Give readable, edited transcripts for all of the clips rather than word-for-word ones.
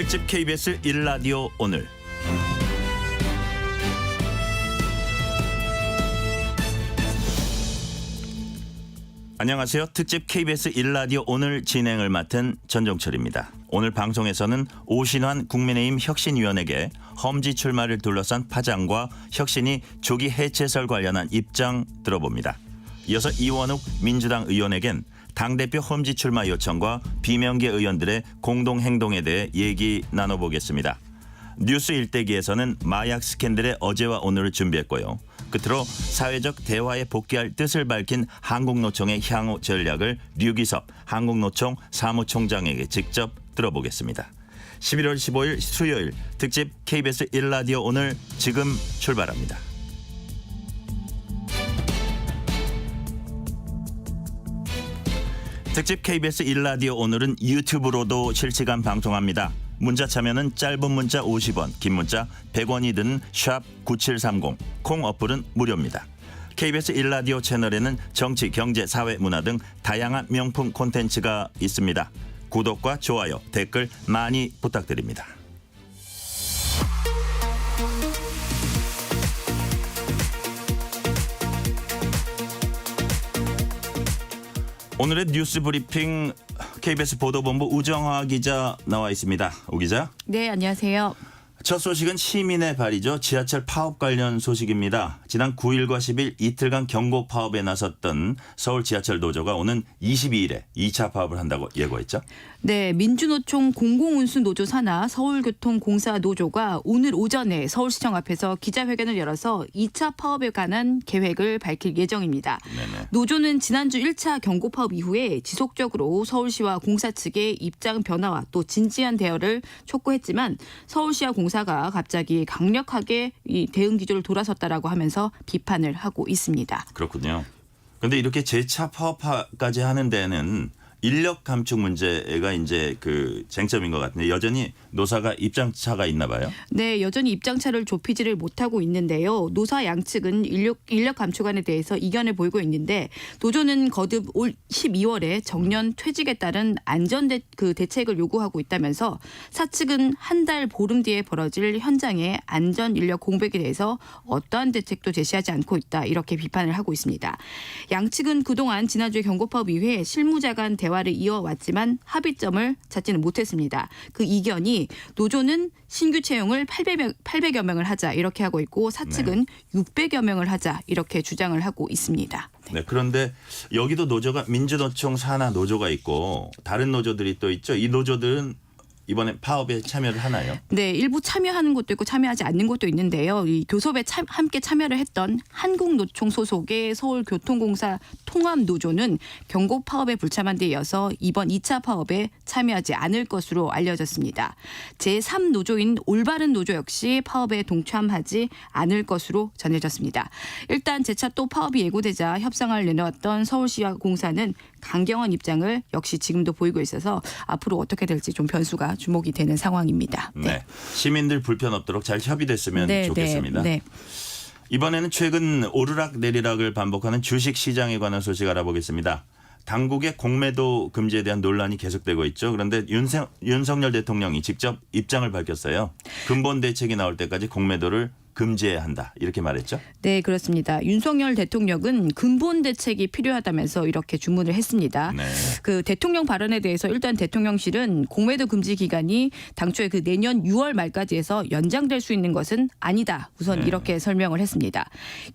특집 KBS 1라디오 오늘. 안녕하세요. 특집 KBS 1라디오 오늘 진행을 맡은 전종철입니다. 오늘 방송에서는 오신환 국민의힘 혁신위원에게 험지 출마를 둘러싼 파장과 혁신이 조기 해체설 관련한 입장 들어봅니다. 이어서 이원욱 민주당 의원에겐 당대표 험지 출마 요청과 비명계 의원들의 공동행동에 대해 얘기 나눠보겠습니다. 뉴스 일대기에서는 마약 스캔들의 어제와 오늘을 준비했고요. 끝으로 사회적 대화에 복귀할 뜻을 밝힌 한국노총의 향후 전략을 류기섭 한국노총 사무총장에게 직접 들어보겠습니다. 11월 15일 수요일 특집 KBS 1라디오 오늘 지금 출발합니다. 특집 KBS 1라디오 오늘은 유튜브로도 실시간 방송합니다. 문자 참여는 짧은 문자 50원, 긴 문자 100원이 드는 샵 9730, 콩 어플은 무료입니다. KBS 1라디오 채널에는 정치, 경제, 사회, 문화 등 다양한 명품 콘텐츠가 있습니다. 구독과 좋아요, 댓글 많이 부탁드립니다. 오늘의 뉴스 브리핑 KBS 보도본부 우정화 기자 나와 있습니다. 우 기자. 네, 안녕하세요. 첫 소식은 시민의 발이죠. 지하철 파업 관련 소식입니다. 지난 9일과 10일 이틀간 경고 파업에 나섰던 서울 지하철 노조가 오는 22일에 2차 파업을 한다고 예고했죠. 네, 민주노총 공공운수노조 산하 서울교통공사 노조가 오늘 오전에 서울시청 앞에서 기자회견을 열어서 2차 파업에 관한 계획을 밝힐 예정입니다. 네네. 노조는 지난주 1차 경고 파업 이후에 지속적으로 서울시와 공사 측의 입장 변화와 또 진지한 대화를 촉구했지만 서울시와 공사가 갑자기 강력하게 이 대응 기조를 돌아섰다라고 하면서 비판을 하고 있습니다. 그렇군요. 그런데 이렇게 재차 파업까지 하는 데는 인력 감축 문제가 이제 그 쟁점인 것 같은데 여전히 노사가 입장차가 있나 봐요. 네, 여전히 입장차를 좁히지를 못하고 있는데요. 노사 양측은 인력 감축안에 대해서 이견을 보이고 있는데 노조는 거듭 올 12월에 정년 퇴직에 따른 안전 대책을 요구하고 있다면서 사측은 한 달 보름 뒤에 벌어질 현장의 안전 인력 공백에 대해서 어떠한 대책도 제시하지 않고 있다 이렇게 비판을 하고 있습니다. 양측은 그동안 지난주에 경고파업 이후에 실무자 간 대화를 이어왔지만 합의점을 찾지는 못했습니다. 그 이견이 노조는 신규 채용을 800여 명을 하자 이렇게 하고 있고 사측은 600여 명을 하자 이렇게 주장을 하고 있습니다. 네, 그런데 여기도 노조가 민주노총 산하 노조가 있고 다른 노조들이 또 있죠. 이 노조들은 이번에 파업에 참여를 하나요? 네, 일부 참여하는 것도 있고 참여하지 않는 것도 있는데요. 이 교섭에 함께 참여를 했던 한국노총 소속의 서울교통공사 통합노조는 경고 파업에 불참한 데 이어서 이번 2차 파업에 참여하지 않을 것으로 알려졌습니다. 제3노조인 올바른 노조 역시 파업에 동참하지 않을 것으로 전해졌습니다. 일단 재차 또 파업이 예고되자 협상을 내놓았던 서울시와 공사는 강경한 입장을 역시 지금도 보이고 있어서 앞으로 어떻게 될지 좀 변수가 주목이 되는 상황입니다. 네. 시민들 불편 없도록 잘 협의됐으면 좋겠습니다. 네. 이번에는 최근 오르락 내리락을 반복하는 주식시장에 관한 소식 알아보겠습니다. 당국의 공매도 금지에 대한 논란이 계속되고 있죠. 그런데 윤석열 대통령이 직접 입장을 밝혔어요. 근본 대책이 나올 때까지 공매도를 금지해야 한다 이렇게 말했죠. 네, 그렇습니다. 윤석열 대통령은 근본 대책이 필요하다면서 이렇게 주문을 했습니다. 네. 그 대통령 발언에 대해서 일단 대통령실은 공매도 금지 기간이 당초에 그 내년 6월 말까지 해서 연장될 수 있는 것은 아니다. 우선 이렇게 설명을 했습니다.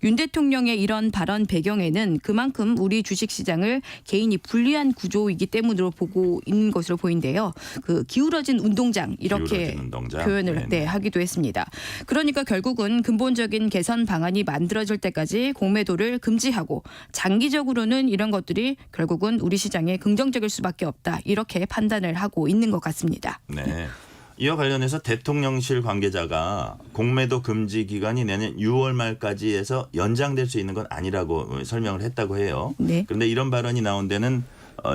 윤 대통령의 이런 발언 배경에는 그만큼 우리 주식시장을 개인이 불리한 구조이기 때문으로 보고 있는 것으로 보인데요. 그 기울어진 운동장 이렇게 표현을 하기도 했습니다. 그러니까 결국은 근본적인 개선 방안이 만들어질 때까지 공매도를 금지하고 장기적으로는 이런 것들이 결국은 우리 시장에 긍정적일 수밖에 없다. 이렇게 판단을 하고 있는 것 같습니다. 네. 이와 관련해서 대통령실 관계자가 공매도 금지 기간이 내년 6월 말까지 해서 연장될 수 있는 건 아니라고 설명을 했다고 해요. 네. 그런데 이런 발언이 나온 데는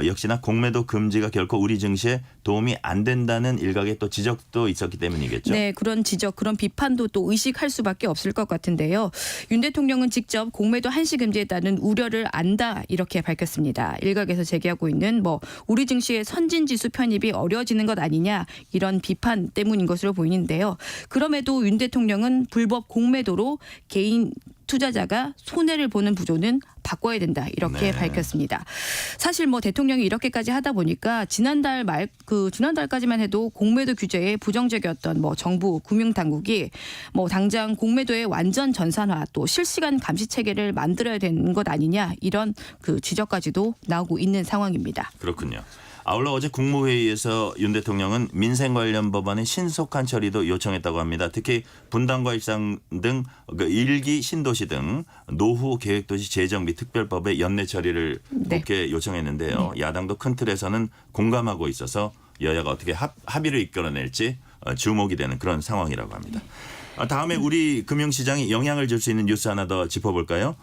역시나 공매도 금지가 결코 우리 증시에 도움이 안 된다는 일각의 또 지적도 있었기 때문이겠죠. 네, 그런 지적, 그런 비판도 또 의식할 수밖에 없을 것 같은데요. 윤 대통령은 직접 공매도 한시 금지에 따른 우려를 안다 이렇게 밝혔습니다. 일각에서 제기하고 있는 우리 증시의 선진지수 편입이 어려워지는 것 아니냐 이런 비판 때문인 것으로 보이는데요. 그럼에도 윤 대통령은 불법 공매도로 개인 투자자가 손해를 보는 구조는 바꿔야 된다 이렇게 밝혔습니다. 사실 대통령이 이렇게까지 하다 보니까 지난달까지만 해도 공매도 규제에 부정적이었던 정부 금융당국이 당장 공매도의 완전 전산화 또 실시간 감시 체계를 만들어야 되는 것 아니냐 이런 지적까지도 나오고 있는 상황입니다. 그렇군요. 아울러 어제 국무회의에서 윤 대통령은 민생 관련 법안의 신속한 처리도 요청했다고 합니다. 특히 분당과 일상 등 1기 신도시 등 노후 계획도시 재정비 특별법의 연내 처리를 높게 요청했는데요. 야당도 큰 틀에서는 공감하고 있어서 여야가 어떻게 합의를 이끌어낼지 주목이 되는 그런 상황이라고 합니다. 다음에 우리 금융시장이 영향을 줄 수 있는 뉴스 하나 더 짚어볼까요?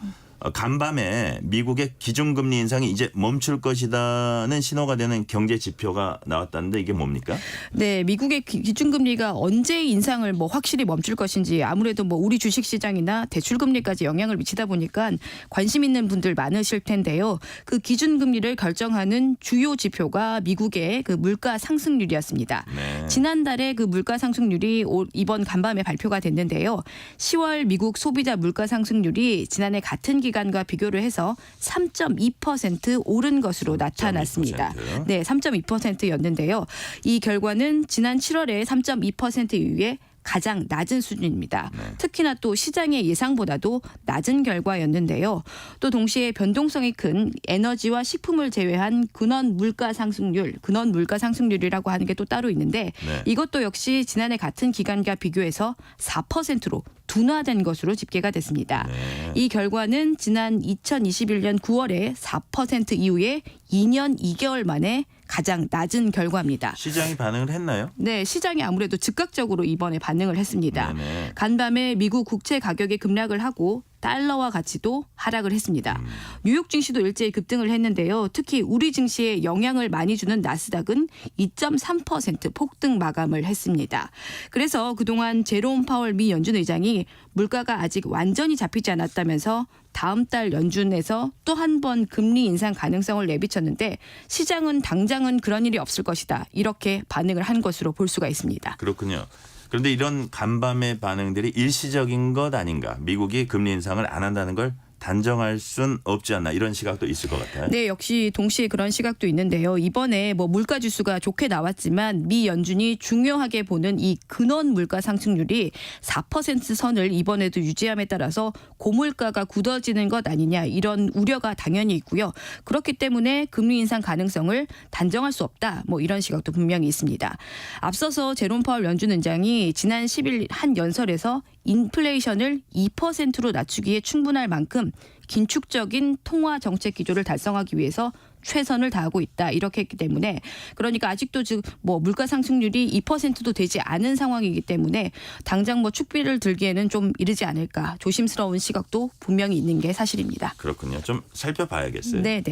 간밤에 미국의 기준금리 인상이 이제 멈출 것이다는 신호가 되는 경제 지표가 나왔다는데 이게 뭡니까? 네, 미국의 기준금리가 언제 인상을 확실히 멈출 것인지 아무래도 우리 주식시장이나 대출금리까지 영향을 미치다 보니까 관심 있는 분들 많으실 텐데요. 그 기준금리를 결정하는 주요 지표가 미국의 그 물가 상승률이었습니다. 네. 지난달에 그 물가 상승률이 이번 간밤에 발표가 됐는데요. 10월 미국 소비자 물가 상승률이 지난해 같은 기간과 비교를 해서 3.2% 오른 것으로 나타났습니다. 3.2%. 네, 3.2%였는데요. 이 결과는 지난 7월에 3.2% 이후에 가장 낮은 수준입니다. 특히나 또 시장의 예상보다도 낮은 결과였는데요. 또 동시에 변동성이 큰 에너지와 식품을 제외한 근원 물가 상승률이라고 하는 게 또 따로 있는데 이것도 역시 지난해 같은 기간과 비교해서 4%로 둔화된 것으로 집계가 됐습니다. 이 결과는 지난 2021년 9월에 4% 이후에 2년 2개월 만에 가장 낮은 결과입니다. 시장이 반응을 했나요? 네, 시장이 아무래도 즉각적으로 이번에 반응을 했습니다. 네네. 간밤에 미국 국채 가격이 급락을 하고 달러와 가치도 하락을 했습니다. 뉴욕 증시도 일제히 급등을 했는데요. 특히 우리 증시에 영향을 많이 주는 나스닥은 2.3% 폭등 마감을 했습니다. 그래서 그동안 제롬 파월 미 연준 의장이 물가가 아직 완전히 잡히지 않았다면서 다음 달 연준에서 또 한 번 금리 인상 가능성을 내비쳤는데 시장은 당장은 그런 일이 없을 것이다. 이렇게 반응을 한 것으로 볼 수가 있습니다. 그렇군요. 그런데 이런 간밤의 반응들이 일시적인 것 아닌가? 미국이 금리 인상을 안 한다는 걸 단정할 순 없지 않나 이런 시각도 있을 것 같아요. 네, 역시 동시에 그런 시각도 있는데요. 이번에 물가 지수가 좋게 나왔지만 미 연준이 중요하게 보는 이 근원 물가 상승률이 4% 선을 이번에도 유지함에 따라서 고물가가 굳어지는 것 아니냐 이런 우려가 당연히 있고요. 그렇기 때문에 금리 인상 가능성을 단정할 수 없다. 이런 시각도 분명히 있습니다. 앞서서 제롬 파월 연준 의장이 지난 10일 한 연설에서 인플레이션을 2%로 낮추기에 충분할 만큼 긴축적인 통화 정책 기조를 달성하기 위해서 최선을 다하고 있다 이렇게 했기 때문에 그러니까 아직도 물가 상승률이 2%도 되지 않은 상황이기 때문에 당장 축비를 들기에는 좀 이르지 않을까 조심스러운 시각도 분명히 있는 게 사실입니다. 그렇군요. 좀 살펴봐야겠어요. 네.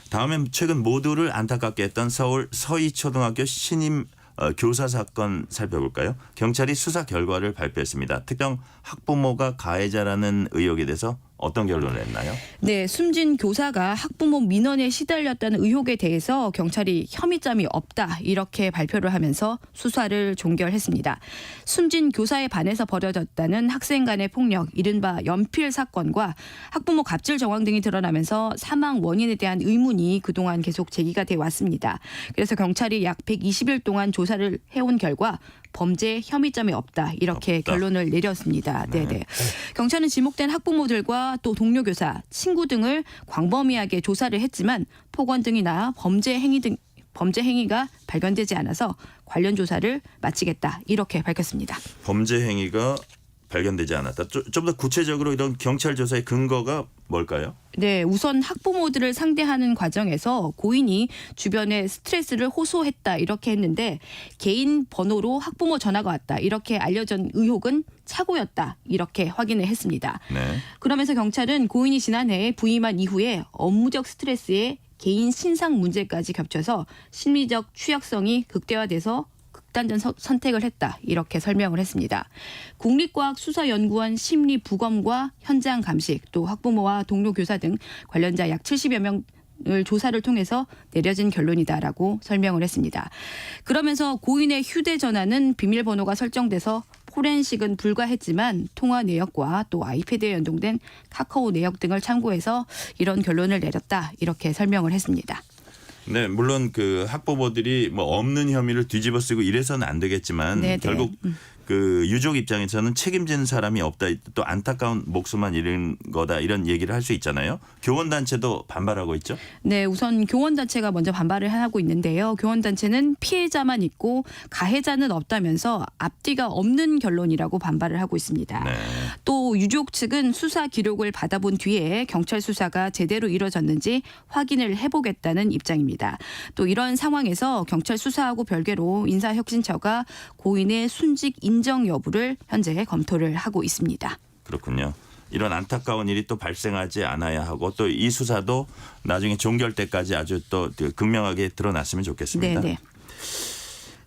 다음엔 최근 모두를 안타깝게 했던 서울 서희초등학교 신임 교사 사건 살펴볼까요? 경찰이 수사 결과를 발표했습니다. 특정 학부모가 가해자라는 의혹에 대해서 어떤 결론을 냈나요? 네, 숨진 교사가 학부모 민원에 시달렸다는 의혹에 대해서 경찰이 혐의점이 없다 이렇게 발표를 하면서 수사를 종결했습니다. 숨진 교사에 반해서 벌어졌다는 학생 간의 폭력, 이른바 연필 사건과 학부모 갑질 정황 등이 드러나면서 사망 원인에 대한 의문이 그동안 계속 제기가 돼 왔습니다. 그래서 경찰이 약 120일 동안 조사를 해온 결과 범죄 혐의점이 없다 이렇게 결론을 내렸습니다. 네네. 경찰은 지목된 학부모들과 또 동료 교사, 친구 등을 광범위하게 조사를 했지만 폭언 등이나 범죄 행위가 발견되지 않아서 관련 조사를 마치겠다 이렇게 밝혔습니다. 범죄 행위가 발견되지 않았다. 좀 더 구체적으로 이런 경찰 조사의 근거가 뭘까요? 네, 우선 학부모들을 상대하는 과정에서 고인이 주변에 스트레스를 호소했다 이렇게 했는데 개인 번호로 학부모 전화가 왔다 이렇게 알려진 의혹은 착오였다 이렇게 확인을 했습니다. 네. 그러면서 경찰은 고인이 지난해 부임한 이후에 업무적 스트레스에 개인 신상 문제까지 겹쳐서 심리적 취약성이 극대화돼서 극단적 선택을 했다. 이렇게 설명을 했습니다. 국립과학수사연구원 심리부검과 현장 감식, 또 학부모와 동료 교사 등 관련자 약 70여 명을 조사를 통해서 내려진 결론이다라고 설명을 했습니다. 그러면서 고인의 휴대전화는 비밀번호가 설정돼서 포렌식은 불가했지만 통화 내역과 또 아이패드에 연동된 카카오 내역 등을 참고해서 이런 결론을 내렸다. 이렇게 설명을 했습니다. 네, 물론 그 학부모들이 뭐 없는 혐의를 뒤집어쓰고 이래서는 안 되겠지만 네네. 결국 그 유족 입장에서는 책임지는 사람이 없다, 또 안타까운 목숨만 잃은 거다, 이런 얘기를 할 수 있잖아요. 교원단체도 반발하고 있죠. 네, 우선 교원단체가 먼저 반발을 하고 있는데요. 교원단체는 피해자만 있고 가해자는 없다면서 앞뒤가 없는 결론이라고 반발을 하고 있습니다. 네. 또 유족 측은 수사 기록을 받아본 뒤에 경찰 수사가 제대로 이뤄졌는지 확인을 해보겠다는 입장입니다. 또 이런 상황에서 경찰 수사하고 별개로 인사혁신처가 고인의 순직 인정 여부를 현재 검토를 하고 있습니다. 그렇군요. 이런 안타까운 일이 또 발생하지 않아야 하고 또 이 수사도 나중에 종결 때까지 아주 또 극명하게 드러났으면 좋겠습니다. 네네.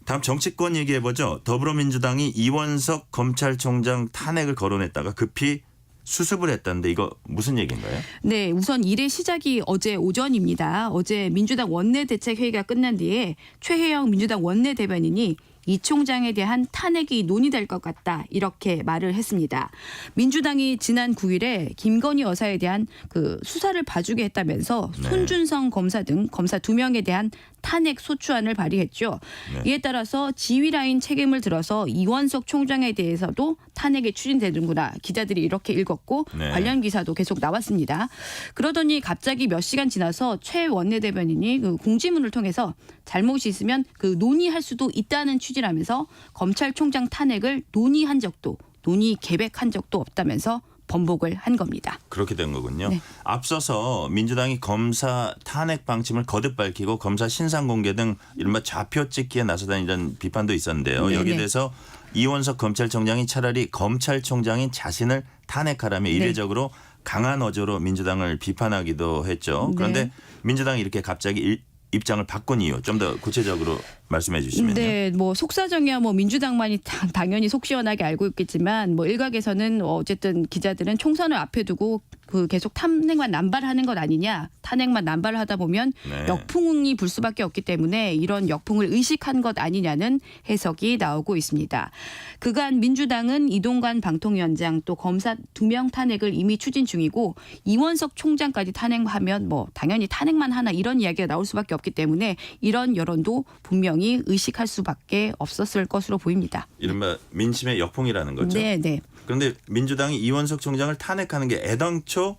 다음 정치권 얘기해보죠. 더불어민주당이 이원석 검찰총장 탄핵을 거론했다가 급히 수습을 했다는데 이거 무슨 얘기인가요? 네, 우선 일의 시작이 어제 오전입니다. 어제 민주당 원내대책회의가 끝난 뒤에 최혜영 민주당 원내대변인이 이 총장에 대한 탄핵이 논의될 것 같다, 이렇게 말을 했습니다. 민주당이 지난 9일에 김건희 여사에 대한 그 수사를 봐주게 했다면서 네. 손준성 검사 등 검사 2명에 대한 탄핵 소추안을 발의했죠. 네. 이에 따라서 지휘라인 책임을 들어서 이원석 총장에 대해서도 탄핵이 추진되는구나, 기자들이 이렇게 읽었고 네. 관련 기사도 계속 나왔습니다. 그러더니 갑자기 몇 시간 지나서 최 원내대변인이 그 공지문을 통해서 잘못이 있으면 그 논의할 수도 있다는 취지라면서 검찰총장 탄핵을 논의한 적도, 논의 계획한 적도 없다면서 번복을 한 겁니다. 그렇게 된 거군요. 네. 앞서서 민주당이 검사 탄핵 방침을 거듭 밝히고 검사 신상 공개 등 이른바 좌표 찍기에 나서다는 이런 비판도 있었는데요. 네네. 여기에 대해서 이원석 검찰총장이 차라리 검찰총장인 자신을 탄핵하라며 이례적으로 강한 어조로 민주당을 비판하기도 했죠. 그런데 네. 민주당이 이렇게 갑자기 입장을 바꾼 이유 좀 더 구체적으로 말씀해 주시면요. 네, 뭐 속사정이야 뭐 민주당만이 당연히 속 시원하게 알고 있겠지만 뭐 일각에서는 어쨌든 기자들은 총선을 앞에 두고 그 계속 탄핵만 남발하는 것 아니냐, 탄핵만 남발을 하다 보면 네. 역풍이 불 수밖에 없기 때문에 이런 역풍을 의식한 것 아니냐는 해석이 나오고 있습니다. 그간 민주당은 이동관 방통위원장 또 검사 2명 탄핵을 이미 추진 중이고 이원석 총장까지 탄핵하면 뭐 당연히 탄핵만 하나, 이런 이야기가 나올 수밖에 없기 때문에 이런 여론도 분명히 의식할 수밖에 없었을 것으로 보입니다. 이른바 민심의 역풍이라는 거죠. 네, 네. 그런데 민주당이 이원석 총장을 탄핵하는 게 애당초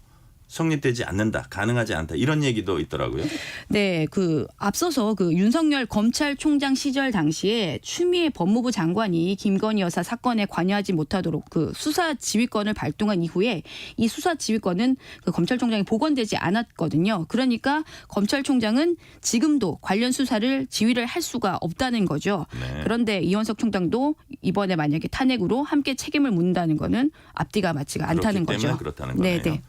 성립되지 않는다, 가능하지 않다, 이런 얘기도 있더라고요. 네, 그 앞서서 그 윤석열 검찰총장 시절 당시에 추미애 법무부 장관이 김건희 여사 사건에 관여하지 못하도록 그 수사 지휘권을 발동한 이후에 이 수사 지휘권은 그 검찰총장이 복원되지 않았거든요. 그러니까 검찰총장은 지금도 관련 수사를 지휘를 할 수가 없다는 거죠. 네. 그런데 이원석 총장도 이번에 만약에 탄핵으로 함께 책임을 묻는다는 거는 앞뒤가 맞지가 않다는 그렇기 때문에 거죠. 그렇다는 거네요. 네, 네.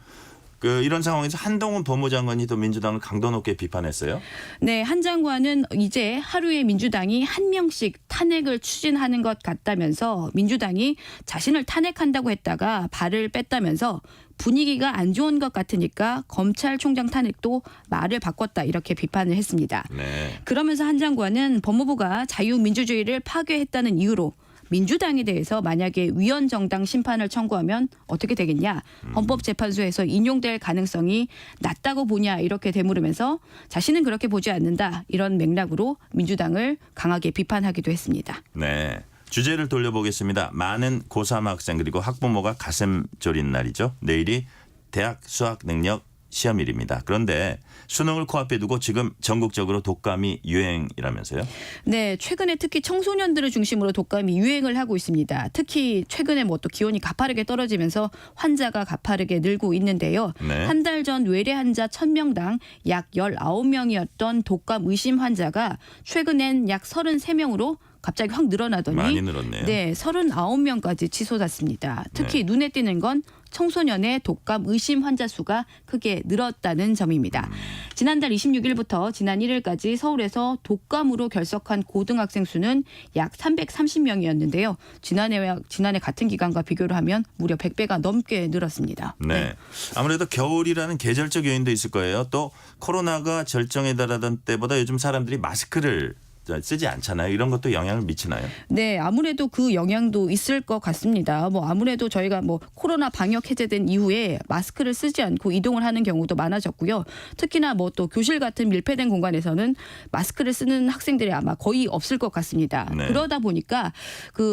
그 이런 상황에서 한동훈 법무장관이 또 민주당을 강도 높게 비판했어요. 네, 한 장관은 이제 하루에 민주당이 한 명씩 탄핵을 추진하는 것 같다면서 민주당이 자신을 탄핵한다고 했다가 발을 뺐다면서 분위기가 안 좋은 것 같으니까 검찰총장 탄핵도 말을 바꿨다, 이렇게 비판을 했습니다. 네. 그러면서 한 장관은 법무부가 자유민주주의를 파괴했다는 이유로 민주당에 대해서 만약에 위헌정당 심판을 청구하면 어떻게 되겠냐, 헌법재판소에서 인용될 가능성이 낮다고 보냐, 이렇게 되물으면서 자신은 그렇게 보지 않는다, 이런 맥락으로 민주당을 강하게 비판하기도 했습니다. 네. 주제를 돌려보겠습니다. 많은 고3 학생 그리고 학부모가 가슴 졸인 날이죠. 내일이 대학 수학 능력 시험일입니다. 그런데 수능을 코앞에 두고 지금 전국적으로 독감이 유행이라면서요? 네, 최근에 특히 청소년들을 중심으로 독감이 유행을 하고 있습니다. 특히 최근에 뭐 또 기온이 가파르게 떨어지면서 환자가 가파르게 늘고 있는데요. 네. 한 달 전 외래 환자 1000명당 약 19명이었던 독감 의심 환자가 최근엔 약 33명으로 갑자기 확 늘어나더니 많이 늘었네요. 네, 39명까지 치솟았습니다. 특히 눈에 띄는 건 청소년의 독감 의심 환자 수가 크게 늘었다는 점입니다. 지난달 26일부터 지난 1일까지 서울에서 독감으로 결석한 고등학생 수는 약 330명이었는데요. 지난해 같은 기간과 비교를 하면 무려 100배가 넘게 늘었습니다. 네. 아무래도 겨울이라는 계절적 요인도 있을 거예요. 또 코로나가 절정에 달하던 때보다 요즘 사람들이 마스크를 쓰지 않잖아요. 이런 것도 영향을 미치나요? 네, 아무래도 그 영향도 있을 것 같습니다. 아무래도 저희가 코로나 방역 해제된 이후에 마스크를 쓰지 않고 이동을 하는 경우도 많아졌고요. 특히나 또 교실 같은 밀폐된 공간에서는 마스크를 쓰는 학생들이 아마 거의 없을 것 같습니다. 네. 그러다 보니까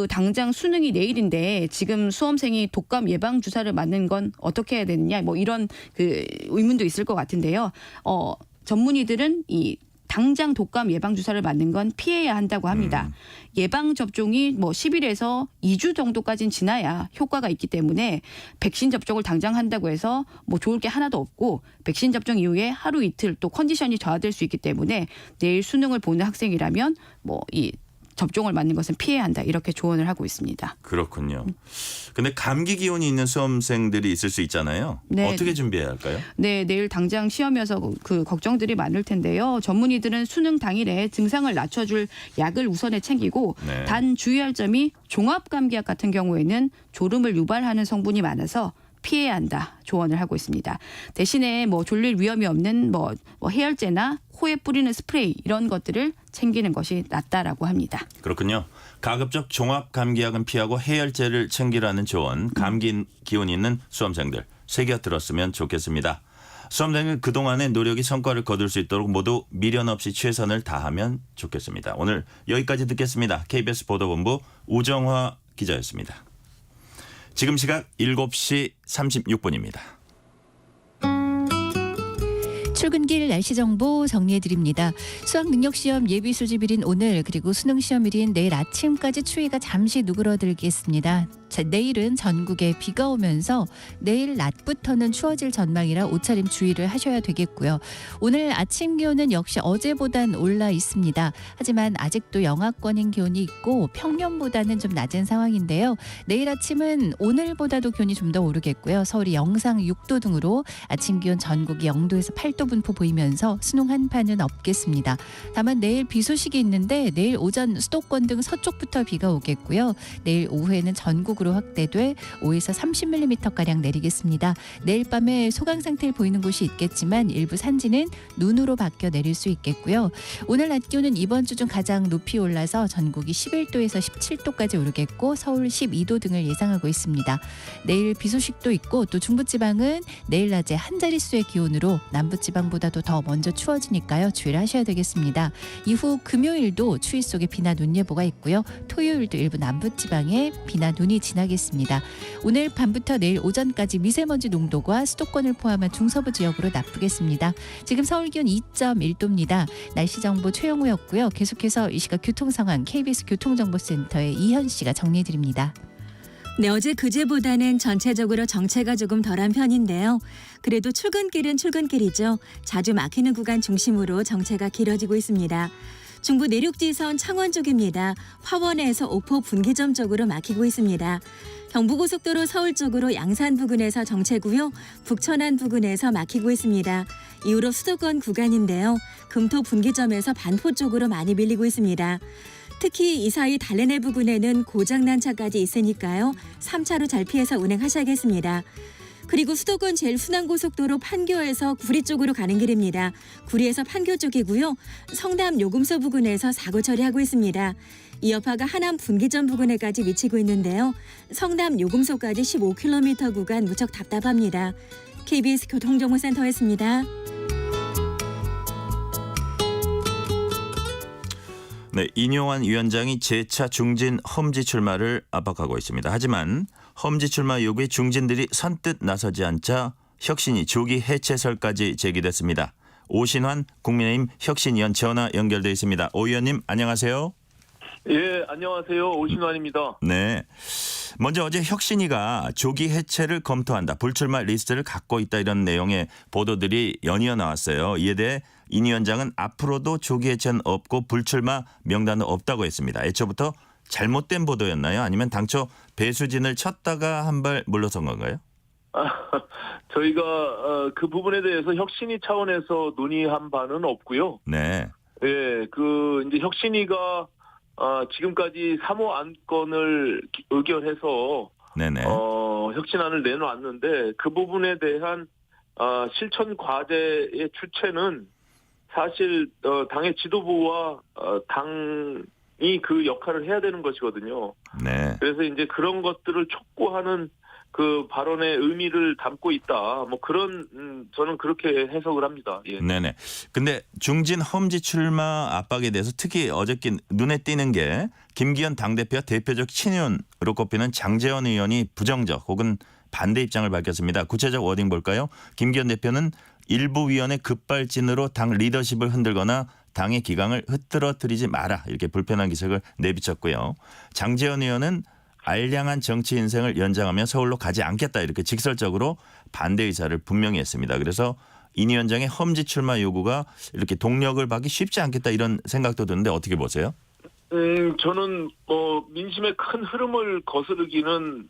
당장 수능이 내일인데 지금 수험생이 독감 예방 주사를 맞는 건 어떻게 해야 되느냐 이런 의문도 있을 것 같은데요. 전문의들은 당장 독감 예방 주사를 맞는 건 피해야 한다고 합니다. 예방 접종이 10일에서 2주 정도까지는 지나야 효과가 있기 때문에 백신 접종을 당장 한다고 해서 좋을 게 하나도 없고 백신 접종 이후에 하루 이틀 또 컨디션이 저하될 수 있기 때문에 내일 수능을 보는 학생이라면 이 접종을 맞는 것은 피해야 한다 이렇게 조언을 하고 있습니다. 그렇군요. 근데 감기 기운이 있는 수험생들이 있을 수 있잖아요. 네. 어떻게 준비해야 할까요? 네, 내일 당장 시험이어서 걱정들이 많을 텐데요. 전문의들은 수능 당일에 증상을 낮춰줄 약을 우선에 챙기고 네. 단 주의할 점이 종합감기약 같은 경우에는 졸음을 유발하는 성분이 많아서 피해야 한다 조언을 하고 있습니다. 대신에 졸릴 위험이 없는 해열제나 코에 뿌리는 스프레이 이런 것들을 챙기는 것이 낫다라고 합니다. 그렇군요. 가급적 종합 감기약은 피하고 해열제를 챙기라는 조언. 감기 기운이 있는 수험생들 새겨 들었으면 좋겠습니다. 수험생은 그동안의 노력이 성과를 거둘 수 있도록 모두 미련 없이 최선을 다하면 좋겠습니다. 오늘 여기까지 듣겠습니다. KBS 보도본부 우정화 기자였습니다. 지금 시각 7시 36분입니다. 출근길 날씨 정보 정리해드립니다. 수학능력시험 예비 수집일인 오늘 그리고 수능시험일인 내일 아침까지 추위가 잠시 누그러들겠습니다. 내일은 전국에 비가 오면서 내일 낮부터는 추워질 전망이라 옷차림 주의를 하셔야 되겠고요. 오늘 아침 기온은 역시 어제보단 올라 있습니다. 하지만 아직도 영하권인 기온이 있고 평년보다는 좀 낮은 상황인데요. 내일 아침은 오늘보다도 기온이 좀 더 오르겠고요. 서울이 영상 6도 등으로 아침 기온 전국이 0도에서 8도 분포 보이면서 수능 한파는 없겠습니다. 다만 내일 비 소식이 있는데 내일 오전 수도권 등 서쪽부터 비가 오겠고요. 내일 오후에는 전국으로 확대돼 5에서 30mm가량 내리겠습니다. 내일 밤에 소강 상태를 보이는 곳이 있겠지만 일부 산지는 눈으로 바뀌어 내릴 수 있겠고요. 오늘 낮 기온은 이번 주 중 가장 높이 올라서 전국이 11도에서 17도까지 오르겠고 서울 12도 등을 예상하고 있습니다. 내일 비 소식도 있고 또 중부지방은 내일 낮에 한 자릿수의 기온으로 남부지방보다도 더 먼저 추워지니까요. 주의를 하셔야 되겠습니다. 이후 금요일도 추위 속에 비나 눈 예보가 있고요. 토요일도 일부 남부지방에 비나 눈이 지나겠습니다. 오늘 밤부터 내일 오전까지 미세먼지 농도가 수도권을 포함한 중서부 지역으로 나쁘겠습니다. 지금 서울 기온 2.1도입니다. 날씨 정보 최영우였고요. 계속해서 이 시각 교통 상황 KBS 교통정보센터의 이현 씨가 정리해드립니다. 네, 어제 그제보다는 전체적으로 정체가 조금 덜한 편인데요. 그래도 출근길은 출근길이죠. 자주 막히는 구간 중심으로 정체가 길어지고 있습니다. 중부 내륙지선 창원 쪽입니다. 화원에서 오포 분기점 쪽으로 막히고 있습니다. 경부고속도로 서울 쪽으로 양산 부근에서 정체고요. 북천안 부근에서 막히고 있습니다. 이후로 수도권 구간인데요. 금토 분기점에서 반포 쪽으로 많이 밀리고 있습니다. 특히 이 사이 달래내 부근에는 고장난 차까지 있으니까요. 3차로 잘 피해서 운행하셔야겠습니다. 그리고 수도권 제일순환고속도로 판교에서 구리 쪽으로 가는 길입니다. 구리에서 판교 쪽이고요. 성남 요금소 부근에서 사고 처리하고 있습니다. 이 여파가 하남 분기점 부근에까지 미치고 있는데요. 성남 요금소까지 15km 구간 무척 답답합니다. KBS 교통정보센터였습니다. 네, 인용환 위원장이 재차 중진 험지 출마를 압박하고 있습니다. 하지만 험지 출마 요구에 중진들이 선뜻 나서지 않자 혁신이 조기 해체설까지 제기됐습니다. 오신환 국민의힘 혁신위원 전화 연결돼 있습니다. 오 의원님 안녕하세요. 예, 안녕하세요. 오신환입니다. 네. 먼저 어제 혁신위가 조기 해체를 검토한다. 불출마 리스트를 갖고 있다 이런 내용의 보도들이 연이어 나왔어요. 이에 대해 인 위원장은 앞으로도 조기 해체는 없고 불출마 명단은 없다고 했습니다. 애초부터 잘못된 보도였나요? 아니면 당초 배수진을 쳤다가 한 발 물러선 건가요? 저희가 그 부분에 대해서 혁신위 차원에서 논의한 바는 없고요. 네. 예, 이제 혁신위가 지금까지 3호 안건을 의결해서 네네. 혁신안을 내놓았는데 그 부분에 대한 실천 과제의 주체는 사실 당의 지도부와 당이 그 역할을 해야 되는 것이거든요. 네. 그래서 이제 그런 것들을 촉구하는 그 발언의 의미를 담고 있다. 뭐 그런 저는 그렇게 해석을 합니다. 예. 네네. 근데 중진 험지 출마 압박에 대해서 특히 어저께 눈에 띄는 게 김기현 당대표와 대표적 친윤으로 꼽히는 장제원 의원이 부정적 혹은 반대 입장을 밝혔습니다. 구체적 워딩 볼까요? 김기현 대표는 일부 위원의 급발진으로 당 리더십을 흔들거나 당의 기강을 흐트러뜨리지 마라 이렇게 불편한 기색을 내비쳤고요. 장제원 의원은 알량한 정치 인생을 연장하며 서울로 가지 않겠다 이렇게 직설적으로 반대 의사를 분명히 했습니다. 그래서 인 위원장의 험지 출마 요구가 이렇게 동력을 받기 쉽지 않겠다 이런 생각도 드는데 어떻게 보세요? 저는 민심의 큰 흐름을 거스르기는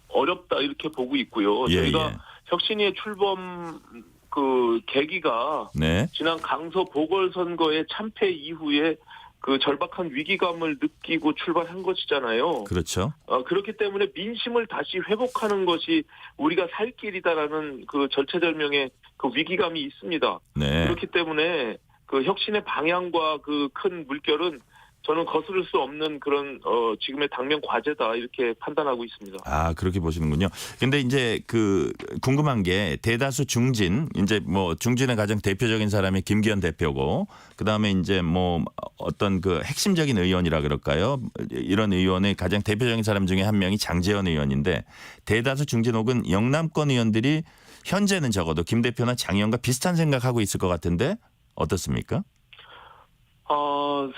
어렵다 이렇게 보고 있고요. 예, 저희가 예. 혁신위의 출범 그 계기가 네. 지난 강서 보궐선거의 참패 이후에 그 절박한 위기감을 느끼고 출발한 것이잖아요. 그렇죠. 그렇기 때문에 민심을 다시 회복하는 것이 우리가 살 길이다라는 그 절체절명의 그 위기감이 있습니다. 네. 그렇기 때문에 그 혁신의 방향과 그 큰 물결은 저는 거스를 수 없는 그런 지금의 당면 과제다 이렇게 판단하고 있습니다. 아, 그렇게 보시는군요. 근데 이제 그 궁금한 게 대다수 중진 이제 뭐 중진의 가장 대표적인 사람이 김기현 대표고 그다음에 이제 뭐 어떤 그 핵심적인 의원이라 그럴까요? 이런 의원의 가장 대표적인 사람 중에 한 명이 장제원 의원인데 대다수 중진 혹은 영남권 의원들이 현재는 적어도 김 대표나 장 의원과 비슷한 생각하고 있을 것 같은데 어떻습니까?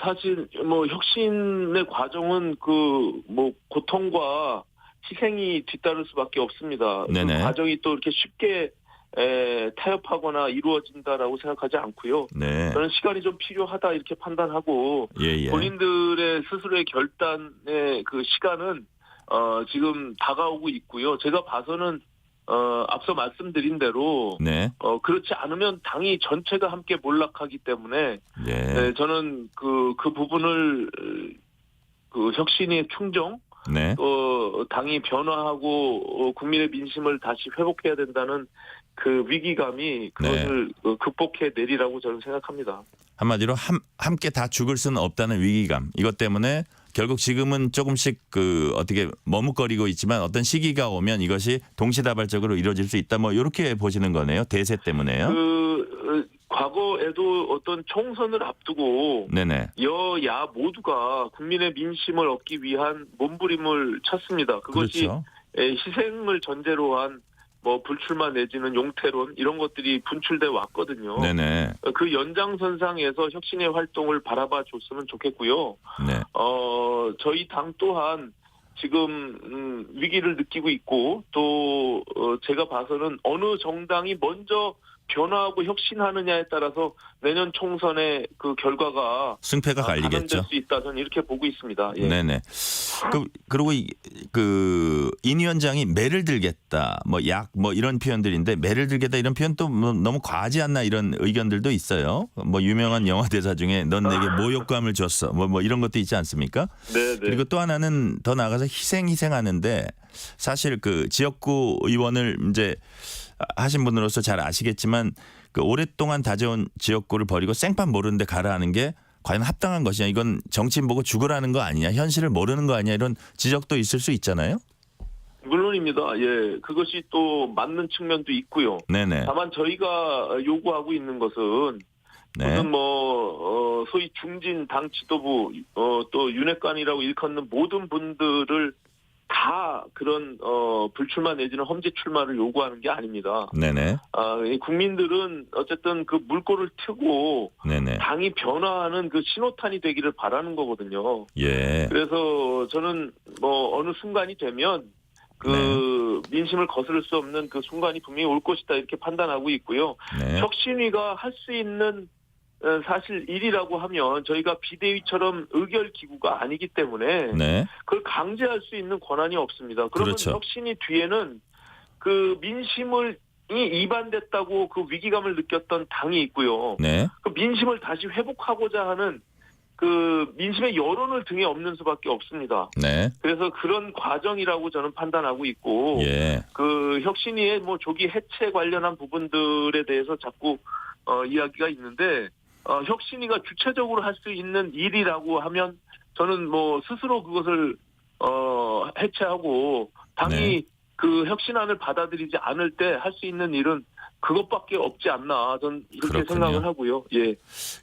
사실 뭐 혁신의 과정은 그 뭐 고통과 희생이 뒤따를 수밖에 없습니다. 네네. 그 과정이 또 이렇게 쉽게 타협하거나 이루어진다라고 생각하지 않고요. 네. 저는 시간이 좀 필요하다 이렇게 판단하고 예. 본인들의 스스로의 결단의 그 시간은 지금 다가오고 있고요. 제가 봐서는 앞서 말씀드린 대로 네. 그렇지 않으면 당이 전체가 함께 몰락하기 때문에 예. 네, 저는 그 부분을 그 혁신의 충정 네. 또 당이 변화하고 국민의 민심을 다시 회복해야 된다는 그 위기감이 그것을 극복해 내리라고 저는 생각합니다. 한마디로 함께 다 죽을 수는 없다는 위기감. 이것 때문에 결국 지금은 조금씩 그 어떻게 머뭇거리고 있지만 어떤 시기가 오면 이것이 동시다발적으로 이루어질 수 있다. 뭐 이렇게 보시는 거네요. 대세 때문에요. 과거에도 어떤 총선을 앞두고 네네. 여야 모두가 국민의 민심을 얻기 위한 몸부림을 쳤습니다. 그것이 그렇죠. 희생을 전제로 한 뭐 불출마 내지는 용태론 이런 것들이 분출돼 왔거든요. 네네. 그 연장선상에서 혁신의 활동을 바라봐 줬으면 좋겠고요. 네. 저희 당 또한 지금 위기를 느끼고 있고 또 제가 봐서는 어느 정당이 먼저 변화하고 혁신하느냐에 따라서 내년 총선의 그 결과가 승패가 갈리겠죠. 가늠될 수 있다. 저는 이렇게 보고 있습니다. 예. 네네. 그리고 인 위원장이 매를 들겠다, 뭐 약, 뭐 이런 표현들인데 매를 들겠다 이런 표현 또 뭐 너무 과하지 않나 이런 의견들도 있어요. 뭐 유명한 영화 대사 중에 넌 내게 모욕감을 줬어, 뭐 이런 것도 있지 않습니까? 네. 그리고 또 하나는 더 나아가서 희생하는데 사실 그 지역구 의원을 이제 하신 분으로서 잘 아시겠지만 그 오랫동안 다져온 지역구를 버리고 생판 모르는데 가라 하는 게 과연 합당한 것이냐, 이건 정치인 보고 죽으라는 거 아니냐, 현실을 모르는 거 아니냐 이런 지적도 있을 수 있잖아요. 물론입니다. 예, 그것이 또 맞는 측면도 있고요. 네네. 다만 저희가 요구하고 있는 것은 네. 무슨 소위 중진 당 지도부 또 윤핵관이라고 일컫는 모든 분들을 다 그런 불출마 내지는 험지 출마를 요구하는 게 아닙니다. 네네. 국민들은 어쨌든 그 물꼬를 트고 네네. 당이 변화하는 그 신호탄이 되기를 바라는 거거든요. 예. 그래서 저는 뭐 어느 순간이 되면 민심을 거스를 수 없는 그 순간이 분명히 올 것이다 이렇게 판단하고 있고요. 네. 혁신위가 할 수 있는 사실 일이라고 하면 저희가 비대위처럼 의결 기구가 아니기 때문에 네. 그걸 강제할 수 있는 권한이 없습니다. 그러면 그렇죠. 혁신위 뒤에는 그 민심을 이 이반됐다고 그 위기감을 느꼈던 당이 있고요. 네. 그 민심을 다시 회복하고자 하는 그 민심의 여론을 등에 업는 수밖에 없습니다. 네. 그래서 그런 과정이라고 저는 판단하고 있고, 예. 그 혁신위의 뭐 조기 해체 관련한 부분들에 대해서 자꾸 이야기가 있는데, 혁신위가 주체적으로 할 수 있는 일이라고 하면 저는 뭐 스스로 그것을 해체하고 당이 네. 그 혁신안을 받아들이지 않을 때 할 수 있는 일은 그것밖에 없지 않나 저는 이렇게 그렇군요. 생각을 하고요. 예.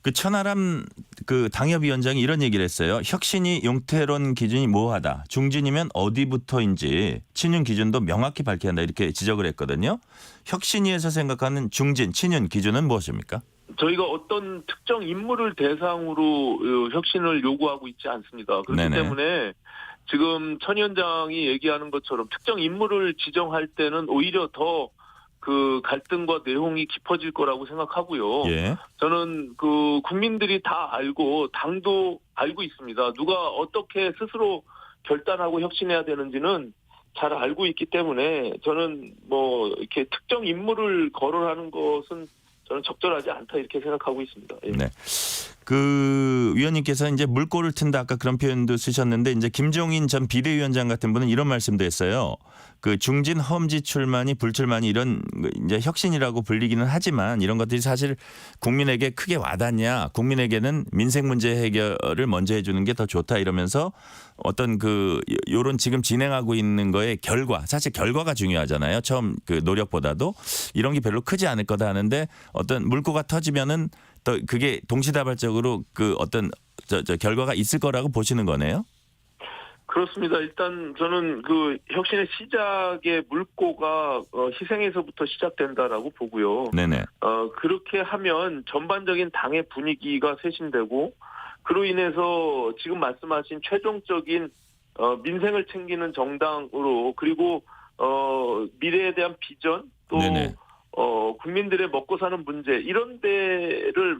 그 천하람 그 당협위원장이 이런 얘기를 했어요. 혁신이 용태론 기준이 모호하다. 중진이면 어디부터인지 친윤 기준도 명확히 밝혀야 한다. 이렇게 지적을 했거든요. 혁신위에서 생각하는 중진, 친윤 기준은 무엇입니까? 저희가 어떤 특정 인물을 대상으로 혁신을 요구하고 있지 않습니다. 그렇기 네네. 때문에 지금 천 위원장이 얘기하는 것처럼 특정 인물을 지정할 때는 오히려 더 그 갈등과 내용이 깊어질 거라고 생각하고요. 예. 저는 그 국민들이 다 알고 당도 알고 있습니다. 누가 어떻게 스스로 결단하고 혁신해야 되는지는 잘 알고 있기 때문에 저는 뭐 이렇게 특정 인물을 거론하는 것은 저는 적절하지 않다 이렇게 생각하고 있습니다. 예. 네. 그 위원님께서 이제 물꼬를 튼다 아까 그런 표현도 쓰셨는데 이제 김종인 전 비대위원장 같은 분은 이런 말씀도 했어요. 그 중진 험지 출마니 불출마니 이런 이제 혁신이라고 불리기는 하지만 이런 것들이 사실 국민에게 크게 와닿냐? 국민에게는 민생 문제 해결을 먼저 해주는 게 더 좋다 이러면서 어떤 그 요런 지금 진행하고 있는 거의 결과 사실 결과가 중요하잖아요. 처음 그 노력보다도 이런 게 별로 크지 않을 거다 하는데 어떤 물꼬가 터지면은 또 그게 동시다발적으로 그 어떤 저 결과가 있을 거라고 보시는 거네요. 그렇습니다. 일단 저는 그 혁신의 시작의 물꼬가 희생에서부터 시작된다라고 보고요. 네네. 그렇게 하면 전반적인 당의 분위기가 쇄신되고 그로 인해서 지금 말씀하신 최종적인 민생을 챙기는 정당으로 그리고 미래에 대한 비전 또 네네. 국민들의 먹고 사는 문제 이런 데를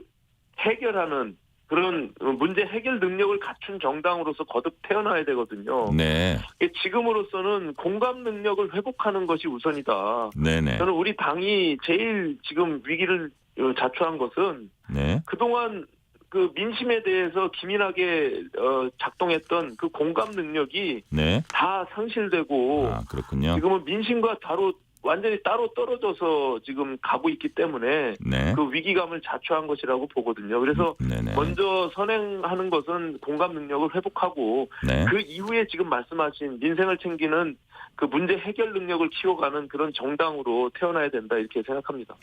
해결하는 그런 문제 해결 능력을 갖춘 정당으로서 거듭 태어나야 되거든요. 네. 지금으로서는 공감 능력을 회복하는 것이 우선이다. 네네. 저는 우리 당이 제일 지금 위기를 자초한 것은 네. 그동안 그 민심에 대해서 기민하게 작동했던 그 공감 능력이 네. 다 상실되고 아 그렇군요. 지금은 민심과 완전히 따로 떨어져서 지금 가고 있기 때문에 네. 그 위기감을 자초한 것이라고 보거든요. 그래서 네네. 먼저 선행하는 것은 공감 능력을 회복하고 네. 그 이후에 지금 말씀하신 민생을 챙기는 그 문제 해결 능력을 키워가는 그런 정당으로 태어나야 된다 이렇게 생각합니다.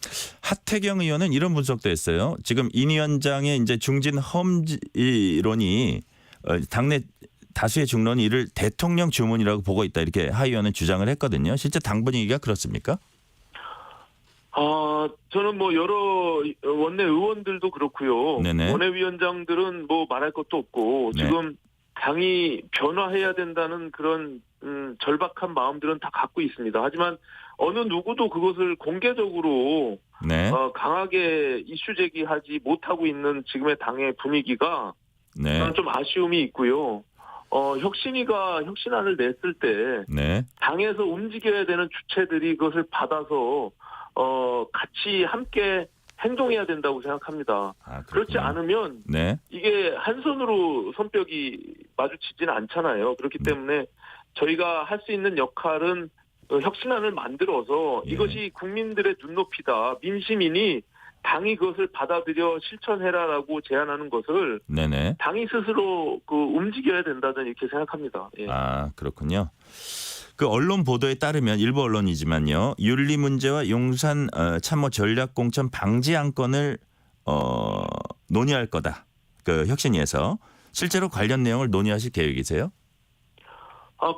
하태경 의원은 이런 분석도 했어요. 지금 인 위원장의 이제 중진 험지론이 당내 다수의 중론이 이를 대통령 주문이라고 보고 있다 이렇게 하 의원은 주장을 했거든요. 실제 당 분위기가 그렇습니까? 저는 뭐 여러 원내 의원들도 그렇고요. 네네. 원내위원장들은 뭐 말할 것도 없고 네. 지금 당이 변화해야 된다는 그런 절박한 마음들은 다 갖고 있습니다. 하지만 어느 누구도 그것을 공개적으로 네. 강하게 이슈 제기하지 못하고 있는 지금의 당의 분위기가 네. 저는 좀 아쉬움이 있고요. 혁신위가 혁신안을 냈을 때 네. 당에서 움직여야 되는 주체들이 그것을 받아서 같이 함께 행동해야 된다고 생각합니다. 아, 그렇지 그렇군요. 않으면 네. 이게 한 손으로 손뼉이 마주치지는 않잖아요. 그렇기 때문에 저희가 할 수 있는 역할은 혁신안을 만들어서 예. 이것이 국민들의 눈높이다. 민심이니 당이 그것을 받아들여 실천해라라고 제안하는 것을 네네. 당이 스스로 그 움직여야 된다는 이렇게 생각합니다. 예. 아 그렇군요. 그 언론 보도에 따르면 일부 언론이지만요. 윤리 문제와 용산 참모 전략공천 방지 안건을 논의할 거다. 그 혁신위에서 실제로 관련 내용을 논의하실 계획이세요?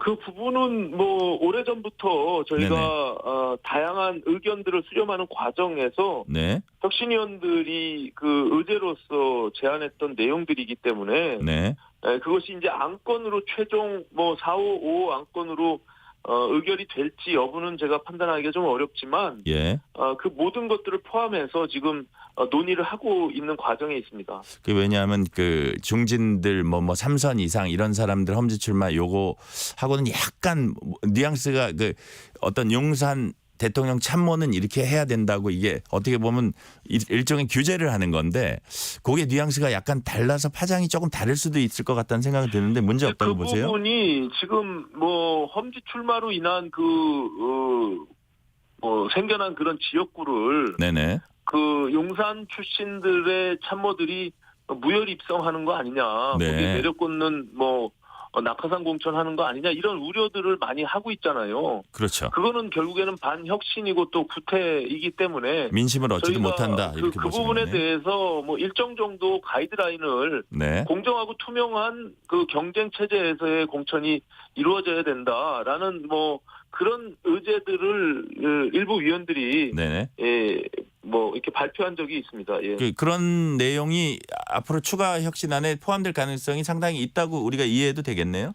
그 부분은 뭐 오래전부터 저희가 다양한 의견들을 수렴하는 과정에서 네. 혁신위원들이 그 의제로서 제안했던 내용들이기 때문에 네. 그것이 이제 안건으로 최종 뭐 455 안건으로 의결이 될지 여부는 제가 판단하기가 좀 어렵지만 예. 그 모든 것들을 포함해서 지금 논의를 하고 있는 과정에 있습니다. 그 왜냐하면 그 중진들 뭐 3선 이상 이런 사람들 험지 출마 요거 하고는 약간 뉘앙스가 그 어떤 용산 대통령 참모는 이렇게 해야 된다고 이게 어떻게 보면 일종의 규제를 하는 건데 그게 뉘앙스가 약간 달라서 파장이 조금 다를 수도 있을 것 같다는 생각이 드는데 문제 없다고 그 보세요? 부분이 지금 뭐 험지 출마로 인한 생겨난 그런 지역구를 네네. 그 용산 출신들의 참모들이 무혈 입성하는 거 아니냐, 네. 거기에 내려꽂는 낙하산 공천하는 거 아니냐 이런 우려들을 많이 하고 있잖아요. 그렇죠. 그거는 결국에는 반혁신이고 또 구태이기 때문에 민심을 얻지도 저희가 못한다 이렇게 그 보시면 부분에 대해서 뭐 일정 정도 가이드라인을 네. 공정하고 투명한 그 경쟁 체제에서의 공천이 이루어져야 된다라는 뭐 그런 의제들을 일부 위원들이 네네. 뭐 이렇게 발표한 적이 있습니다. 예. 그런 내용이 앞으로 추가 혁신안에 포함될 가능성이 상당히 있다고 우리가 이해해도 되겠네요.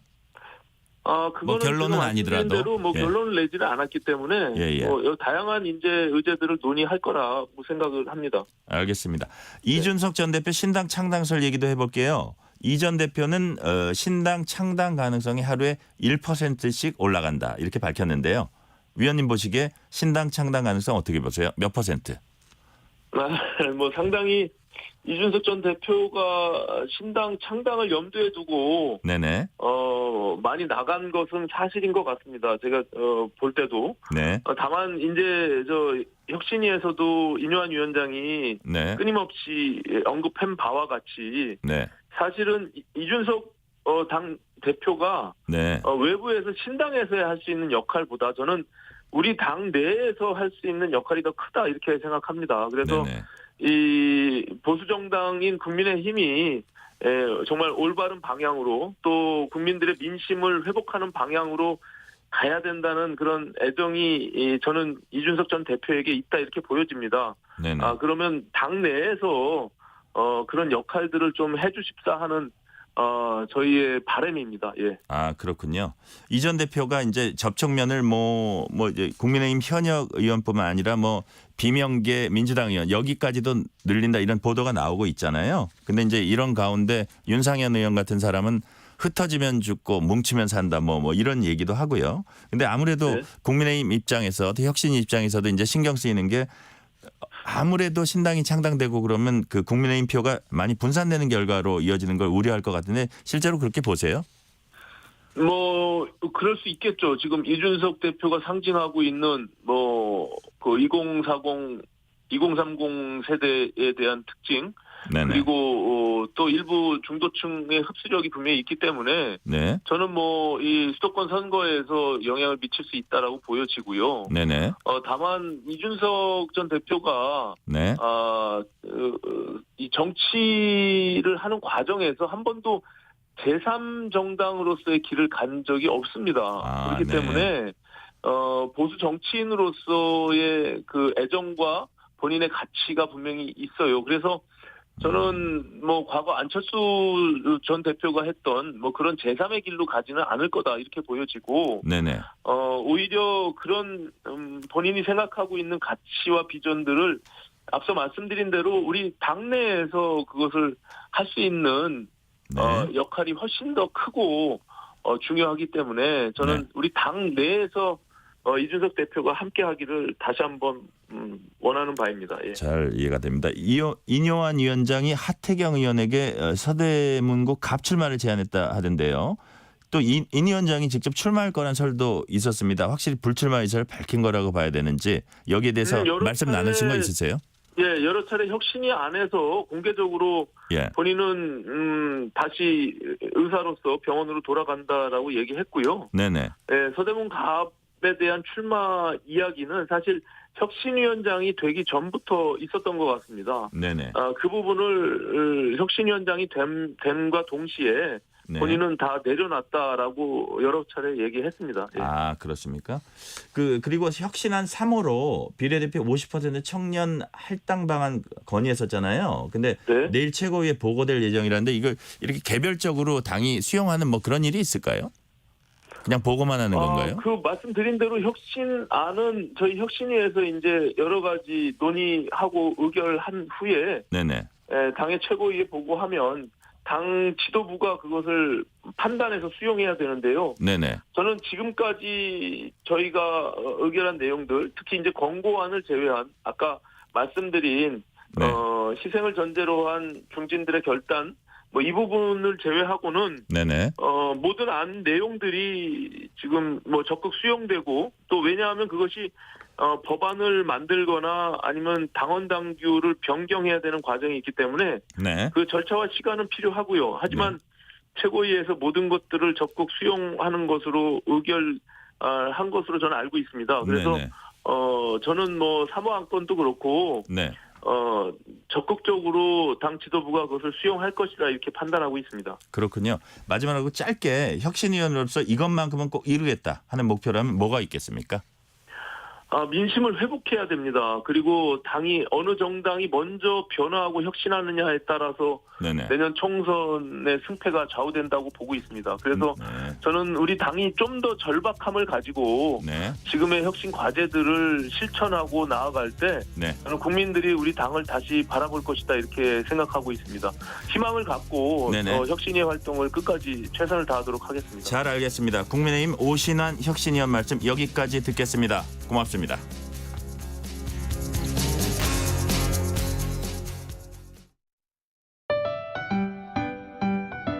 그거는 뭐 결론은 제가 아니더라도. 말씀드린 대로 뭐 예. 결론을 내지는 않았기 때문에 예. 다양한 이제 의제들을 논의할 거라고 생각을 합니다. 알겠습니다. 이준석 전 대표 신당 창당설 얘기도 해볼게요. 이 전 대표는 신당 창당 가능성이 하루에 1%씩 올라간다 이렇게 밝혔는데요. 위원님 보시기에 신당 창당 가능성 어떻게 보세요? 몇 퍼센트? 뭐 상당히 이준석 전 대표가 신당 창당을 염두에 두고 네네. 많이 나간 것은 사실인 것 같습니다. 제가 볼 때도. 네. 다만 이제 혁신위에서도 인요한 위원장이 네. 끊임없이 언급한 바와 같이 네. 사실은 이준석 당 대표가 네. 외부에서 신당에서 할 수 있는 역할보다 저는 우리 당 내에서 할 수 있는 역할이 더 크다 이렇게 생각합니다. 그래서 네네. 이 보수 정당인 국민의힘이 정말 올바른 방향으로 또 국민들의 민심을 회복하는 방향으로 가야 된다는 그런 애정이 저는 이준석 전 대표에게 있다 이렇게 보여집니다. 네네. 그러면 당 내에서 그런 역할들을 좀 해주십사 하는 저희의 바람입니다. 예. 그렇군요. 이 전 대표가 이제 접촉면을 이제 국민의힘 현역 의원뿐만 아니라 비명계 민주당 의원 여기까지도 늘린다 이런 보도가 나오고 있잖아요. 근데 이제 이런 가운데 윤상현 의원 같은 사람은 흩어지면 죽고 뭉치면 산다 이런 얘기도 하고요. 근데 아무래도 네. 국민의힘 입장에서 혁신 입장에서도 이제 신경 쓰이는 게 아무래도 신당이 창당되고 그러면 그 국민의힘 표가 많이 분산되는 결과로 이어지는 걸 우려할 것 같은데 실제로 그렇게 보세요? 그럴 수 있겠죠. 지금 이준석 대표가 상징하고 있는 그 2030 세대에 대한 특징 네네. 그리고 또 일부 중도층의 흡수력이 분명히 있기 때문에 네. 저는 이 수도권 선거에서 영향을 미칠 수 있다라고 보여지고요. 네네. 다만 이준석 전 대표가 네. 이 정치를 하는 과정에서 한 번도 제3정당으로서의 길을 간 적이 없습니다. 그렇기 네. 때문에 보수 정치인으로서의 그 애정과 본인의 가치가 분명히 있어요. 그래서 저는 과거 안철수 전 대표가 했던 그런 제3의 길로 가지는 않을 거다 이렇게 보여지고 네네. 오히려 그런 본인이 생각하고 있는 가치와 비전들을 앞서 말씀드린 대로 우리 당내에서 그것을 할 수 있는 네. 역할이 훨씬 더 크고 중요하기 때문에 저는 네. 우리 당 내에서 이준석 대표가 함께하기를 다시 한번 원하는 바입니다. 예. 잘 이해가 됩니다. 인요한 위원장이 하태경 의원에게 서대문구 갑출마를 제안했다 하던데요. 또 인 위원장이 직접 출마할 거란 설도 있었습니다. 확실히 불출마 의사를 밝힌 거라고 봐야 되는지 여기에 대해서 여러 말씀 차례- 나누신 거 있으세요? 예, 여러 차례 혁신위 안에서 공개적으로 예. 본인은 다시 의사로서 병원으로 돌아간다라고 얘기했고요. 네네. 예, 서대문 갑에 대한 출마 이야기는 사실 혁신위원장이 되기 전부터 있었던 것 같습니다. 네네. 그 부분을 혁신위원장이 됨과 동시에 네. 본인은 다 내려놨다라고 여러 차례 얘기했습니다. 예. 그렇습니까? 그리고 혁신안 3호로 비례대표 50% 청년 할당 방안 건의했었잖아요. 근데 네. 내일 최고위에 보고될 예정이라는데 이걸 이렇게 개별적으로 당이 수용하는 그런 일이 있을까요? 그냥 보고만 하는 건가요? 그 말씀드린 대로 혁신안은 저희 혁신위에서 이제 여러 가지 논의하고 의결한 후에 네네. 당의 최고위에 보고하면 당 지도부가 그것을 판단해서 수용해야 되는데요. 네네. 저는 지금까지 저희가 의결한 내용들, 특히 이제 권고안을 제외한 아까 말씀드린 네. 희생을 전제로 한 중진들의 결단, 뭐 이 부분을 제외하고는 네네. 모든 안 내용들이 지금 뭐 적극 수용되고, 또 왜냐하면 그것이 법안을 만들거나 아니면 당원 당규를 변경해야 되는 과정이 있기 때문에 네. 그 절차와 시간은 필요하고요. 하지만 최고위에서 모든 것들을 적극 수용하는 것으로 의결한 것으로 저는 알고 있습니다. 그래서 네네. 저는 뭐 사모 안건도 그렇고 네. 적극적으로 당 지도부가 그것을 수용할 것이라 이렇게 판단하고 있습니다. 그렇군요. 마지막으로 짧게 혁신위원으로서 이것만큼은 꼭 이루겠다 하는 목표라면 뭐가 있겠습니까? 민심을 회복해야 됩니다. 그리고 당이 어느 정당이 먼저 변화하고 혁신하느냐에 따라서 네네. 내년 총선의 승패가 좌우된다고 보고 있습니다. 그래서 네. 저는 우리 당이 좀 더 절박함을 가지고 네. 지금의 혁신 과제들을 실천하고 나아갈 때 네. 저는 국민들이 우리 당을 다시 바라볼 것이다 이렇게 생각하고 있습니다. 희망을 갖고 네네. 혁신의 활동을 끝까지 최선을 다하도록 하겠습니다. 잘 알겠습니다. 국민의힘 오신환 혁신위원 말씀 여기까지 듣겠습니다. 고맙습니다.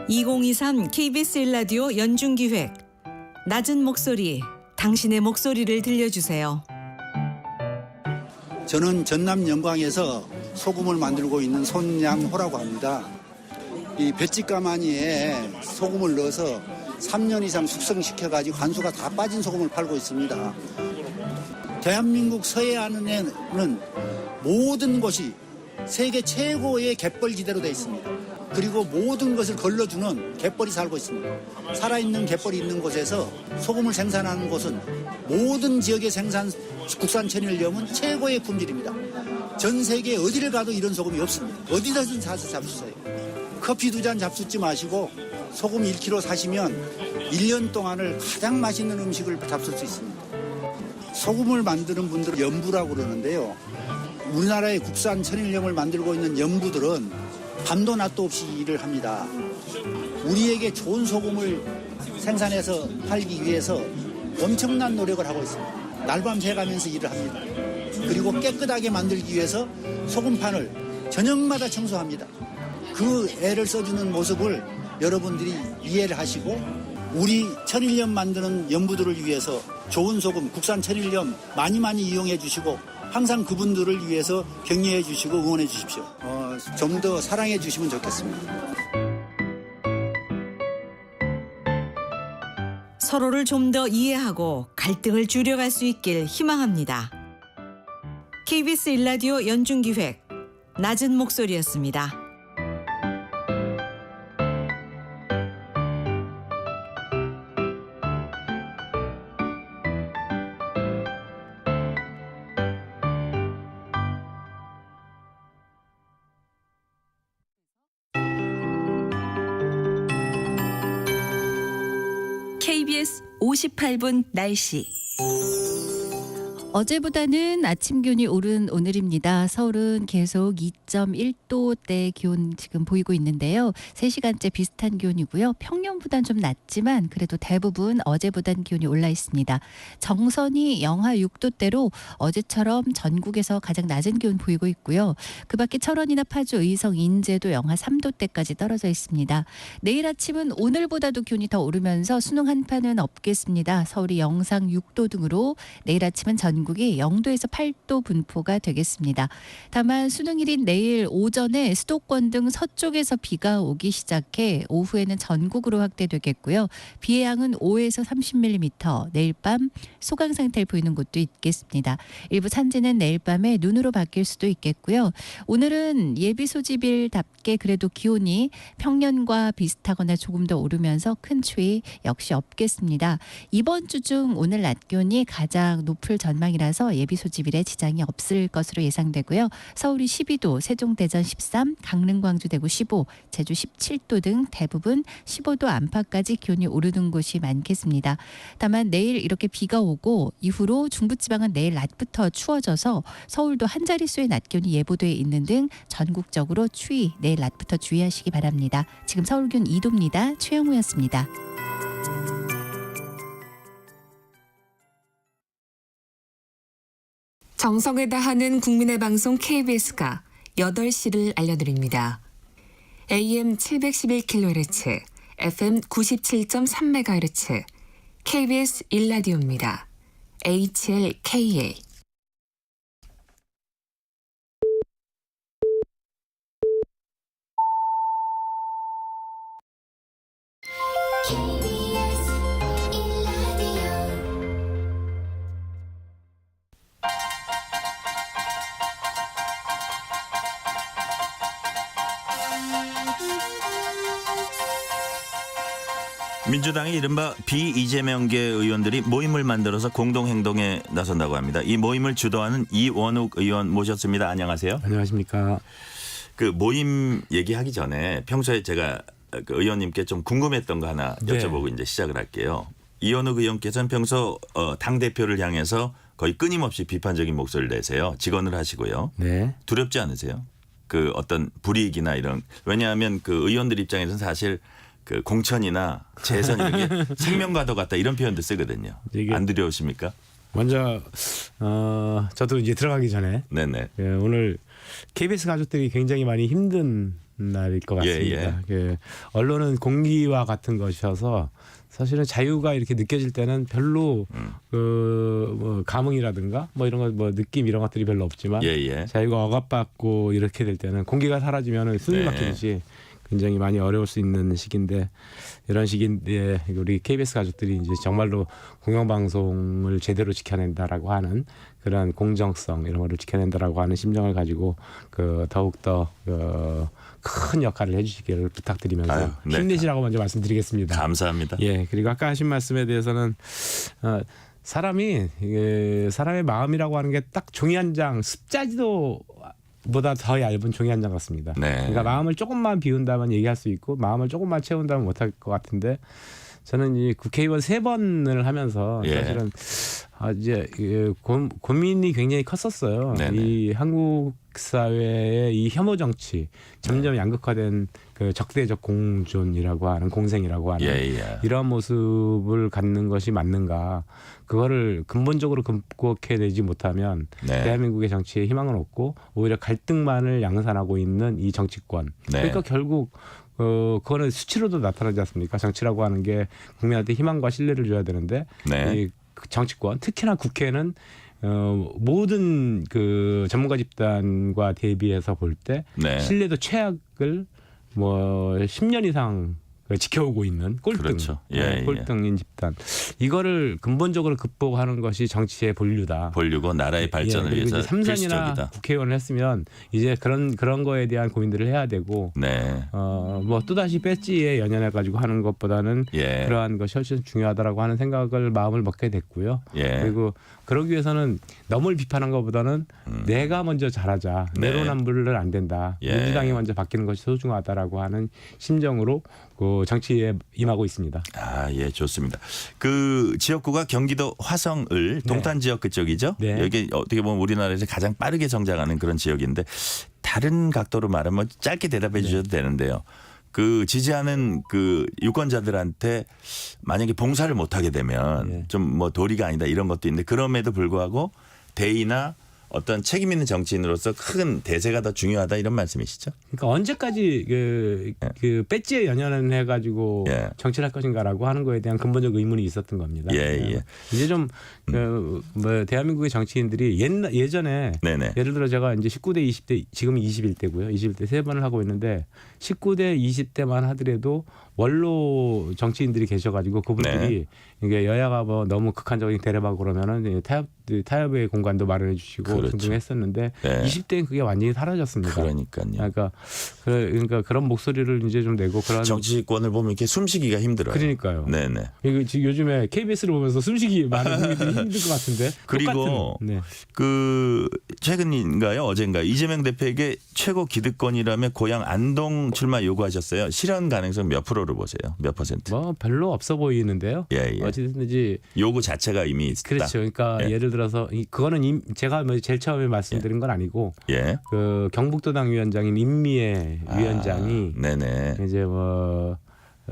(2023) KBS 1라디오 연중기획 낮은 목소리 당신의 목소리를 들려주세요. 저는 전남 영광에서 소금을 만들고 있는 손양호라고 합니다. 이 볏짚가마니에 소금을 넣어서 3년 이상 숙성시켜가지고 간수가 다 빠진 소금을 팔고 있습니다. 대한민국 서해안에는 모든 곳이 세계 최고의 갯벌지대로 되어 있습니다. 그리고 모든 것을 걸러주는 갯벌이 살고 있습니다. 살아있는 갯벌이 있는 곳에서 소금을 생산하는 곳은 모든 지역의 국산 천일염은 최고의 품질입니다. 전 세계 어디를 가도 이런 소금이 없습니다. 어디서든 사서 잡수세요. 커피 2잔 잡수지 마시고 소금 1kg 사시면 1년 동안을 가장 맛있는 음식을 잡술 수 있습니다. 소금을 만드는 분들은 연부라고 그러는데요. 우리나라의 국산 천일염을 만들고 있는 연부들은 밤도 낮도 없이 일을 합니다. 우리에게 좋은 소금을 생산해서 팔기 위해서 엄청난 노력을 하고 있습니다. 날밤 새가면서 일을 합니다. 그리고 깨끗하게 만들기 위해서 소금판을 저녁마다 청소합니다. 그 애를 써주는 모습을 여러분들이 이해를 하시고 우리 천일염 만드는 연부들을 위해서 좋은 소금, 국산 천일염 많이 이용해 주시고 항상 그분들을 위해서 격려해 주시고 응원해 주십시오. 좀 더 사랑해 주시면 좋겠습니다. 서로를 좀 더 이해하고 갈등을 줄여갈 수 있길 희망합니다. KBS 1라디오 연중기획 낮은 목소리였습니다. KBS 58분 날씨. 어제보다는 아침 기온이 오른 오늘입니다. 서울은 계속 2.1도대 기온 지금 보이고 있는데요. 3시간째 비슷한 기온이고요. 평년보단 좀 낮지만 그래도 대부분 어제보단 기온이 올라 있습니다. 정선이 영하 6도대로 어제처럼 전국에서 가장 낮은 기온 보이고 있고요. 그 밖에 철원이나 파주, 의성, 인제도 영하 3도대까지 떨어져 있습니다. 내일 아침은 오늘보다도 기온이 더 오르면서 수능 한파는 없겠습니다. 서울이 영상 6도 등으로 내일 아침은 전국이 0도에서 8도 분포가 되겠습니다. 다만 수능일인 내일 오전에 수도권 등 서쪽에서 비가 오기 시작해 오후에는 전국으로 확대되겠고요. 비의 양은 5에서 30mm, 내일 밤 소강 상태를 보이는 곳도 있겠습니다. 일부 산지는 내일 밤에 눈으로 바뀔 수도 있겠고요. 오늘은 예비 소집일답게 그래도 기온이 평년과 비슷하거나 조금 더 오르면서 큰 추위 역시 없겠습니다. 이번 주 중 오늘 낮 기온이 가장 높을 전망입니다. 전망이라서 예비 소집일에 지장이 없을 것으로 예상되고요. 서울이 12도, 세종대전 13, 강릉 광주 대구 15, 제주 17도 등 대부분 15도 안팎까지 기온이 오르는 곳이 많겠습니다. 다만 내일 이렇게 비가 오고 이후로 중부지방은 내일 낮부터 추워져서 서울도 한 자릿수의 낮 기온이 예보돼 있는 등 전국적으로 추위 내일 낮부터 주의하시기 바랍니다. 지금 서울 기온 2도입니다. 최영우였습니다. 정성을 다하는 국민의 방송 KBS가 8시를 알려드립니다. AM 711kHz, FM 97.3MHz, KBS 1라디오입니다. HLKA. KBS 1라디오 민주당이 이른바 비이재명계 의원들이 모임을 만들어서 공동행동에 나선다고 합니다. 이 모임을 주도하는 이원욱 의원 모셨습니다. 안녕하세요. 안녕하십니까. 그 모임 얘기하기 전에 평소에 제가 그 의원님께 좀 궁금했던 거 하나 여쭤보고 이제 시작을 할게요. 이원욱 의원께서는 평소 당대표를 향해서 거의 끊임없이 비판적인 목소리를 내세요. 직언을 하시고요. 네. 두렵지 않으세요? 그 어떤 불이익이나 이런. 왜냐하면 그 의원들 입장에서는 사실 그 공천이나 재선 이런 게 생명과도 같다 이런 표현도 쓰거든요. 이게 안 두려우십니까? 먼저 저도 이제 들어가기 전에 네네. 오늘 KBS 가족들이 굉장히 많이 힘든 날일 것 같습니다. 언론은 공기와 같은 것이어서 사실은 자유가 이렇게 느껴질 때는 별로 뭐 감흥이라든가 뭐 이런 거 뭐 느낌 이런 것들이 별로 없지만 자유가 억압받고 이렇게 될 때는 공기가 사라지면은 숨이 막히듯이 굉장히 많이 어려울 수 있는 시기인데 이런 시기인데 우리 KBS 가족들이 이제 정말로 공영방송을 제대로 지켜낸다라고 하는 그런 공정성 이런 거를 지켜낸다라고 하는 심정을 가지고 그 더욱더 큰 역할을 해주시기를 부탁드리면서 네. 힘내시라고 먼저 말씀드리겠습니다. 감사합니다. 예, 그리고 아까 하신 말씀에 대해서는 사람의 마음이라고 하는 게 딱 종이 한 장 습자지도 보다 더 얇은 종이 한 장 같습니다. 네. 그러니까 마음을 조금만 비운다면 얘기할 수 있고 마음을 조금만 채운다면 못할 것 같은데 저는 이 국회의원 3번을 하면서 사실은 이제 고민이 굉장히 컸었어요. 네네. 이 한국 사회의 이 혐오 정치 점점 양극화된 그 적대적 공존이라고 하는 공생이라고 하는 이러한 모습을 갖는 것이 맞는가? 그거를 근본적으로 극복해내지 못하면 대한민국의 정치에 희망은 없고 오히려 갈등만을 양산하고 있는 이 정치권. 그러니까 결국 그거는 수치로도 나타나지 않습니까? 정치라고 하는 게 국민한테 희망과 신뢰를 줘야 되는데 이 정치권, 특히나 국회는 모든 그 전문가 집단과 대비해서 볼 때 신뢰도 최악을 뭐 10년 이상 지켜오고 있는 꼴등, 그렇죠. 꼴등인 집단. 이거를 근본적으로 극복하는 것이 정치의 본류고 나라의 발전을 위해서 3선이나 필수적이다. 국회의원을 했으면 이제 그런 거에 대한 고민들을 해야 되고 뭐 또다시 배지에 연연해 가지고 하는 것보다는 그러한 것이 훨씬 중요하다라고 하는 생각을 마음을 먹게 됐고요. 그리고 그러기 위해서는 너무 비판한 것보다는 내가 먼저 잘하자. 내로남불을 안 된다. 민주당이 먼저 바뀌는 것이 소중하다라고 하는 심정으로 그 정치에 임하고 있습니다. 좋습니다. 그 지역구가 경기도 화성을 동탄 지역 그쪽이죠. 여기 어떻게 보면 우리나라에서 가장 빠르게 성장하는 그런 지역인데 다른 각도로 말하면 짧게 대답해 주셔도 되는데요. 그 지지하는 그 유권자들한테 만약에 봉사를 못하게 되면 좀 뭐 도리가 아니다 이런 것도 있는데 그럼에도 불구하고 대의나 어떤 책임 있는 정치인으로서 큰 대세가 더 중요하다 이런 말씀이시죠? 그러니까 언제까지 그 배지에 연연해 가지고 정치를 할 것인가라고 하는 거에 대한 근본적 의문이 있었던 겁니다. 이제 좀 뭐 대한민국의 정치인들이 예전에 예를 들어 제가 이제 19대, 20대 지금 21대고요. 21대 3번을 하고 있는데 19대, 20대만 하더라도 원로 정치인들이 계셔가지고 그분들이 이게 여야가 뭐 너무 극한적인 대립하고 그러면은 타협의 공간도 마련해 주시고 그렇죠. 등등 했었는데 네. 20대는 그게 완전히 사라졌습니다. 그러니까요. 그러니까 그런 목소리를 이제 좀 내고 그런 정치권을 보면 이렇게 숨쉬기가 힘들어요. 그러니까요. 네네. 이거 지금 요즘에 KBS를 보면서 숨쉬기 많은 국민들이 힘들 것 같은데. 그리고 똑같은, 네. 그 최근인가요? 어젠가요? 이재명 대표에게 최고 기득권이라며 고향 안동 출마 요구하셨어요. 실현 가능성 몇 프로를 보세요? 몇 퍼센트? 뭐 별로 없어 보이는데요. 예, 예. 어찌든지 요구 자체가 이미 있다. 그렇죠. 그러니까 예. 예를 들어서 그거는 제가 뭐 제일 처음에 말씀드린 건 아니고 예. 그 경북도당 위원장인 임미애 위원장이 네네. 이제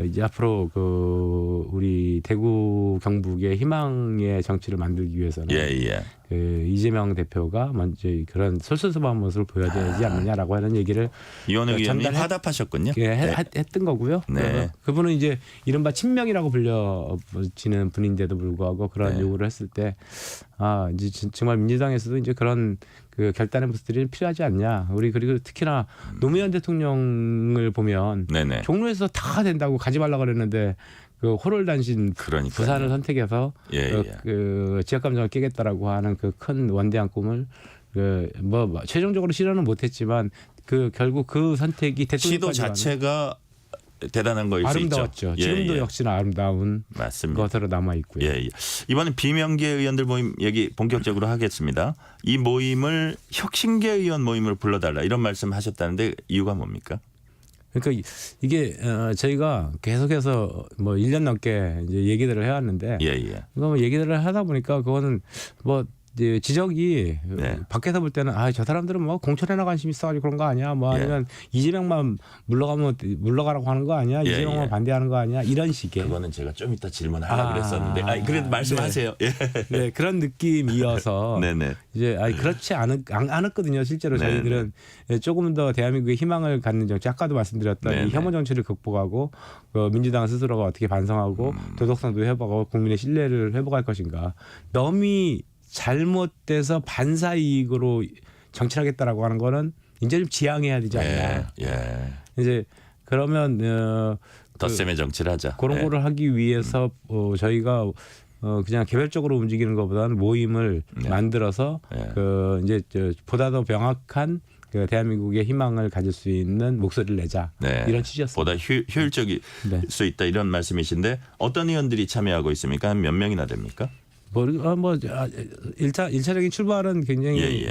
이제 앞으로 그 우리 대구 경북의 희망의 정치를 만들기 위해서는 예. 그 이재명 대표가 먼저 그런 솔선수범한 모습을 보여야 되지 않느냐라고 하는 얘기를 이원우 의원이 전달했- 화답하셨군요. 예, 네. 했던 거고요. 네. 그분은 이제 이른바 친명이라고 불려지는 분인데도 불구하고 그런 네. 요구를 했을 때 이제 정말 민주당에서도 이제 그런 그 결단의 모습들이 필요하지 않냐. 우리 그리고 특히나 노무현 대통령을 보면 네네. 종로에서 다 된다고 가지 말라 그랬는데 그 호롤단신 그러니까요. 부산을 선택해서 예. 그 지역 감정을 깨겠다라고 하는 그 큰 원대한 꿈을 최종적으로 실현은 못했지만 그 결국 그 선택이 시도 대통령까지 자체가 대단한 거일 수 있죠. 아름다웠죠. 지금도 역시나 아름다운 맞습니다. 것으로 남아 있고요. 예. 이번엔 비명계 의원들 모임 얘기 본격적으로 하겠습니다. 이 모임을 혁신계 의원 모임을 불러달라 이런 말씀하셨다는데 이유가 뭡니까? 그러니까 이게 저희가 계속해서 1년 넘게 이제 얘기들을 해왔는데 예. 그거 얘기들을 하다 보니까 그거는 이제 지적이 네. 밖에서 볼 때는 저 사람들은 공천에나 관심 있어가지고 그런 거 아니야? 아니면 이재명만 물러가라고 하는 거 아니야? 예, 이재명만 예. 반대하는 거 아니야? 이런 식의 그거는 제가 좀 이따 질문하려고 그랬었는데 그래도 말씀하세요. 네, 그런 느낌이어서 네네. 이제 그렇지 않았거든요. 실제로 네, 저희들은 조금 더 대한민국의 희망을 갖는 정치, 아까도 말씀드렸던 네, 이 혐오 정치를 극복하고 민주당 스스로가 어떻게 반성하고 도덕성도 회복하고 국민의 신뢰를 회복할 것인가. 너무 잘못돼서 반사 이익으로 정치를 하겠다라고 하는 거는 이제 좀 지양해야 되지 않냐. 예. 이제 그러면 덧셈의 정치를 하자. 그런 거를 하기 위해서 저희가 그냥 개별적으로 움직이는 것보다는 모임을 만들어서 이제 보다 더 명확한 그 대한민국의 희망을 가질 수 있는 목소리를 내자 이런 취지였습니다. 보다 효율적일 수 있다 이런 말씀이신데 어떤 의원들이 참여하고 있습니까? 한 몇 명이나 됩니까? 1차적인 출발은 굉장히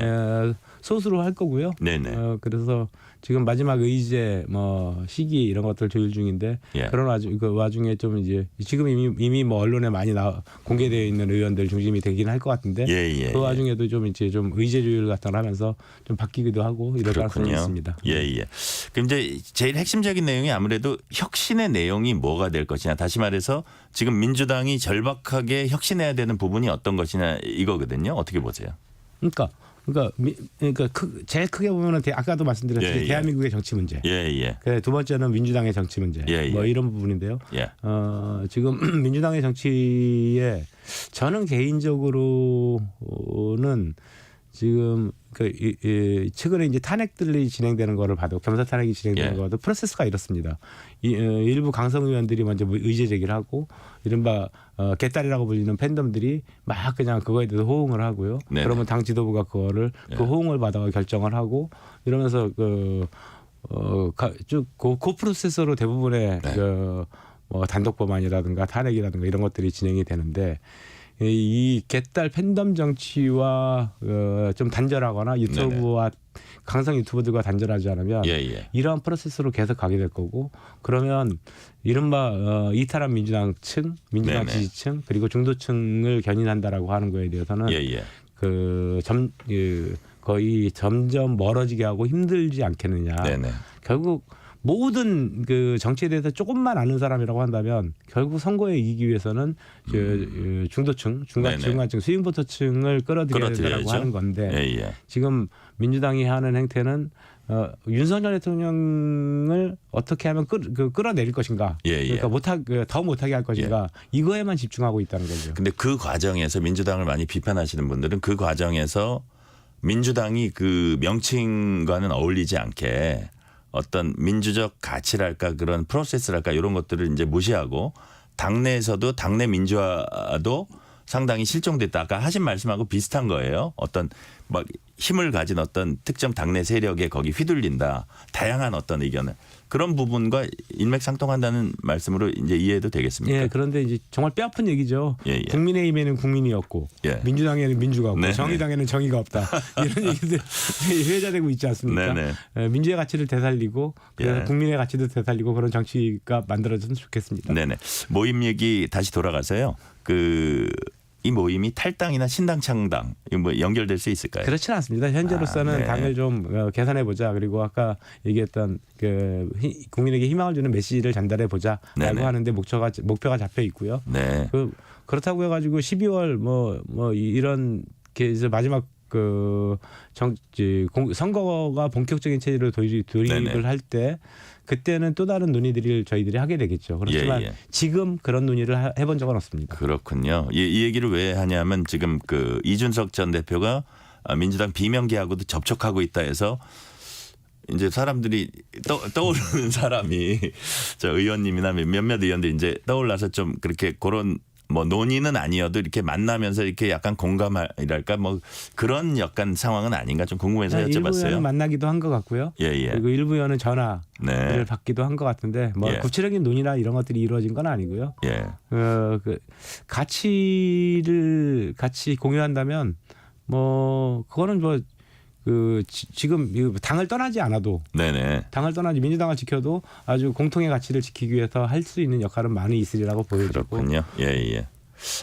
소수로 할 거고요. 네네. 그래서 지금 마지막 의제 시기 이런 것들 조율 중인데 그런 와중에 좀 이제 지금 이미 언론에 많이 공개되어 있는 의원들 중심이 되긴 할 것 같은데 그 와중에도 좀 이제 좀 의제 조율 같은 걸 하면서 좀 바뀌기도 하고 이럴 가능성이 있습니다. 예. 그럼 이제 제일 핵심적인 내용이 아무래도 혁신의 내용이 뭐가 될 것이냐. 다시 말해서 지금 민주당이 절박하게 혁신해야 되는 부분이 어떤 것이냐 이거거든요. 어떻게 보세요? 그러니까 제일 크게 보면은 아까도 말씀드렸듯이 대한민국의 정치 문제. 두 번째는 민주당의 정치 문제. 이런 부분인데요. 지금 민주당의 정치에 저는 개인적으로는 지금 최근에 이제 탄핵들이 진행되는 거를 봐도 검사 탄핵이 진행되는 거도 프로세스가 이렇습니다. 일부 강성 의원들이 먼저 의제 제기를 하고 이른바 개딸이라고 불리는 팬덤들이 막 그냥 그거에 대해서 호응을 하고요. 그러면 당 지도부가 그거를 그 호응을 받아가 결정을 하고 이러면서 쭉 그 프로세스로 대부분의 단독 법안이라든가 탄핵이라든가 이런 것들이 진행이 되는데. 이 개딸 팬덤 정치와 좀 단절하거나 유튜브와 강성 유튜버들과 단절하지 않으면 이러한 프로세스로 계속 가게 될 거고 그러면 이른바 이탈한 민주당 지지층 그리고 중도층을 견인한다라고 하는 거에 대해서는 거의 점점 멀어지게 하고 힘들지 않겠느냐. 결국 모든 그 정치에 대해서 조금만 아는 사람이라고 한다면 결국 선거에 이기기 위해서는 중도층, 중간층, 스윙보터층을 끌어들여야 된다고 하는 건데 지금 민주당이 하는 행태는 윤석열 대통령을 어떻게 하면 끌어내릴 것인가, 그러니까 더 못하게 할 것인가 이거에만 집중하고 있다는 거죠. 근데 그 과정에서 민주당을 많이 비판하시는 분들은 그 과정에서 민주당이 그 명칭과는 어울리지 않게 어떤 민주적 가치랄까 그런 프로세스랄까 이런 것들을 이제 무시하고 당내에서도 당내 민주화도 상당히 실종됐다. 아까 하신 말씀하고 비슷한 거예요. 어떤 막 힘을 가진 어떤 특정 당내 세력에 거기 휘둘린다. 다양한 어떤 의견을. 그런 부분과 일맥상통한다는 말씀으로 이제 이해해도 되겠습니까? 예, 그런데 이제 정말 뼈아픈 얘기죠. 예, 예. 국민의힘에는 국민이었고 예. 민주당에는 민주가 없고 네, 정의당에는 정의가 없다. 이런 얘기들 회자되고 있지 않습니까? 네, 민주의 가치를 되살리고 그래서 예. 국민의 가치도 되살리고 그런 정치가 만들어졌으면 좋겠습니다. 네네. 모임 얘기 다시 돌아가서요. 이 모임이 탈당이나 신당 창당 이거 뭐 연결될 수 있을까요? 그렇지는 않습니다. 현재로서는 네. 당을 좀 개선해 보자. 그리고 아까 얘기했던 국민에게 희망을 주는 메시지를 전달해 보자라고 네네. 하는데 목표가 잡혀 있고요. 네. 그렇다고 해가지고 12월 뭐 이런 게이제 마지막 선거가 본격적인 체제로 도입을 네네. 할 때 그때는 또 다른 논의들을 저희들이 하게 되겠죠. 그렇지만 예. 지금 그런 논의를 해본 적은 없습니다. 그렇군요. 이 얘기를 왜 하냐면 지금 이준석 전 대표가 민주당 비명계하고도 접촉하고 있다 해서 이제 사람들이 떠오르는 사람이 저 의원님이나 몇몇 의원들이 이제 떠올라서 좀 그렇게 그런 뭐 논의는 아니어도 이렇게 만나면서 이렇게 약간 공감이랄까 뭐 그런 약간 상황은 아닌가 좀 궁금해서 일부 의원은 여쭤봤어요. 만나기도 한 것 같고요. 예. 그리고 일부 의원은 전화를 네. 받기도 한 것 같은데 뭐 예. 구체적인 논의나 이런 것들이 이루어진 건 아니고요. 예. 가치를 같이 공유한다면 뭐 그거는 뭐 지금 당을 떠나지 않아도 네네. 민주당을 지켜도 아주 공통의 가치를 지키기 위해서 할 수 있는 역할은 많이 있으리라고 보여지고. 그렇군요. 예.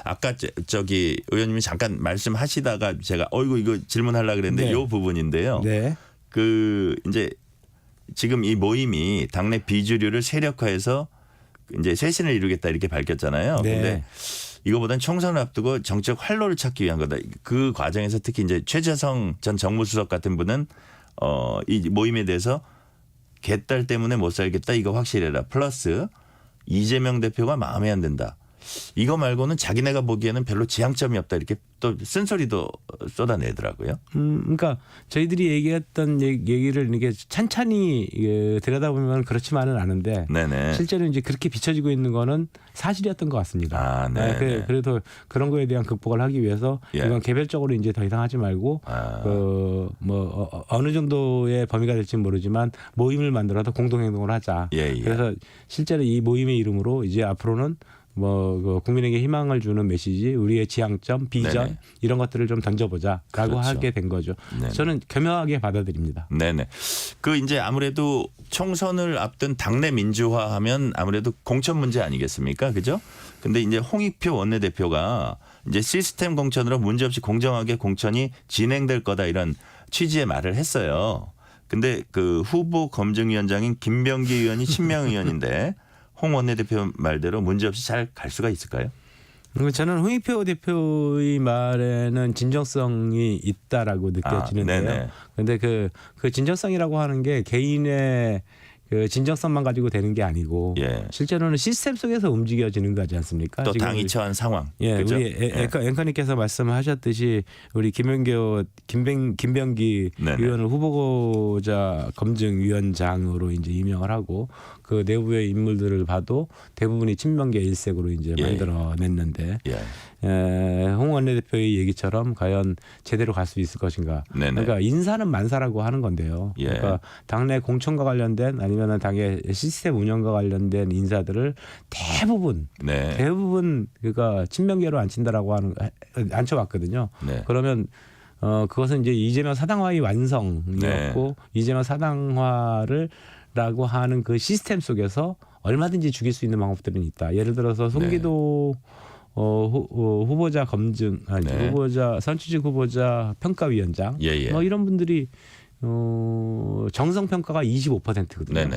아까 저기 의원님이 잠깐 말씀하시다가 제가 이거 질문하려고 그랬는데 네. 이 부분인데요. 네. 이제 지금 이 모임이 당내 비주류를 세력화해서 이제 쇄신을 이루겠다 이렇게 밝혔잖아요. 네. 근데 이거보다는 총선을 앞두고 정책 활로를 찾기 위한 거다. 그 과정에서 특히 이제 최재성 전 정무수석 같은 분은 이 모임에 대해서 개딸 때문에 못 살겠다 이거 확실해라. 플러스 이재명 대표가 마음에 안 든다. 이거 말고는 자기네가 보기에는 별로 지향점이 없다 이렇게 또 쓴소리도 쏟아내더라고요. 그러니까 저희들이 얘기했던 얘기를 이렇게 찬찬히 들여다보면 그렇지만은 않은데 네네. 실제로 이제 그렇게 비춰지고 있는 거는 사실이었던 것 같습니다. 네. 그래도 그런 거에 대한 극복을 하기 위해서 예. 이건 개별적으로 이제 더 이상 하지 말고 어느 정도의 범위가 될지는 모르지만 모임을 만들어서 공동 행동을 하자. 예. 그래서 실제로 이 모임의 이름으로 이제 앞으로는 국민에게 희망을 주는 메시지, 우리의 지향점, 비전 네네. 이런 것들을 좀 던져보자라고 그렇죠. 하게 된 거죠. 네네. 저는 교묘하게 받아들입니다. 네네. 이제 아무래도 총선을 앞둔 당내 민주화하면 아무래도 공천 문제 아니겠습니까? 그죠? 근데 이제 홍익표 원내대표가 이제 시스템 공천으로 문제없이 공정하게 공천이 진행될 거다 이런 취지의 말을 했어요. 근데 후보 검증위원장인 김병기 의원이 친명 의원인데 홍 원내대표 말대로 문제없이 잘 갈 수가 있을까요? 저는 홍익표 대표의 말에는 진정성이 있다라고 느껴지는데요. 그런데 그 진정성이라고 하는 게 개인의 진정성만 가지고 되는 게 아니고 실제로는 시스템 속에서 움직여지는 거지 않습니까? 또 당이 처한 상황. 예, 그죠? 우리 앵커님께서 말씀하셨듯이 우리 김병기 네네. 의원을 후보자 검증위원장으로 이제 임명을 하고 그 내부의 인물들을 봐도 대부분이 친명계 일색으로 이제 만들어냈는데 홍 원내대표의 얘기처럼 과연 제대로 갈 수 있을 것인가? 네네. 그러니까 인사는 만사라고 하는 건데요. 그러니까 당내 공천과 관련된 아니면 당의 시스템 운영과 관련된 인사들을 대부분 그러니까 친명계로 앉힌다라고 앉혀왔거든요. 그러면 그것은 이제 이재명 사당화의 완성이었고 이재명 사당화를라고 하는 그 시스템 속에서 얼마든지 죽일 수 있는 방법들은 있다. 예를 들어서 송기도 후보자 검증 후보자 선출직 후보자 평가위원장 뭐 이런 분들이 정성 평가가 25%거든요.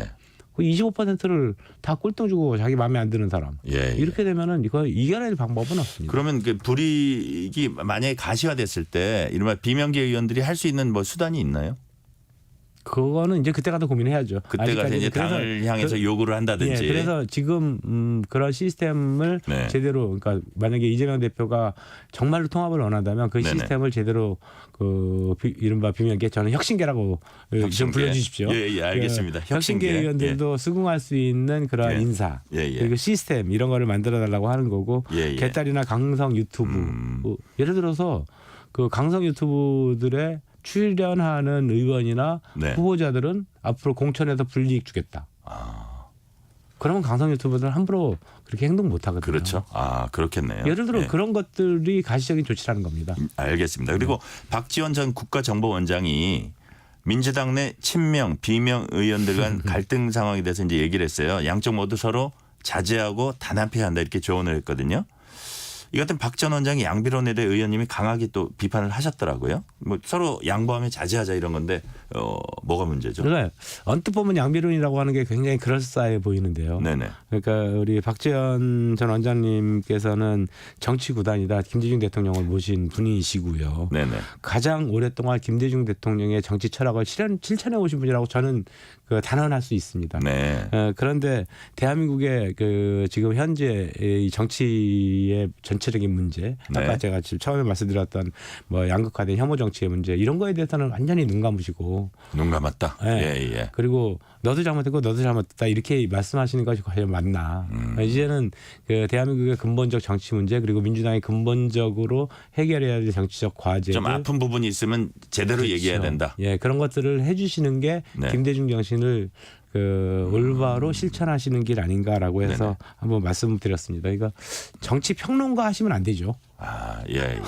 그 25%를 다 꼴등 주고 자기 마음에 안 드는 사람 이렇게 되면은 이거 이겨낼 방법은 없습니다. 그러면 불이익이 만약에 가시화됐을 때 이른바 비명계 의원들이 할 수 있는 뭐 수단이 있나요? 그거는 이제 그때 가서 고민해야죠. 그때 가서 아직까지는. 이제 그래서 당을 향해서 요구를 한다든지. 예, 그래서 지금 그런 시스템을 네. 제대로 그러니까 만약에 이재명 대표가 정말로 통합을 원한다면 그 네네. 시스템을 제대로 이른바 비명계 저는 혁신계라고 좀 혁신계. 불러주십시오. 예, 알겠습니다. 그 혁신계 의원들도 수긍할 수 있는 그런 예. 인사 예. 그리고 시스템 이런 거를 만들어 달라고 하는 거고 예. 개딸이나 강성 유튜브 예를 들어서 그 강성 유튜브들의 출연하는 의원이나 네. 후보자들은 앞으로 공천에서 불이익 주겠다. 그러면 강성 유튜버들은 함부로 그렇게 행동 못 하거든요. 그렇죠. 그렇겠네요. 예를 들어 예. 그런 것들이 가시적인 조치라는 겁니다. 알겠습니다. 그리고 박지원 전 국가정보원장이 민주당 내 친명, 비명 의원들 간 갈등 상황에 대해서 이제 얘기를 했어요. 양쪽 모두 서로 자제하고 단합해야 한다 이렇게 조언을 했거든요. 이 같은 박 전 원장이 양비론에 대해 의원님이 강하게 또 비판을 하셨더라고요. 뭐 서로 양보하며 자제하자 이런 건데 뭐가 문제죠? 그러니까 언뜻 보면 양비론이라고 하는 게 굉장히 그럴싸해 보이는데요. 네네. 그러니까 우리 박지원 전 원장님께서는 정치 구단이다 김대중 대통령을 모신 분이시고요. 네네. 가장 오랫동안 김대중 대통령의 정치 철학을 실천해 오신 분이라고 저는 단언할 수 있습니다. 네. 그런데 대한민국의 지금 현재 이 정치의 전체적인 문제, 네. 아까 제가 지금 처음에 말씀드렸던 뭐 양극화된 혐오 정치의 문제 이런 거에 대해서는 완전히 눈 감으시고 눈 감았다. 예. 예. 그리고 너도 잘못했고 너도 잘못했다 이렇게 말씀하시는 것이 과연 맞나? 이제는 그 대한민국의 근본적 정치 문제 그리고 민주당이 근본적으로 해결해야 될 정치적 과제들 좀 아픈 부분이 있으면 제대로 그렇죠. 얘기해야 된다. 예, 그런 것들을 해주시는 게 네. 김대중 정신을 올바로 실천하시는 길 아닌가라고 해서 네네. 한번 말씀드렸습니다. 그러니까 정치 평론가 하시면 안 되죠. 예.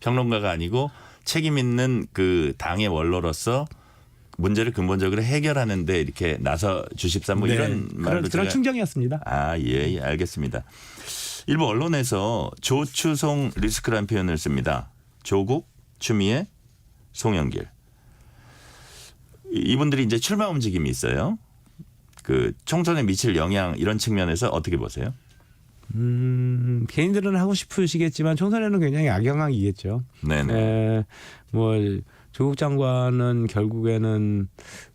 평론가가 아니고 책임 있는 그 당의 원로로서 문제를 근본적으로 해결하는데 이렇게 나서 주십사 뭐 네, 이런 말로 그런 충정이었습니다. 예, 알겠습니다. 일부 언론에서 조추송 리스크라는 표현을 씁니다. 조국, 추미애, 송영길. 이분들이 이제 출마 움직임이 있어요. 그 총선에 미칠 영향 이런 측면에서 어떻게 보세요? 개인들은 하고 싶으시겠지만 총선에는 굉장히 악영향이겠죠. 네네. 뭐 조국 장관은 결국에는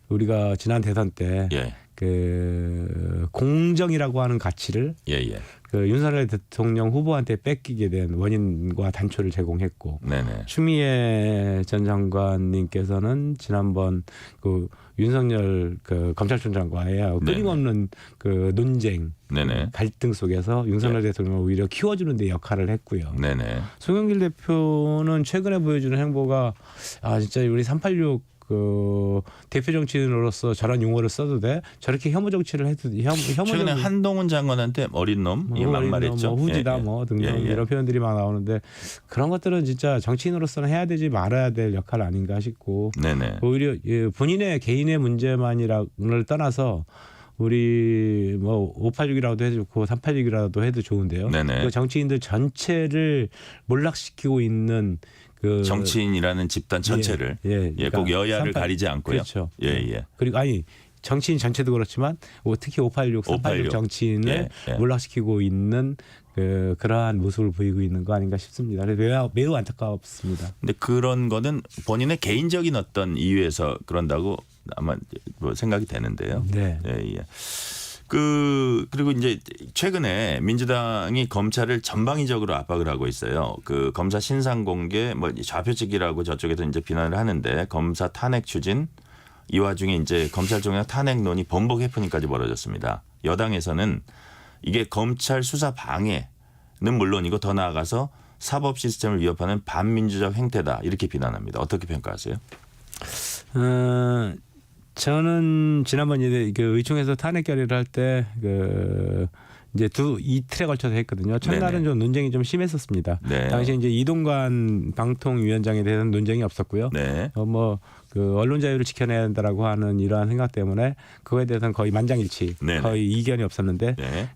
우리가 지난 대선 때 예. 그 공정이라고 하는 가치를 예. 그 윤석열 대통령 후보한테 뺏기게 된 원인과 단초를 제공했고 네네. 추미애 전 장관님께서는 지난번 그 윤석열 그 검찰총장과의 끊임없는 그 논쟁 네네. 갈등 속에서 윤석열 대통령을 오히려 키워주는 데 역할을 했고요. 네네. 송영길 대표는 최근에 보여주는 행보가 진짜 우리 386 그 대표 정치인으로서 저런 용어를 써도 돼? 저렇게 혐오 정치를 해도 최근에 한동훈 장관한테 어린 놈 이 막말했죠. 후지다 뭐 등등 이런 표현들이 막 나오는데 그런 것들은 진짜 정치인으로서는 해야 되지 말아야 될 역할 아닌가 싶고 네네. 오히려 본인의 개인의 문제만이라를 떠나서 우리 뭐 586이라도 해도 좋고 386이라도 해도 좋은데요. 네네. 그 정치인들 전체를 몰락시키고 있는 그 정치인이라는 집단 전체를 꼭 여야를 가리지 않고요. 그렇죠. 예. 그리고 정치인 전체도 그렇지만 특히 586, 386 정치인을 몰락시키고 있는 그러한 모습을 보이고 있는 거 아닌가 싶습니다. 그래서 매우 안타깝습니다. 근데 그런 거는 본인의 개인적인 어떤 이유에서 그런다고 아마 뭐 생각이 되는데요. 네. 예. 그리고 이제 최근에 민주당이 검찰을 전방위적으로 압박을 하고 있어요. 그 검사 신상 공개 뭐 좌표찍기라고 저쪽에서 이제 비난을 하는데 검사 탄핵 추진 이 와중에 이제 검찰총장 탄핵 논의 번복 해프닝까지 벌어졌습니다. 여당에서는 이게 검찰 수사 방해는 물론이고 더 나아가서 사법 시스템을 위협하는 반민주적 행태다 이렇게 비난합니다. 어떻게 평가하세요? 저는 지난번 이제 의총에서 탄핵 결의를 할 때 이제 이틀에 걸쳐서 했거든요. 첫날은 좀 논쟁이 좀 심했었습니다. 네. 당시 이제 이동관 방통위원장에 대해서는 논쟁이 없었고요. 네. 그 언론 자유를 지켜내야 된다라고 하는 이러한 생각 때문에 그거에 대해서는 거의 만장일치, 네네. 거의 이견이 없었는데 네.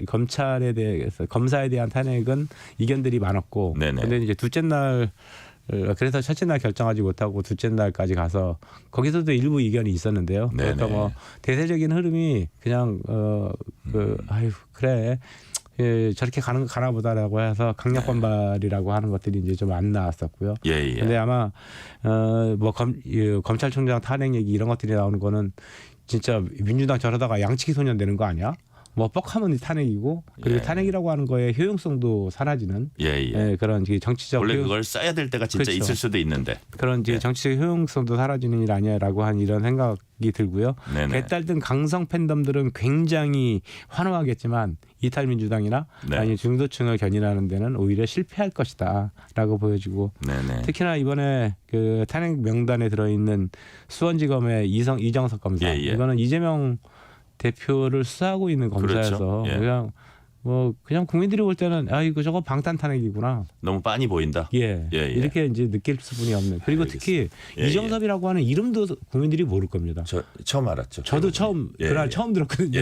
검찰에 대해서 검사에 대한 탄핵은 이견들이 많았고, 그런데 이제 둘째 날 그래서 첫째 날 결정하지 못하고 둘째 날까지 가서 거기서도 일부 이견이 있었는데요. 그러니까 뭐 대세적인 흐름이 그냥 그래 저렇게 가나 보다라고 해서 강력 반발이라고 하는 것들이 이제 좀 안 나왔었고요. 예. 근데 아마 검찰총장 탄핵 얘기 이런 것들이 나오는 거는 진짜 민주당 저러다가 양치기 소년 되는 거 아니야? 뭐 뻑하면 탄핵이고 그리고 예. 탄핵이라고 하는 거에 효용성도 사라지는 그런 정치적 원래 그걸 써야 될 때가 진짜 그렇죠. 있을 수도 있는데 그런 정치적 효용성도 사라지는 일 아니야라고 한 이런 생각이 들고요. 네네. 개딸 등 강성 팬덤들은 굉장히 환호하겠지만 이탈민주당이나 네. 아니 중도층을 견인하는 데는 오히려 실패할 것이다라고 보여지고 네네. 특히나 이번에 그 탄핵 명단에 들어있는 수원지검의 이정석 검사 예. 이거는 이재명 대표를 수사하고 있는 검사여서 그렇죠. 예. 그냥 국민들이 볼 때는 이거 저거 방탄 탄핵이구나. 너무 빤히 보인다. 예. 예. 이렇게 이제 느낄 수뿐이 없는. 그리고 특히 예, 이정섭이라고 하는 이름도 국민들이 모를 겁니다. 저 처음 알았죠. 저도 그날 처음 들었거든요.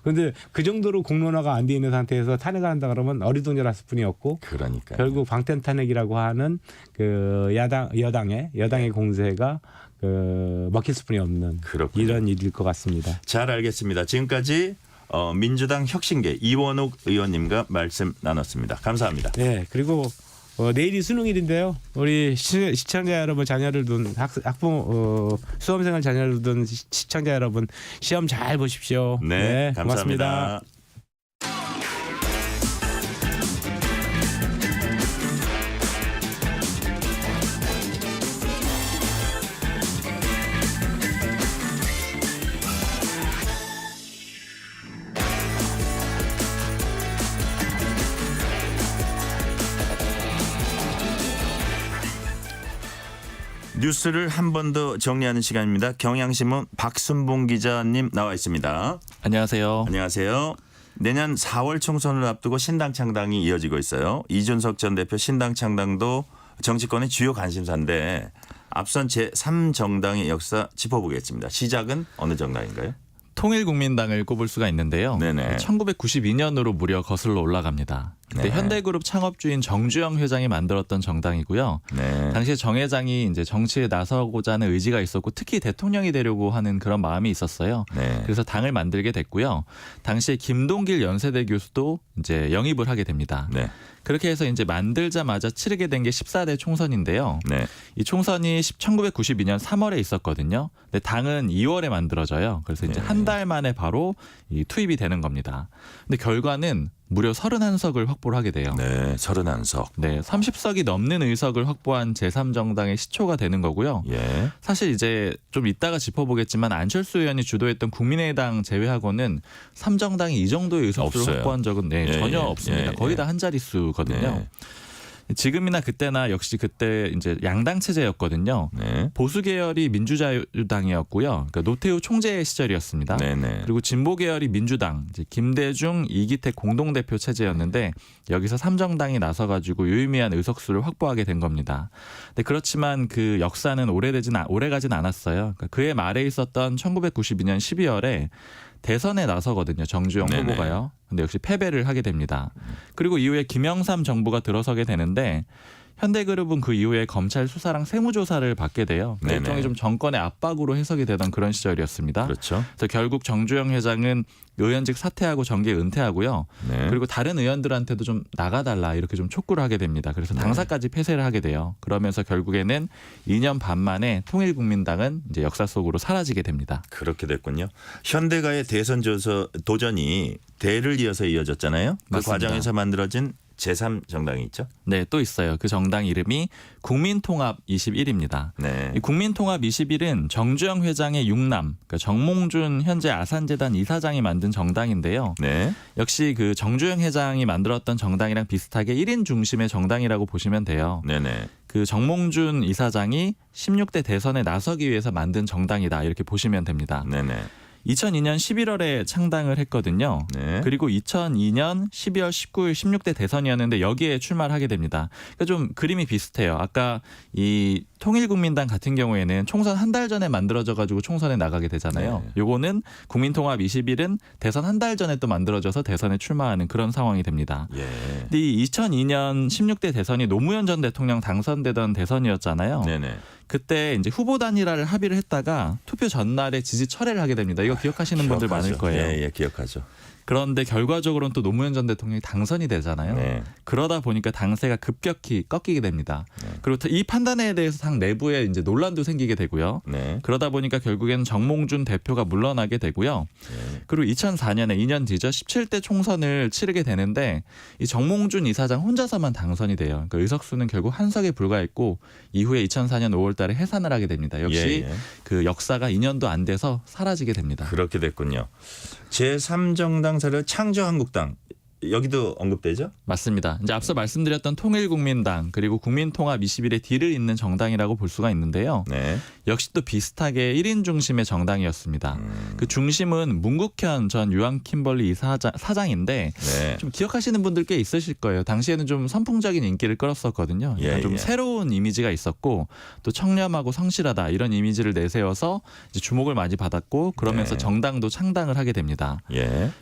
그런데 그 정도로 공론화가 안 돼 있는 상태에서 탄핵을 한다 그러면 어리둥절했을 뿐이었고 그러니까 결국 방탄 탄핵이라고 하는 그 여당의 공세가 먹힐 수뿐이 없는 그렇군요. 이런 일일 것 같습니다. 잘 알겠습니다. 지금까지 민주당 혁신계 이원욱 의원님과 말씀 나눴습니다. 감사합니다. 네, 그리고 내일이 수능일인데요. 우리 시청자 여러분, 자녀를 둔 학부모 수험생을 자녀를 둔 시청자 여러분 시험 잘 보십시오. 네, 고맙습니다. 감사합니다. 뉴스를 한 번 더 정리하는 시간입니다. 경향신문 박순봉 기자님 나와 있습니다. 안녕하세요. 안녕하세요. 내년 4월 총선을 앞두고 신당 창당이 이어지고 있어요. 이준석 전 대표 신당 창당도 정치권의 주요 관심사인데 앞선 제3정당의 역사 짚어보겠습니다. 시작은 어느 정당인가요? 통일국민당을 꼽을 수가 있는데요. 네네. 1992년으로 무려 거슬러 올라갑니다. 그때 네. 현대그룹 창업주인 정주영 회장이 만들었던 정당이고요. 네. 당시에 정 회장이 이제 정치에 나서고자 하는 의지가 있었고 특히 대통령이 되려고 하는 그런 마음이 있었어요. 네. 그래서 당을 만들게 됐고요. 당시에 김동길 연세대 교수도 이제 영입을 하게 됩니다. 네. 그렇게 해서 이제 만들자마자 치르게 된 게 14대 총선인데요. 네. 이 총선이 1992년 3월에 있었거든요. 근데 당은 2월에 만들어져요. 그래서 이제 네. 한 달 만에 바로 이 투입이 되는 겁니다. 근데 결과는 무려 31석을 확보를 하게 돼요. 네, 31석. 네, 30석이 넘는 의석을 확보한 제3정당의 시초가 되는 거고요. 예. 사실 이제 좀 이따가 짚어보겠지만 안철수 의원이 주도했던 국민의당 제외하고는 3정당이 이 정도의 의석수를 없어요. 확보한 적은 예, 전혀 예, 없습니다. 예, 거의 예. 다 한 자릿수거든요. 네. 지금이나 그때나 역시 그때 이제 양당 체제였거든요. 네. 보수 계열이 민주자유당이었고요. 그러니까 노태우 총재 시절이었습니다. 네네. 그리고 진보 계열이 민주당, 이제 김대중, 이기택 공동대표 체제였는데 여기서 3정당이 나서가지고 유의미한 의석수를 확보하게 된 겁니다. 근데 그렇지만 그 역사는 오래가진 않았어요. 그러니까 그해 말에 있었던 1992년 12월에 대선에 나서거든요. 정주영 네네. 후보가요. 근데 역시 패배를 하게 됩니다. 그리고 이후에 김영삼 정부가 들어서게 되는데 현대그룹은 그 이후에 검찰 수사랑 세무조사를 받게 돼요. 네네. 일종의 좀 정권의 압박으로 해석이 되던 그런 시절이었습니다. 그렇죠. 그래서 결국 정주영 회장은 의원직 사퇴하고 정계 은퇴하고요. 네. 그리고 다른 의원들한테도 좀 나가달라 이렇게 좀 촉구를 하게 됩니다. 그래서 당사까지 폐쇄를 하게 돼요. 그러면서 결국에는 2년 반 만에 통일국민당은 이제 역사 속으로 사라지게 됩니다. 그렇게 됐군요. 현대가의 대선 도전이 대를 이어서 이어졌잖아요. 그 맞습니다. 과정에서 만들어진 제3정당이 있죠. 네, 또 있어요. 그 정당 이름이 국민통합 21입니다. 네. 이 국민통합 21은 정주영 회장의 육남, 그러니까 정몽준 현재 아산재단 이사장이 만든 정당인데요. 네. 역시 그 정주영 회장이 만들었던 정당이랑 비슷하게 1인 중심의 정당이라고 보시면 돼요. 네네. 그 정몽준 이사장이 16대 대선에 나서기 위해서 만든 정당이다 이렇게 보시면 됩니다. 네네. 2002년 11월에 창당을 했거든요. 네. 그리고 2002년 12월 19일 16대 대선이었는데 여기에 출마를 하게 됩니다. 그러니까 좀 그림이 비슷해요. 아까 이 통일국민당 같은 경우에는 총선 한 달 전에 만들어져 가지고 총선에 나가게 되잖아요. 네. 요거는 국민통합 21은 대선 한 달 전에 또 만들어져서 대선에 출마하는 그런 상황이 됩니다. 예. 근데 이 2002년 16대 대선이 노무현 전 대통령 당선되던 대선이었잖아요. 네네. 그때 이제 후보 단일화를 합의를 했다가 투표 전날에 지지 철회를 하게 됩니다. 이거 기억하시는 분들 많을 기억하죠. 거예요. 예, 기억하죠. 그런데 결과적으로는 또 노무현 전 대통령이 당선이 되잖아요. 네. 그러다 보니까 당세가 급격히 꺾이게 됩니다. 그리고 이 판단에 대해서 당 내부에 이제 논란도 생기게 되고요. 네. 그러다 보니까 결국에는 정몽준 대표가 물러나게 되고요. 그리고 2004년에 2년 뒤죠. 17대 총선을 치르게 되는데 이 정몽준 이사장 혼자서만 당선이 돼요. 그러니까 의석수는 결국 한 석에 불과했고 이후에 2004년 5월 달에 해산을 하게 됩니다. 역시 그 역사가 2년도 안 돼서 사라지게 됩니다. 그렇게 됐군요. 제3정당 세력 창조한국당 여기도 언급되죠? 맞습니다. 이제 앞서 말씀드렸던 통일국민당 그리고 국민통합 21의 뒤를 잇는 정당이라고 볼 수가 있는데요. 네. 역시 또 비슷하게 1인 중심의 정당이었습니다. 그 중심은 문국현 전 유한킴벌리 사장인데 네. 좀 기억하시는 분들 꽤 있으실 거예요. 당시에는 좀 선풍적인 인기를 끌었었거든요. 그러니까 좀 새로운 이미지가 있었고 또 청렴하고 성실하다 이런 이미지를 내세워서 이제 주목을 많이 받았고 그러면서 정당도 창당을 하게 됩니다.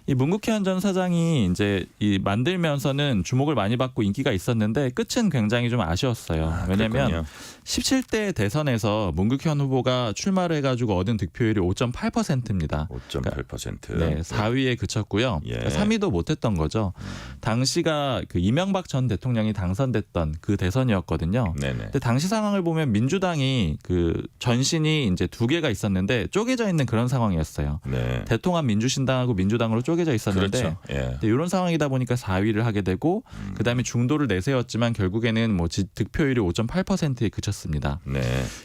이 문국현 전 사장이 이제 이 만들면서는 주목을 많이 받고 인기가 있었는데 끝은 굉장히 좀 아쉬웠어요. 왜냐하면 17대 대선에서 문국현 후보가 출마를 해가지고 얻은 득표율이 5.8%입니다. 5.8%. 네, 4위에 그쳤고요. 3위도 못했던 거죠. 당시가 그 이명박 전 대통령이 당선됐던 그 대선이었거든요. 근데 당시 상황을 보면 민주당이 그 전신이 이제 2개가 있었는데 쪼개져 있는 그런 상황이었어요. 대통합 민주신당하고 민주당으로 쪼개져 있었는데 이런 상황이다 보니까 4위를 하게 되고 그다음에 중도를 내세웠지만 결국에는 뭐 득표율이 5.8%에 그쳤습니다.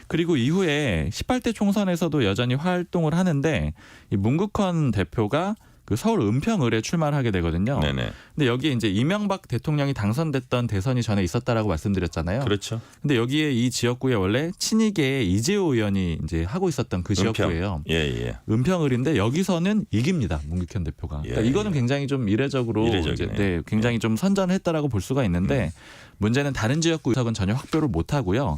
그리고 이후에 18대 총선에서도 여전히 활동을 하는데 이 문국현 대표가 그 서울 은평을에 출마를 하게 되거든요. 근데 여기에 이제 이명박 대통령이 당선됐던 대선이 전에 있었다라고 말씀드렸잖아요. 그렇죠. 근데 여기에 이 지역구에 원래 친이계의 이재호 의원이 이제 하고 있었던 그 지역구예요. 은평을인데 여기서는 이깁니다. 문국현 대표가. 그러니까 이거는 굉장히 좀 이례적으로 이제 굉장히 좀 선전을 했다라고 볼 수가 있는데 문제는 다른 지역구 의석은 전혀 확보를 못 하고요.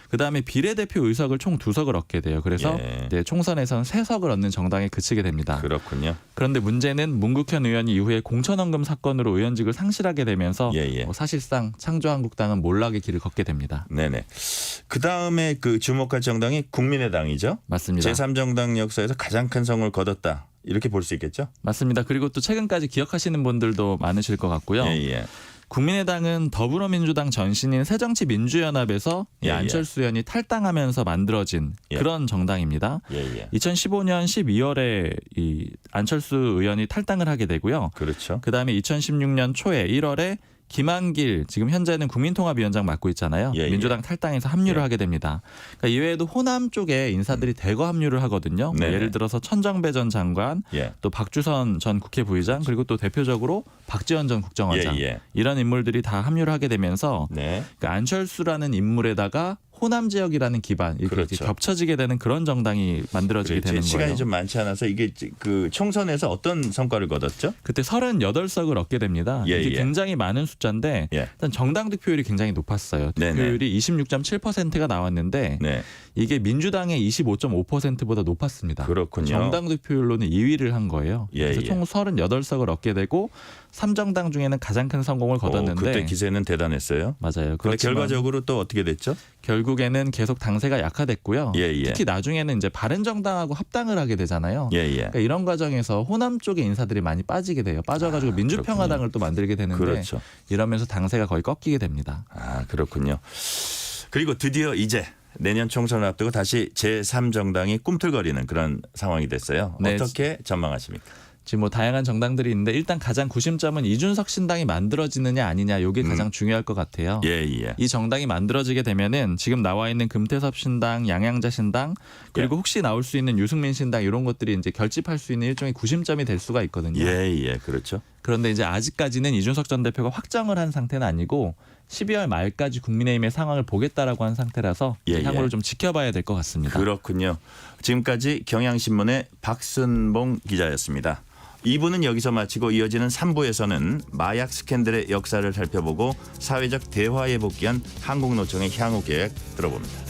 그다음에 비례대표 의석을 총 2석을 얻게 돼요. 그래서 이제 총선에서는 3석을 얻는 정당에 그치게 됩니다. 그렇군요. 그런데 문제는 문국현 의원이 이후에 공천헌금 사건으로 의원직을 상실하게 되면서 사실상 창조한국당은 몰락의 길을 걷게 됩니다. 그다음에 그 주목할 정당이 국민의당이죠. 맞습니다. 제3정당 역사에서 가장 큰 성을 거뒀다. 이렇게 볼 수 있겠죠? 맞습니다. 그리고 또 최근까지 기억하시는 분들도 많으실 것 같고요. 국민의당은 더불어민주당 전신인 새정치민주연합에서 안철수 의원이 탈당하면서 만들어진 그런 정당입니다. 2015년 12월에 이 안철수 의원이 탈당을 하게 되고요. 그렇죠. 그다음에 2016년 초에 1월에 김한길 지금 현재는 국민통합위원장 맡고 있잖아요. 민주당 탈당해서 합류를 하게 됩니다. 그러니까 이외에도 호남 쪽에 인사들이 대거 합류를 하거든요. 뭐 예를 들어서 천정배 전 장관, 또 박주선 전 국회 부의장, 그리고 또 대표적으로 박지원 전 국정원장 이런 인물들이 다 합류를 하게 되면서 그러니까 안철수라는 인물에다가 호남 지역이라는 기반 이렇게 겹쳐지게 되는 그런 정당이 만들어지게 되는 거예요. 시간이 좀 많지 않아서 이게 그 총선에서 어떤 성과를 거뒀죠? 그때 38석을 얻게 됩니다. 이게 굉장히 많은 숫자인데 일단 정당 득표율이 굉장히 높았어요. 득표율이 26.7%가 나왔는데 이게 민주당의 25.5%보다 높았습니다. 그렇군요. 정당 득표율로는 2위를 한 거예요. 그래서 총 38석을 얻게 되고 3정당 중에는 가장 큰 성공을 거뒀는데 그때 기세는 대단했어요. 맞아요. 그런데 결과적으로 또 어떻게 됐죠? 결국에는 계속 당세가 약화됐고요. 특히 나중에는 이제 바른정당하고 합당을 하게 되잖아요. 그러니까 이런 과정에서 호남 쪽의 인사들이 많이 빠지게 돼요. 빠져가지고 민주평화당을 또 만들게 되는데 이러면서 당세가 거의 꺾이게 됩니다. 그렇군요. 그리고 드디어 이제 내년 총선을 앞두고 다시 제3정당이 꿈틀거리는 그런 상황이 됐어요. 어떻게 전망하십니까? 지금 뭐 다양한 정당들이 있는데 일단 가장 구심점은 이준석 신당이 만들어지느냐 아니냐 이게 가장 중요할 것 같아요. 이 정당이 만들어지게 되면은 지금 나와 있는 금태섭 신당, 양양자 신당 그리고 혹시 나올 수 있는 유승민 신당 이런 것들이 이제 결집할 수 있는 일종의 구심점이 될 수가 있거든요. 그렇죠. 그런데 이제 아직까지는 이준석 전 대표가 확정을 한 상태는 아니고 12월 말까지 국민의힘의 상황을 보겠다라고 한 상태라서 향후를 좀 지켜봐야 될 것 같습니다. 그렇군요. 지금까지 경향신문의 박순봉 기자였습니다. 2부는 여기서 마치고 이어지는 3부에서는 마약 스캔들의 역사를 살펴보고 사회적 대화에 복귀한 한국노총의 향후 계획 들어봅니다.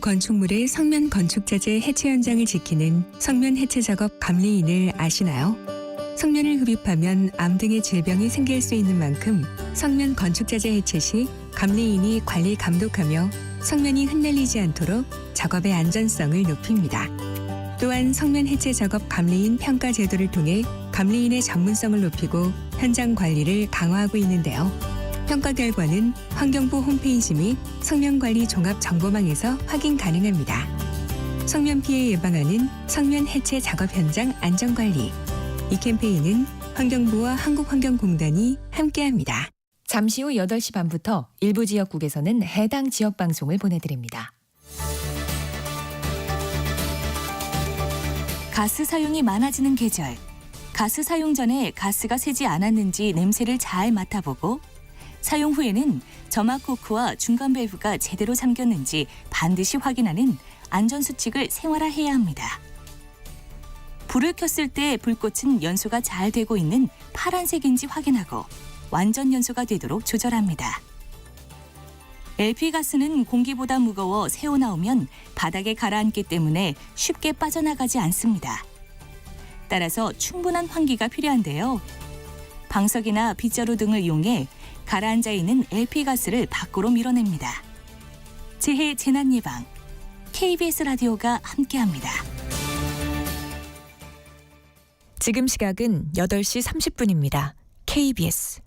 건축물의 성면 건축자재 해체 현장을 지키는 성면 해체 작업 감리인을 아시나요? 성면을 흡입하면 암 등의 질병이 생길 수 있는 만큼 성면 건축자재 해체 시 감리인이 관리 감독하며 성면이 흩날리지 않도록 작업의 안전성을 높입니다. 또한 성면 해체 작업 감리인 평가 제도를 통해 감리인의 전문성을 높이고 현장 관리를 강화하고 있는데요. 평가 결과는 환경부 홈페이지 및 성면관리 종합정보망에서 확인 가능합니다. 성면 피해 예방하는 성면 해체 작업 현장 안전관리. 이 캠페인은 환경부와 한국환경공단이 함께합니다. 잠시 후 8시 반부터 일부 지역국에서는 해당 지역 방송을 보내드립니다. 가스 사용이 많아지는 계절. 가스 사용 전에 가스가 새지 않았는지 냄새를 잘 맡아보고 사용 후에는 점막 코크와 중간 밸브가 제대로 잠겼는지 반드시 확인하는 안전수칙을 생활화해야 합니다. 불을 켰을 때 불꽃은 연소가 잘 되고 있는 파란색인지 확인하고 완전 연소가 되도록 조절합니다. LP가스는 공기보다 무거워 새어나오면 바닥에 가라앉기 때문에 쉽게 빠져나가지 않습니다. 따라서 충분한 환기가 필요한데요. 방석이나 빗자루 등을 이용해 가라앉아 있는 LP가스를 밖으로 밀어냅니다. 재해 재난 예방, KBS 라디오가 함께합니다. 지금 시각은 8시 30분입니다. KBS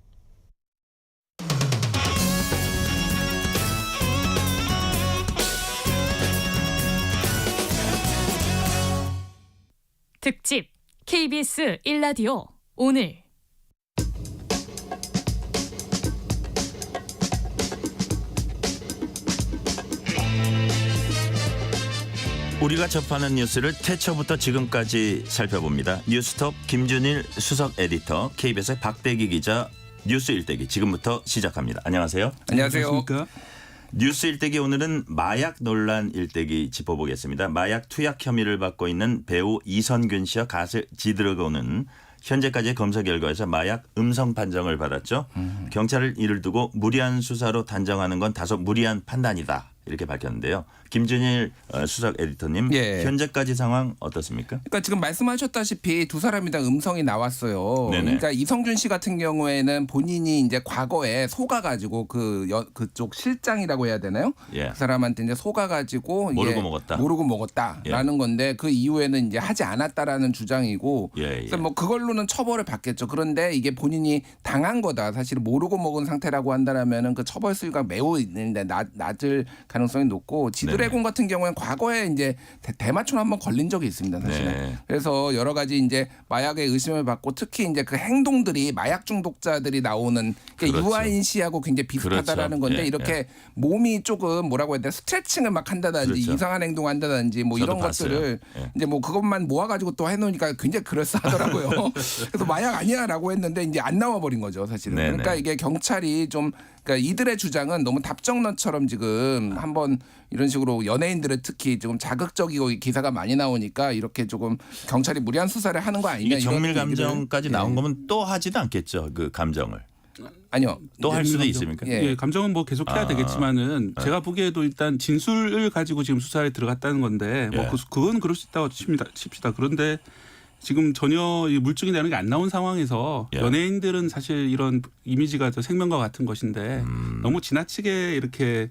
특집 KBS 1라디오 오늘 우리가 접하는 뉴스를 태초부터 지금까지 살펴봅니다. 뉴스톱 김준일 수석 에디터, KBS의 박대기 기자, 뉴스 일대기 지금부터 시작합니다. 안녕하세요. 안녕하세요. 뉴스 일대기 오늘은 마약 논란 일대기 짚어보겠습니다. 마약 투약 혐의를 받고 있는 배우 이선균 씨와 가수 지드래곤은 현재까지의 검사 결과에서 마약 음성 판정을 받았죠. 경찰을 이를 두고 무리한 수사로 단정하는 건 다소 무리한 판단이다. 이렇게 밝혔는데요. 김준일 수석 에디터님, 예. 현재까지 상황 어떻습니까? 그러니까 지금 말씀하셨다시피 두 사람이 다 음성이 나왔어요. 네네. 그러니까 이성준 씨 같은 경우에는 본인이 이제 과거에 속아가지고 그쪽 실장이라고 해야 되나요? 예. 그 사람한테 이제 속아가지고 모르고 먹었다. 모르고 먹었다라는 예. 건데 그 이후에는 이제 하지 않았다라는 주장이고. 예, 예. 그래서 뭐 그걸로는 처벌을 받겠죠. 그런데 이게 본인이 당한 거다. 사실 모르고 먹은 상태라고 한다라면은 그 처벌 수위가 매우 있는데 낮을 가능성이 높고 지드래곤 같은 경우에는 과거에 이제 대마초로 한번 걸린 적이 있습니다, 사실은. 네. 그래서 여러 가지 이제 마약에 의심을 받고 특히 이제 그 행동들이 마약 중독자들이 나오는 그러니까 그렇죠. 유아인 씨하고 굉장히 비슷하다라는 그렇죠. 건데 예, 이렇게 예. 몸이 조금 뭐라고 해야 되나 스트레칭을 막 한다든지 그렇죠. 이상한 행동 한다든지 뭐 저도 이런 봤어요. 것들을 예. 이제 뭐 그것만 모아가지고 또 해놓으니까 굉장히 그럴싸하더라고요. 그래서 마약 아니야라고 했는데 이제 안 나와버린 거죠, 사실은. 네네. 그러니까 이게 경찰이 좀 그러니까 이들의 주장은 너무 답정너처럼 지금 한번 이런 식으로 연예인들을 특히 조금 자극적이고 기사가 많이 나오니까 이렇게 조금 경찰이 무리한 수사를 하는 거 아니냐. 이게 정밀 이런 얘기를. 감정까지 나온 거면 또 하지도 않겠죠. 그 감정을. 아니요. 또 할 수도 있습니까? 예. 감정은 뭐 계속 해야 되겠지만은 제가 보기에도 일단 진술을 가지고 지금 수사에 들어갔다는 건데 뭐 예. 그건 그럴 수 있다고 칩시다. 그런데 지금 전혀 이 물증이 되는 게 안 나온 상황에서 예. 연예인들은 사실 이런 이미지가 저 생명과 같은 것인데 너무 지나치게 이렇게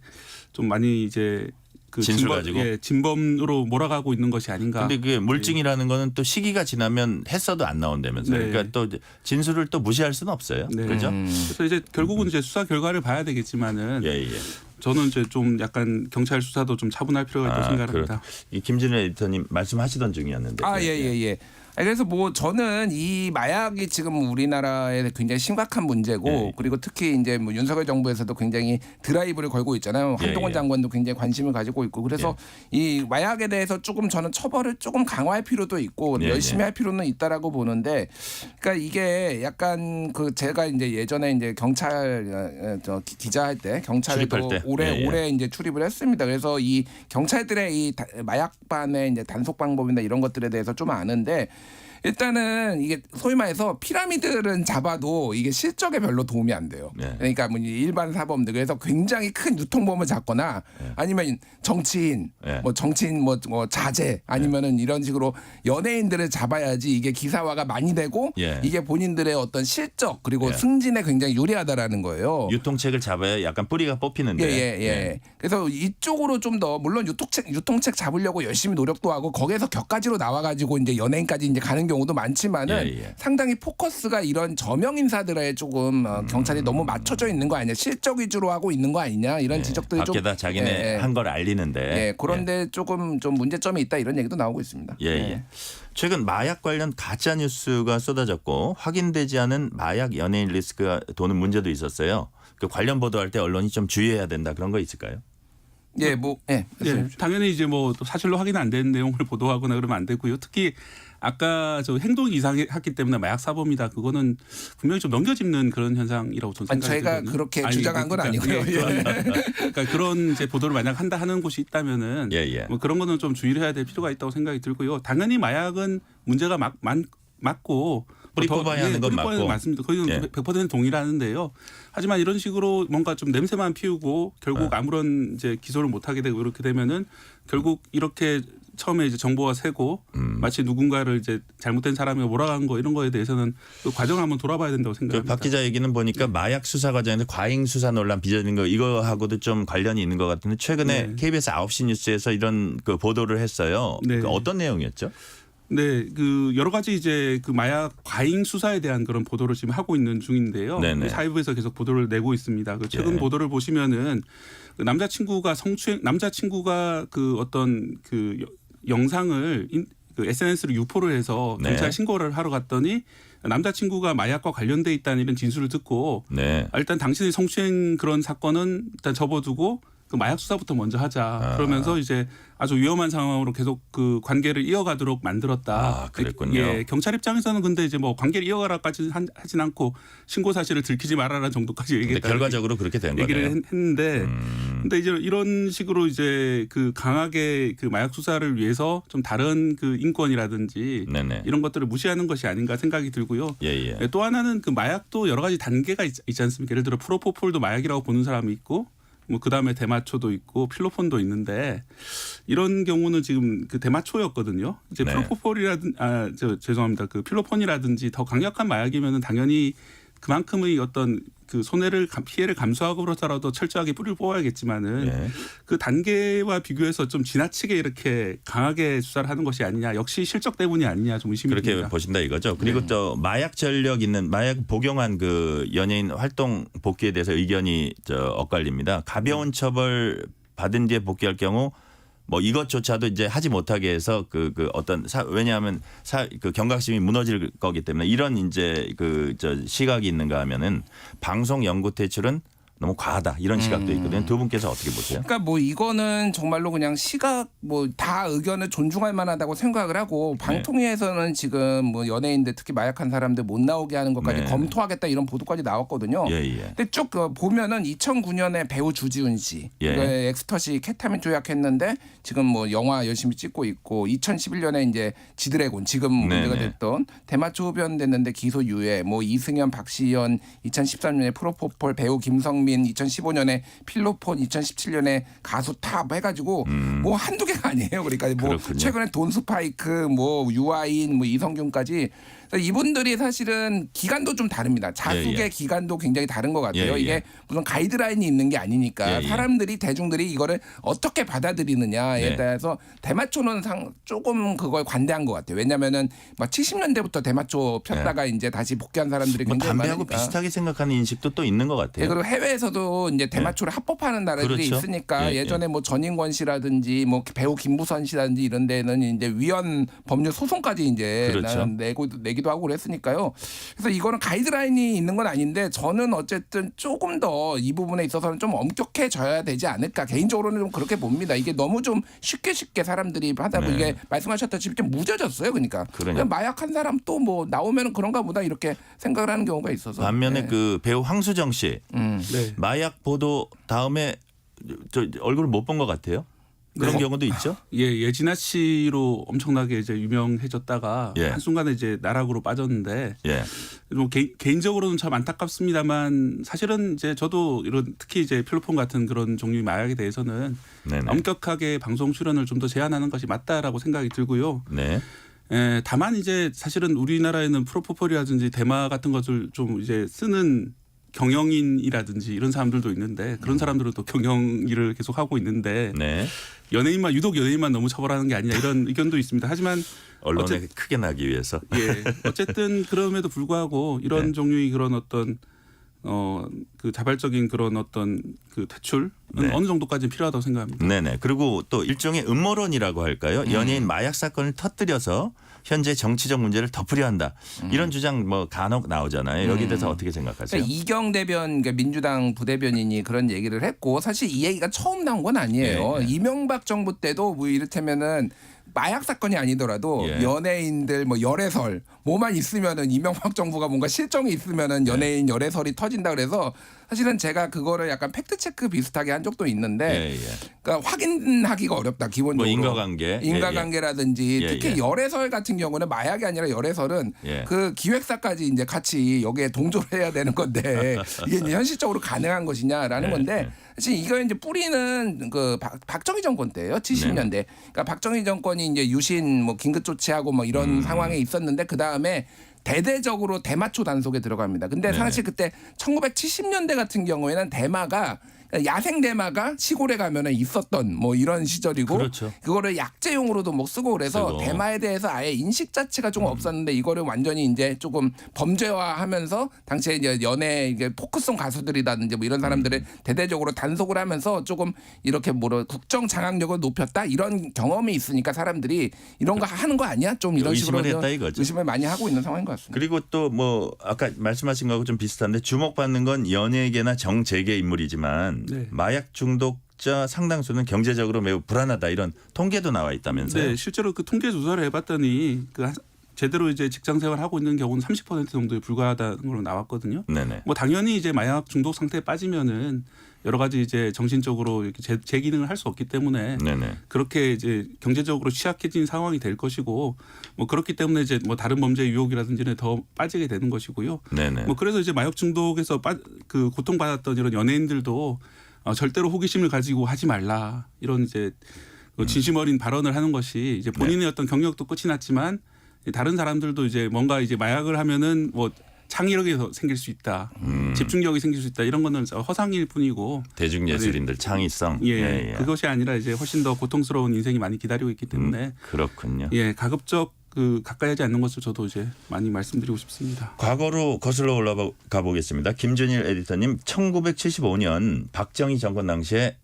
좀 많이 이제 그 진술 가지고? 진범으로 몰아가고 있는 것이 아닌가. 근데 그게 물증이라는 거는 또 시기가 지나면 했어도 안 나온다면서요. 네. 그러니까 또 진술을 또 무시할 수는 없어요. 네. 그렇죠? 그래서 이제 결국은 이제 수사 결과를 봐야 되겠지만은 예, 예. 저는 이제 좀 약간 경찰 수사도 좀 차분할 필요가 있다고 생각합니다. 이 김진일 에디터님 말씀하시던 중이었는데. 예. 그래서 뭐 저는 이 마약이 지금 우리나라에 굉장히 심각한 문제고 예. 그리고 특히 이제 뭐 윤석열 정부에서도 굉장히 드라이브를 걸고 있잖아요. 예, 한동훈 예. 장관도 굉장히 관심을 가지고 있고 그래서 이 마약에 대해서 조금 저는 처벌을 조금 강화할 필요도 있고 예, 열심히 예. 할 필요는 있다라고 보는데 그러니까 이게 약간 그 제가 이제 예전에 이제 경찰 기자할 때 경찰에도 출입할 때. 올해 이제 출입을 했습니다. 그래서 이 경찰들의 이 마약반의 이제 단속 방법이나 이런 것들에 대해서 좀 아는데 일단은 이게 소위 말해서 피라미드는 잡아도 이게 실적에 별로 도움이 안 돼요. 네. 그러니까 뭐 일반 사범들 그래서 굉장히 큰 유통범을 잡거나 아니면 정치인, 네. 뭐 정치인 뭐 자제 아니면은 이런 식으로 연예인들을 잡아야지 이게 기사화가 많이 되고 예. 이게 본인들의 어떤 실적 그리고 예. 승진에 굉장히 유리하다라는 거예요. 유통책을 잡아야 약간 뿌리가 뽑히는데. 예. 그래서 이쪽으로 좀 더 물론 유통책 잡으려고 열심히 노력도 하고 거기에서 격가지로 나와가지고 이제 연예인까지 이제 가는 경우도 많지만은 예. 상당히 포커스가 이런 저명 인사들에 조금 경찰이 너무 맞춰져 있는 거 아니냐, 실적 위주로 하고 있는 거 아니냐 이런 지적들이 좀 밖에다 자기네 한 걸 알리는데. 예, 그런데 조금 좀 문제점이 있다 이런 얘기도 나오고 있습니다. 예. 최근 마약 관련 가짜 뉴스가 쏟아졌고 확인되지 않은 마약 연예인 리스크가 도는 문제도 있었어요. 그 관련 보도할 때 언론이 좀 주의해야 된다 그런 거 있을까요? 예, 당연히 이제 뭐 사실로 확인 안 되는 내용을 보도하거나 그러면 안 되고요. 특히 아까 저 행동이 이상했기 때문에 마약 사범이다. 그거는 분명히 좀 넘겨짚는 그런 현상이라고 저는 생각이 저희가 들거든요. 그렇게 주장한 건 아니고요. 그러니까 그런 이제 보도를 만약 하는 곳이 있다면은 뭐 그런 거는 좀 주의를 해야 될 필요가 있다고 생각이 들고요. 당연히 마약은 문제가 맞고 뿌리 뽑아야 하는 건 맞고. 맞습니다. 거기는 100% 동의하는데요. 하지만 이런 식으로 뭔가 좀 냄새만 피우고 결국 아무런 이제 기소를 못 하게 되고 이렇게 되면은 결국 이렇게 처음에 이제 정보가 새고 마치 누군가를 이제 잘못된 사람이 몰아간 거 이런 거에 대해서는 그 과정을 한번 돌아봐야 된다고 생각합니다. 박 기자 얘기는 보니까 마약 수사 과정에서 과잉 수사 논란 빚어진 거 이거하고도 좀 관련이 있는 것 같은데 최근에 KBS 9시 뉴스에서 이런 그 보도를 했어요. 네. 그 어떤 내용이었죠? 네, 그 여러 가지 이제 그 마약 과잉 수사에 대한 그런 보도를 지금 하고 있는 중인데요. 네네. 사회부에서 계속 보도를 내고 있습니다. 그 최근 보도를 보시면은 그 남자친구가 그 어떤 그 영상을 그 SNS로 유포를 해서 경찰 신고를 하러 갔더니 남자친구가 마약과 관련돼 있다는 이런 진술을 듣고 일단 당신의 성추행 그런 사건은 일단 접어두고 그 마약 수사부터 먼저 하자. 그러면서 이제 아주 위험한 상황으로 계속 그 관계를 이어가도록 만들었다. 그랬군요. 예, 경찰 입장에서는 근데 이제 뭐 관계를 이어가라까지 하진 않고 신고 사실을 들키지 말아라는 정도까지 얘기했다. 결과적으로 그렇게 된 거네요. 얘기를 했는데, 근데 이제 이런 식으로 이제 그 강하게 그 마약 수사를 위해서 좀 다른 그 인권이라든지 이런 것들을 무시하는 것이 아닌가 생각이 들고요. 또 하나는 그 마약도 여러 가지 단계가 있지 않습니까? 예를 들어 프로포폴도 마약이라고 보는 사람이 있고. 뭐 그다음에 대마초도 있고 필로폰도 있는데 이런 경우는 지금 그 대마초였거든요. 이제 프로포폴이라든지 죄송합니다. 그 필로폰이라든지 더 강력한 마약이면은 당연히 그만큼의 어떤 그 피해를 감수하고 그렇더라도 철저하게 뿌리를 뽑아야겠지만은 그 단계와 비교해서 좀 지나치게 이렇게 강하게 수사를 하는 것이 아니냐. 역시 실적 때문이 아니냐 좀 의심이 그렇게 듭니다. 보신다 이거죠. 그리고 또 마약 전력 있는 마약 복용한 그 연예인 활동 복귀에 대해서 의견이 엇갈립니다. 가벼운 처벌 받은 뒤에 복귀할 경우 뭐 이것조차도 이제 하지 못하게 해서 그 어떤 왜냐하면 그 경각심이 무너질 거기 때문에 이런 이제 시각이 있는가 하면은 방송 연구 퇴출은 너무 과하다 이런 시각도 있거든요. 두 분께서 어떻게 보세요? 그러니까 뭐 이거는 정말로 그냥 시각 뭐 다 의견을 존중할 만하다고 생각을 하고 방통위에서는 지금 뭐 연예인들 특히 마약한 사람들 못 나오게 하는 것까지 검토하겠다 이런 보도까지 나왔거든요. 근데 쭉 보면은 2009년에 배우 주지훈 씨 엑스터시 케타민 조약했는데 지금 뭐 영화 열심히 찍고 있고 2011년에 이제 지드래곤 지금 문제가 됐던 대마초 흡연됐는데 기소 유예 뭐 이승현 박시연 2013년에 프로포폴 배우 김성민 2015년에 필로폰 2017년에 가수 탑 해가지고 뭐 한두 개가 아니에요. 그러니까 뭐 그렇군요. 최근에 돈 스파이크 뭐 유아인 뭐 이성균까지 이분들이 사실은 기간도 좀 다릅니다. 자숙의 기간도 굉장히 다른 것 같아요. 이게 무슨 가이드라인이 있는 게 아니니까 사람들이 대중들이 이거를 어떻게 받아들이느냐에 따라서 대마초는 조금 그걸 관대한 것 같아요. 왜냐하면은 막 70년대부터 대마초 폈다가 이제 다시 복귀한 사람들이 뭐 굉장히 담배하고 많으니까. 비슷하게 생각하는 인식도 또 있는 것 같아요. 그리고 해외에서도 이제 대마초를 합법화하는 나라들이 있으니까 예전에 뭐 전인권 씨라든지 뭐 배우 김부선 씨라든지 이런 데는 이제 위헌 법률 소송까지 이제 내기도 하고 그랬으니까요. 그래서 이거는 가이드라인이 있는 건 아닌데 저는 어쨌든 조금 더 이 부분에 있어서는 좀 엄격해져야 되지 않을까 개인적으로는 좀 그렇게 봅니다. 이게 너무 좀 쉽게 사람들이 하다 보니 이게 말씀하셨다시피 좀 무뎌졌어요. 그러니까 그냥 마약한 사람 또 뭐 나오면 그런가 보다 이렇게 생각을 하는 경우가 있어서. 반면에 그 배우 황수정 씨 마약 보도 다음에 저 얼굴을 못 본 것 같아요. 그런 경우도 있죠. 예, 예진아 씨로 엄청나게 이제 유명해졌다가 예. 한순간에 이제 나락으로 빠졌는데 예. 뭐 개인적으로는 참 안타깝습니다만 사실은 이제 저도 이런 특히 이제 필로폰 같은 그런 종류의 마약에 대해서는 네네. 엄격하게 방송 출연을 좀 더 제한하는 것이 맞다라고 생각이 들고요. 네. 예, 다만 이제 사실은 우리나라에는 프로포폴이라든지 대마 같은 것을 좀 이제 쓰는 경영인이라든지 이런 사람들도 있는데 그런 사람들은 또 경영 일을 계속 하고 있는데 네. 유독 연예인만 너무 처벌하는 게 아니냐 이런 의견도 있습니다. 하지만 언론에 크게 나기 위해서. 예, 어쨌든 그럼에도 불구하고 이런 네. 종류의 그런 어떤 그 자발적인 그런 어떤 그 퇴출은 네. 어느 정도까지는 필요하다고 생각합니다. 네네. 그리고 또 일종의 음모론이라고 할까요? 연예인 마약 사건을 터뜨려서 현재 정치적 문제를 덮으려 한다. 이런 주장 뭐 간혹 나오잖아요. 여기 대해서 어떻게 생각하세요? 그러니까 이경 대변, 그러니까 민주당 부대변인이 그런 얘기를 했고 사실 이 얘기가 처음 나온 건 아니에요. 네, 네. 이명박 정부 때도 뭐 이를테면은 마약 사건이 아니더라도 예. 연예인들 뭐 열애설 뭐만 있으면은 이명박 정부가 뭔가 실정이 있으면은 연예인 열애설이 터진다 그래서 사실은 제가 그거를 약간 팩트 체크 비슷하게 한 적도 있는데, 예, 예. 그러니까 확인하기가 어렵다 기본적으로. 뭐 인과관계, 인과관계라든지 예, 특히 예. 열애설 같은 경우는 마약이 아니라 열애설은 예. 그 기획사까지 이제 같이 여기에 동조를 해야 되는 건데 이게 이제 현실적으로 가능한 것이냐라는 예, 건데. 예. 사실 이거 이제 뿌리는 그 박정희 정권 때예요. 70년대. 그러니까 박정희 정권이 이제 유신 뭐 긴급 조치하고 뭐 이런 상황에 있었는데 그 다음에 대대적으로 대마초 단속에 들어갑니다. 근데 네. 사실 그때 1970년대 같은 경우에는 대마가 야생 대마가 시골에 가면은 있었던 뭐 이런 시절이고 그렇죠. 그거를 약재용으로도 뭐 쓰고 그래서 쓰고. 대마에 대해서 아예 인식 자체가 좀 없었는데 이거를 완전히 이제 조금 범죄화하면서 당시에 이제 연예 이게 포크송 가수들이라든지 뭐 이런 사람들을 대대적으로 단속을 하면서 조금 이렇게 국정 장악력을 높였다 이런 경험이 있으니까 사람들이 이런 거 하는 거 아니야? 좀 이런 식으로 의심을 했다 이거죠. 의심을 많이 하고 있는 상황인 것 같습니다. 그리고 또 뭐 아까 말씀하신 거하고 좀 비슷한데 주목받는 건 연예계나 정재계 인물이지만 네. 마약 중독자 상당수는 경제적으로 매우 불안하다 이런 통계도 나와 있다면서요. 네, 실제로 그 통계 조사를 해봤더니 제대로 이제 직장 생활 하고 있는 경우는 30% 정도에 불과하다는 걸로 나왔거든요. 네네. 뭐 당연히 이제 마약 중독 상태에 빠지면은 여러 가지 이제 정신적으로 이렇게 재기능을 할 수 없기 때문에 네네. 그렇게 이제 경제적으로 취약해진 상황이 될 것이고 뭐 그렇기 때문에 이제 뭐 다른 범죄 유혹이라든지는 더 빠지게 되는 것이고요. 네네. 뭐 그래서 이제 마약 중독에서 그 고통받았던 이런 연예인들도 절대로 호기심을 가지고 하지 말라 이런 이제 진심 어린 발언을 하는 것이 이제 본인의 어떤 경력도 끝이 났지만 다른 사람들도 이제 뭔가 이제 마약을 하면은 뭐 창의력이 생길 수 있다, 집중력이 생길 수 있다 이런 거는 허상일 뿐이고 대중예술인들 창의성. 예, 그것이 아니라 이제 훨씬 더 고통스러운 인생이 많이 기다리고 있기 때문에 그렇군요. 예, 가급적 가까이 하지 않는 것을 저도 이제 많이 말씀드리고 싶습니다. 과거로 거슬러 올라가 보겠습니다. 김준일 에디터님, 1975년 박정희 정권 당시에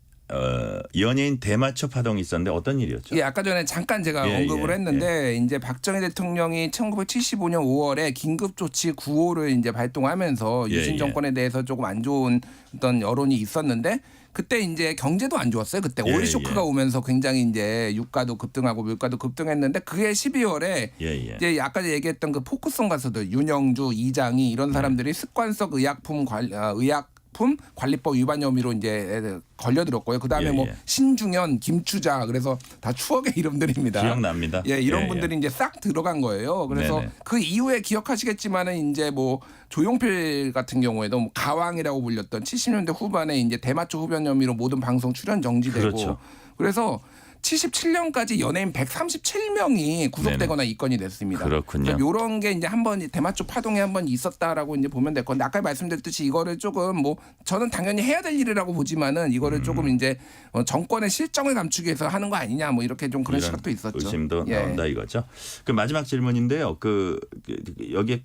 연예인 대마초 파동이 있었는데 어떤 일이었죠? 예, 아까 전에 잠깐 제가 언급을 했는데 이제 박정희 대통령이 1975년 5월에 긴급조치 9호를 이제 발동하면서 유신 정권에 대해서 조금 안 좋은 어떤 여론이 있었는데 그때 이제 경제도 안 좋았어요. 그때 오일 쇼크가 오면서 굉장히 이제 유가도 급등하고 물가도 급등했는데 그게 12월에 이제 아까 얘기했던 그 포크송 가수들 윤영주, 이장희 이런 사람들이 습관성 의약품 관리법 위반 혐의로 이제 걸려들었고요. 그다음에 뭐 신중현, 김추자 그래서 다 추억의 이름들입니다. 기억납니다. 예, 이런 분들이 이제 싹 들어간 거예요. 그래서 네네. 그 이후에 기억하시겠지만은 이제 뭐 조용필 같은 경우에도 뭐 가왕이라고 불렸던 70년대 후반에 이제 대마초 흡연 혐의로 모든 방송 출연 정지되고 그렇죠. 그래서 77년까지 연예인 137명이 구속되거나 입건이 됐습니다. 그렇군요. 이런 게 이제 한번 대마초 파동이 한번 있었다라고 이제 보면 될 건데 아까 말씀드렸듯이 이거를 조금 뭐 저는 당연히 해야 될 일이라고 보지만은 이거를 조금 이제 정권의 실정을 감추기 위해서 하는 거 아니냐 뭐 이렇게 좀 그런 시각도 있었죠. 의심도 나온다 이거죠. 그 마지막 질문인데요. 여기에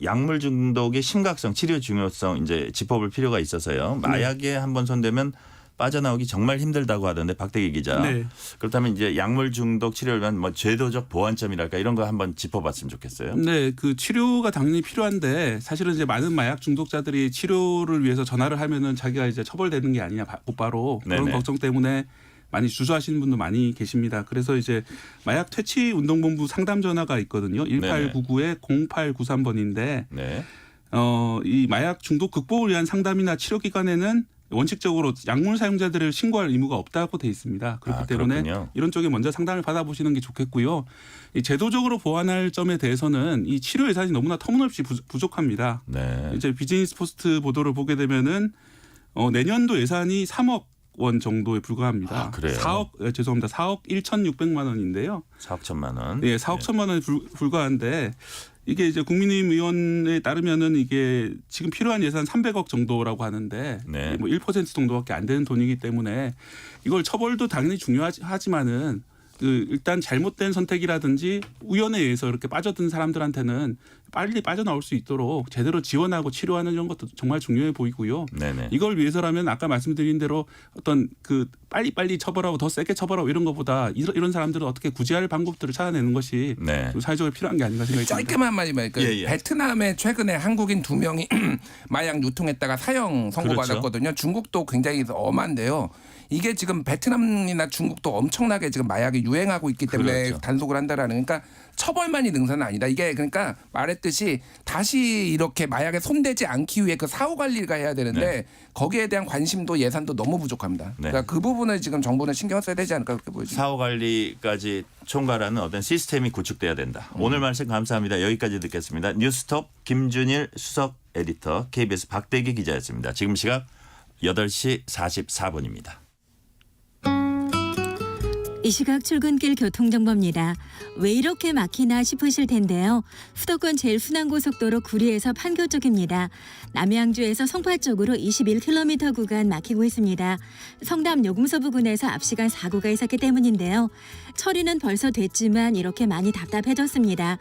약물 중독의 심각성, 치료 중요성 이제 짚어볼 필요가 있어서요. 마약에 한번 손대면 빠져나오기 정말 힘들다고 하던데 박대기 기자. 네. 그렇다면 이제 약물 중독 치료를 위한 뭐 제도적 보완점이랄까 이런 거 한번 짚어봤으면 좋겠어요. 네, 그 치료가 당연히 필요한데 사실은 이제 많은 마약 중독자들이 치료를 위해서 전화를 하면은 자기가 이제 처벌되는 게 아니냐 곧바로 그런 네네. 걱정 때문에 많이 주저하시는 분도 많이 계십니다. 그래서 이제 마약 퇴치 운동본부 상담 전화가 있거든요. 1899-0893번인데 네. 이 마약 중독 극복을 위한 상담이나 치료 기관에는 원칙적으로 약물 사용자들을 신고할 의무가 없다고 돼 있습니다. 그렇기 때문에 그렇군요. 이런 쪽에 먼저 상담을 받아보시는 게 좋겠고요. 이 제도적으로 보완할 점에 대해서는 이 치료 예산이 너무나 터무니없이 부족합니다. 네. 이제 비즈니스 포스트 보도를 보게 되면은 내년도 예산이 3억 원 정도에 불과합니다. 그래요? 4억 1,600만 원인데요. 4억 1천만 원. 예, 4억 1천만 원에 불과한데 이게 이제 국민의힘 의원에 따르면은 이게 지금 필요한 예산 300억 정도라고 하는데 네. 뭐 1% 정도밖에 안 되는 돈이기 때문에 이걸 처벌도 당연히 중요하지만은 일단 잘못된 선택이라든지 우연에 의해서 이렇게 빠져든 사람들한테는 빨리 빠져나올 수 있도록 제대로 지원하고 치료하는 이런 것도 정말 중요해 보이고요. 네네. 이걸 위해서라면 아까 말씀드린 대로 어떤 빨리 처벌하고 더 세게 처벌하고 이런 것보다 이런 사람들을 어떻게 구제할 방법들을 찾아내는 것이 네. 좀 사회적으로 필요한 게 아닌가 생각이 듭니다. 짧게만 말이면 베트남에 최근에 한국인 2명이 마약 유통했다가 사형 선고받았거든요. 그렇죠. 중국도 굉장히 엄한데요. 이게 지금 베트남이나 중국도 엄청나게 지금 마약이 유행하고 있기 때문에 그렇죠. 단속을 한다라는 그러니까 처벌만이 능사는 아니다. 이게 그러니까 말했듯이 다시 이렇게 마약에 손대지 않기 위해 그 사후 관리가 해야 되는데 네. 거기에 대한 관심도 예산도 너무 부족합니다. 네. 그러니까 그 부분을 지금 정부는 신경 써야 되지 않을까 그렇게 보여집니다. 사후 관리까지 총괄하는 어떤 시스템이 구축돼야 된다. 오늘 말씀 감사합니다. 여기까지 듣겠습니다. 뉴스톱 김준일 수석 에디터, KBS 박대기 기자였습니다. 지금 시각 8시 44분입니다. 이 시각 출근길 교통정보입니다. 왜 이렇게 막히나 싶으실 텐데요. 수도권 제일 순환고속도로 구리에서 판교 쪽입니다. 남양주에서 성파 쪽으로 21km 구간 막히고 있습니다. 성남 요금소 부근에서 앞시간 사고가 있었기 때문인데요. 처리는 벌써 됐지만 이렇게 많이 답답해졌습니다.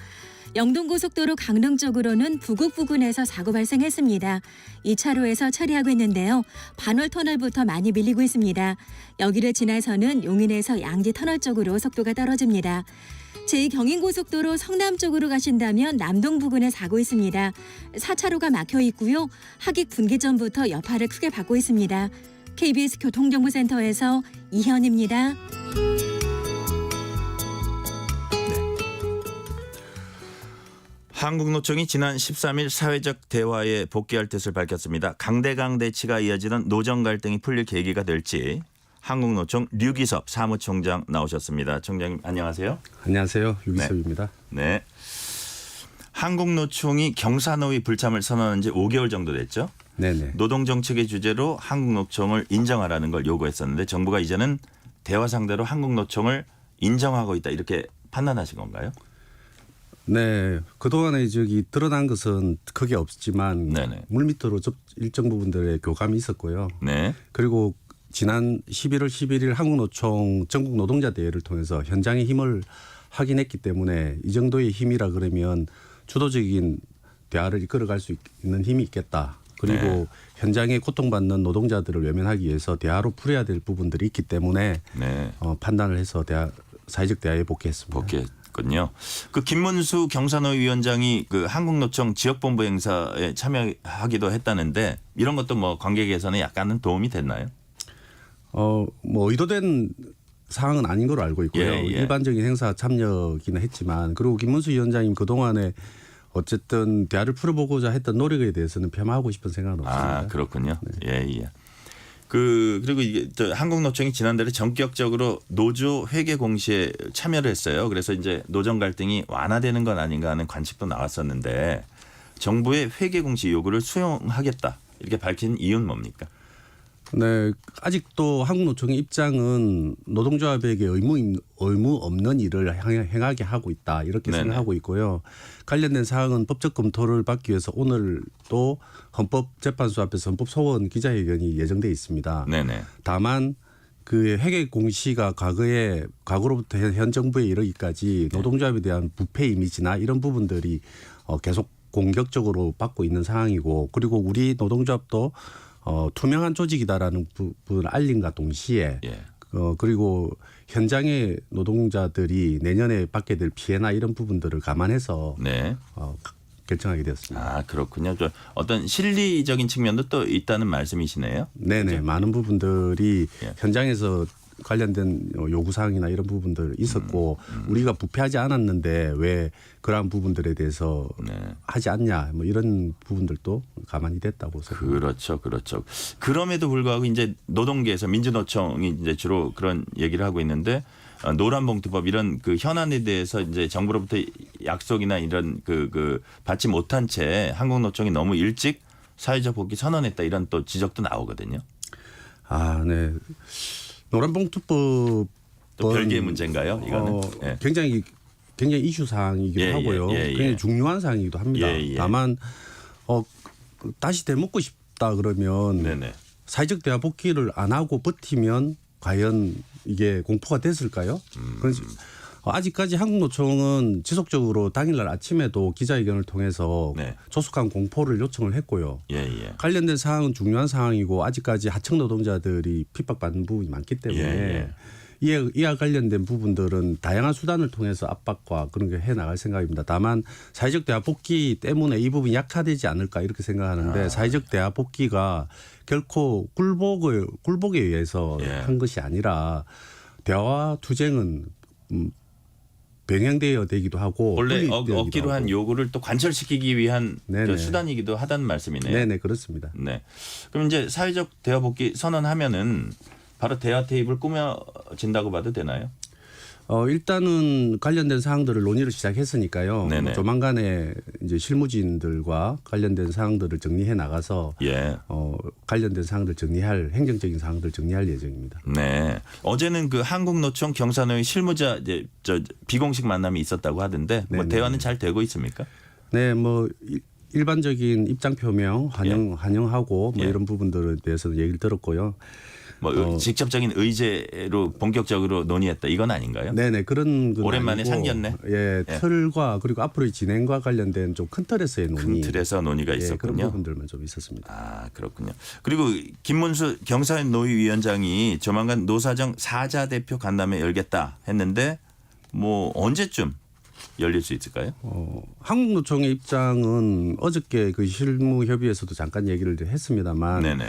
영동고속도로 강릉 쪽으로는 부곡 부근에서 사고 발생했습니다. 2차로에서 처리하고 있는데요. 반월터널부터 많이 밀리고 있습니다. 여기를 지나서는 용인에서 양지터널 쪽으로 속도가 떨어집니다. 제2경인고속도로 성남 쪽으로 가신다면 남동 부근에 사고 있습니다. 4차로가 막혀 있고요. 하객 분기점부터 여파를 크게 받고 있습니다. KBS 교통정보센터에서 이현입니다. 한국노총이 지난 13일 사회적 대화에 복귀할 뜻을 밝혔습니다. 강대강 대치가 이어지는 노정 갈등이 풀릴 계기가 될지 한국노총 류기섭 사무총장 나오셨습니다. 총장님 안녕하세요. 안녕하세요. 류기섭입니다. 네. 한국노총이 경사노위 불참을 선언한 지 5개월 정도 됐죠. 네네. 노동정책의 주제로 한국노총을 인정하라는 걸 요구했었는데 정부가 이제는 대화 상대로 한국노총을 인정하고 있다 이렇게 판단하신 건가요? 네, 그동안에 드러난 것은 크게 없지만 물밑으로 일정 부분들의 교감이 있었고요. 네. 그리고 지난 11월 11일 한국노총 전국 노동자 대회를 통해서 현장의 힘을 확인했기 때문에 이 정도의 힘이라 그러면 주도적인 대화를 이끌어갈 수 있는 힘이 있겠다. 그리고 현장에 고통받는 노동자들을 외면하기 위해서 대화로 풀어야 될 부분들이 있기 때문에 판단을 해서 사회적 대화에 복귀했습니다. 군요. 그 김문수 경사노위 위원장이 그 한국노총 지역본부 행사에 참여하기도 했다는데 이런 것도 뭐 관계 개선에 약간은 도움이 됐나요? 뭐 의도된 상황은 아닌 걸로 알고 있고요. 일반적인 행사 참여기는 했지만 그리고 김문수 위원장님 그동안에 어쨌든 대화를 풀어보고자 했던 노력에 대해서는 폄하하고 싶은 생각은 없습니다. 아 그렇군요. 예. 그리고 이게 한국노총이 지난달에 전격적으로 노조 회계 공시에 참여를 했어요. 그래서 이제 노정 갈등이 완화되는 건 아닌가 하는 관측도 나왔었는데 정부의 회계 공시 요구를 수용하겠다 이렇게 밝힌 이유는 뭡니까? 네, 아직도 한국노총의 입장은 노동조합에게 의무 없는 일을 행하게 하고 있다 이렇게 생각하고 있고요. 관련된 사항은 법적 검토를 받기 위해서 오늘 또 헌법재판소 앞에서 헌법소원 기자회견이 예정돼 있습니다. 다만 그 회계 공시가 과거로부터 현 정부에 이르기까지 노동조합에 대한 부패 이미지나 이런 부분들이 계속 공격적으로 받고 있는 상황이고 그리고 우리 노동조합도 투명한 조직이다라는 부분을 알림과 동시에 그리고 현장의 노동자들이 내년에 받게 될 피해나 이런 부분들을 감안해서 결정하게 되었습니다. 아 그렇군요. 어떤 실리적인 측면도 또 있다는 말씀이시네요. 네네. 그렇죠? 많은 부분들이 현장에서 관련된 요구 사항이나 이런 부분들 있었고 우리가 부패하지 않았는데 왜 그러한 부분들에 대해서 하지 않냐 뭐 이런 부분들도 가만히 됐다고 생각합니다. 그렇죠. 그럼에도 불구하고 이제 노동계에서 민주노총이 이제 주로 그런 얘기를 하고 있는데 노란봉투법 이런 그 현안에 대해서 이제 정부로부터 약속이나 이런 그 받지 못한 채 한국노총이 너무 일찍 사회적 복귀 선언했다 이런 또 지적도 나오거든요. 아, 네. 노란봉투법 또 별개의 문제인가요? 이거는 굉장히 이슈 사항이기도 하고요. 굉장히 중요한 사항이기도 합니다. 다만 다시 되묻고 싶다 그러면 사회적 대화 복귀를 안 하고 버티면 과연 이게 공포가 됐을까요? 그래서 아직까지 한국노총은 지속적으로 당일날 아침에도 기자회견을 통해서 조속한 공포를 요청을 했고요. 관련된 사항은 중요한 사항이고 아직까지 하청 노동자들이 핍박받는 부분이 많기 때문에 이와 관련된 부분들은 다양한 수단을 통해서 압박과 그런 게 해나갈 생각입니다. 다만 사회적 대화 복귀 때문에 이 부분이 약화되지 않을까 이렇게 생각하는데 사회적 대화 복귀가 결코 굴복에 의해서 한 것이 아니라 대화와 투쟁은 병행되어야 되기도 하고 원래 얻기로 한 요구를 또 관철시키기 위한 그 수단이기도 하다는 말씀이네요. 네네 그렇습니다. 네. 그럼 이제 사회적 대화 복귀 선언하면은 바로 대화 테이블 꾸며진다고 봐도 되나요? 일단은 관련된 사항들을 논의를 시작했으니까요. 조만간에 이제 실무진들과 관련된 사항들을 정리해 나가서 관련된 사항들 정리할 행정적인 사항들 정리할 예정입니다. 네. 어제는 그 한국노총 경사노의 실무자 이제 비공식 만남이 있었다고 하던데 뭐 대화는 잘 되고 있습니까? 네, 뭐 일반적인 입장 표명 환영하고 뭐 이런 부분들에 대해서는 얘기를 들었고요. 뭐 직접적인 의제로 본격적으로 논의했다 이건 아닌가요? 네네 그런 건 오랜만에 아니고, 상겼네. 틀과 그리고 앞으로의 진행과 관련된 좀 큰 틀에서의 논의. 큰 틀에서 논의가 있었군요. 그런 부분들만 좀 있었습니다. 아 그렇군요. 그리고 김문수 경사노위위원장이 조만간 노사정 사자 대표 간담회 열겠다 했는데 뭐 언제쯤 열릴 수 있을까요? 한국노총의 입장은 어저께 그 실무협의에서도 잠깐 얘기를 했습니다만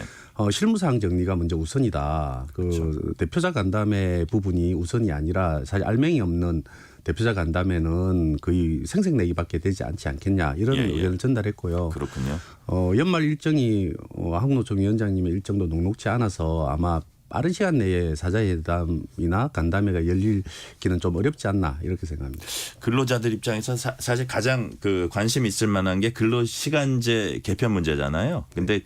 실무사항 정리가 먼저 우선이다. 그 대표자 간담회 부분이 우선이 아니라 사실 알맹이 없는 대표자 간담회는 거의 생색내기밖에 되지 않지 않겠냐 이런 의견을 전달했고요. 그렇군요. 연말 일정이 한국노총 위원장님의 일정도 녹록지 않아서 아마 빠른 시간 내에 사자회담이나 간담회가 열리기는 좀 어렵지 않나 이렇게 생각합니다. 근로자들 입장에서 사실 가장 그 관심 있을 만한 게 근로시간제 개편 문제잖아요. 근데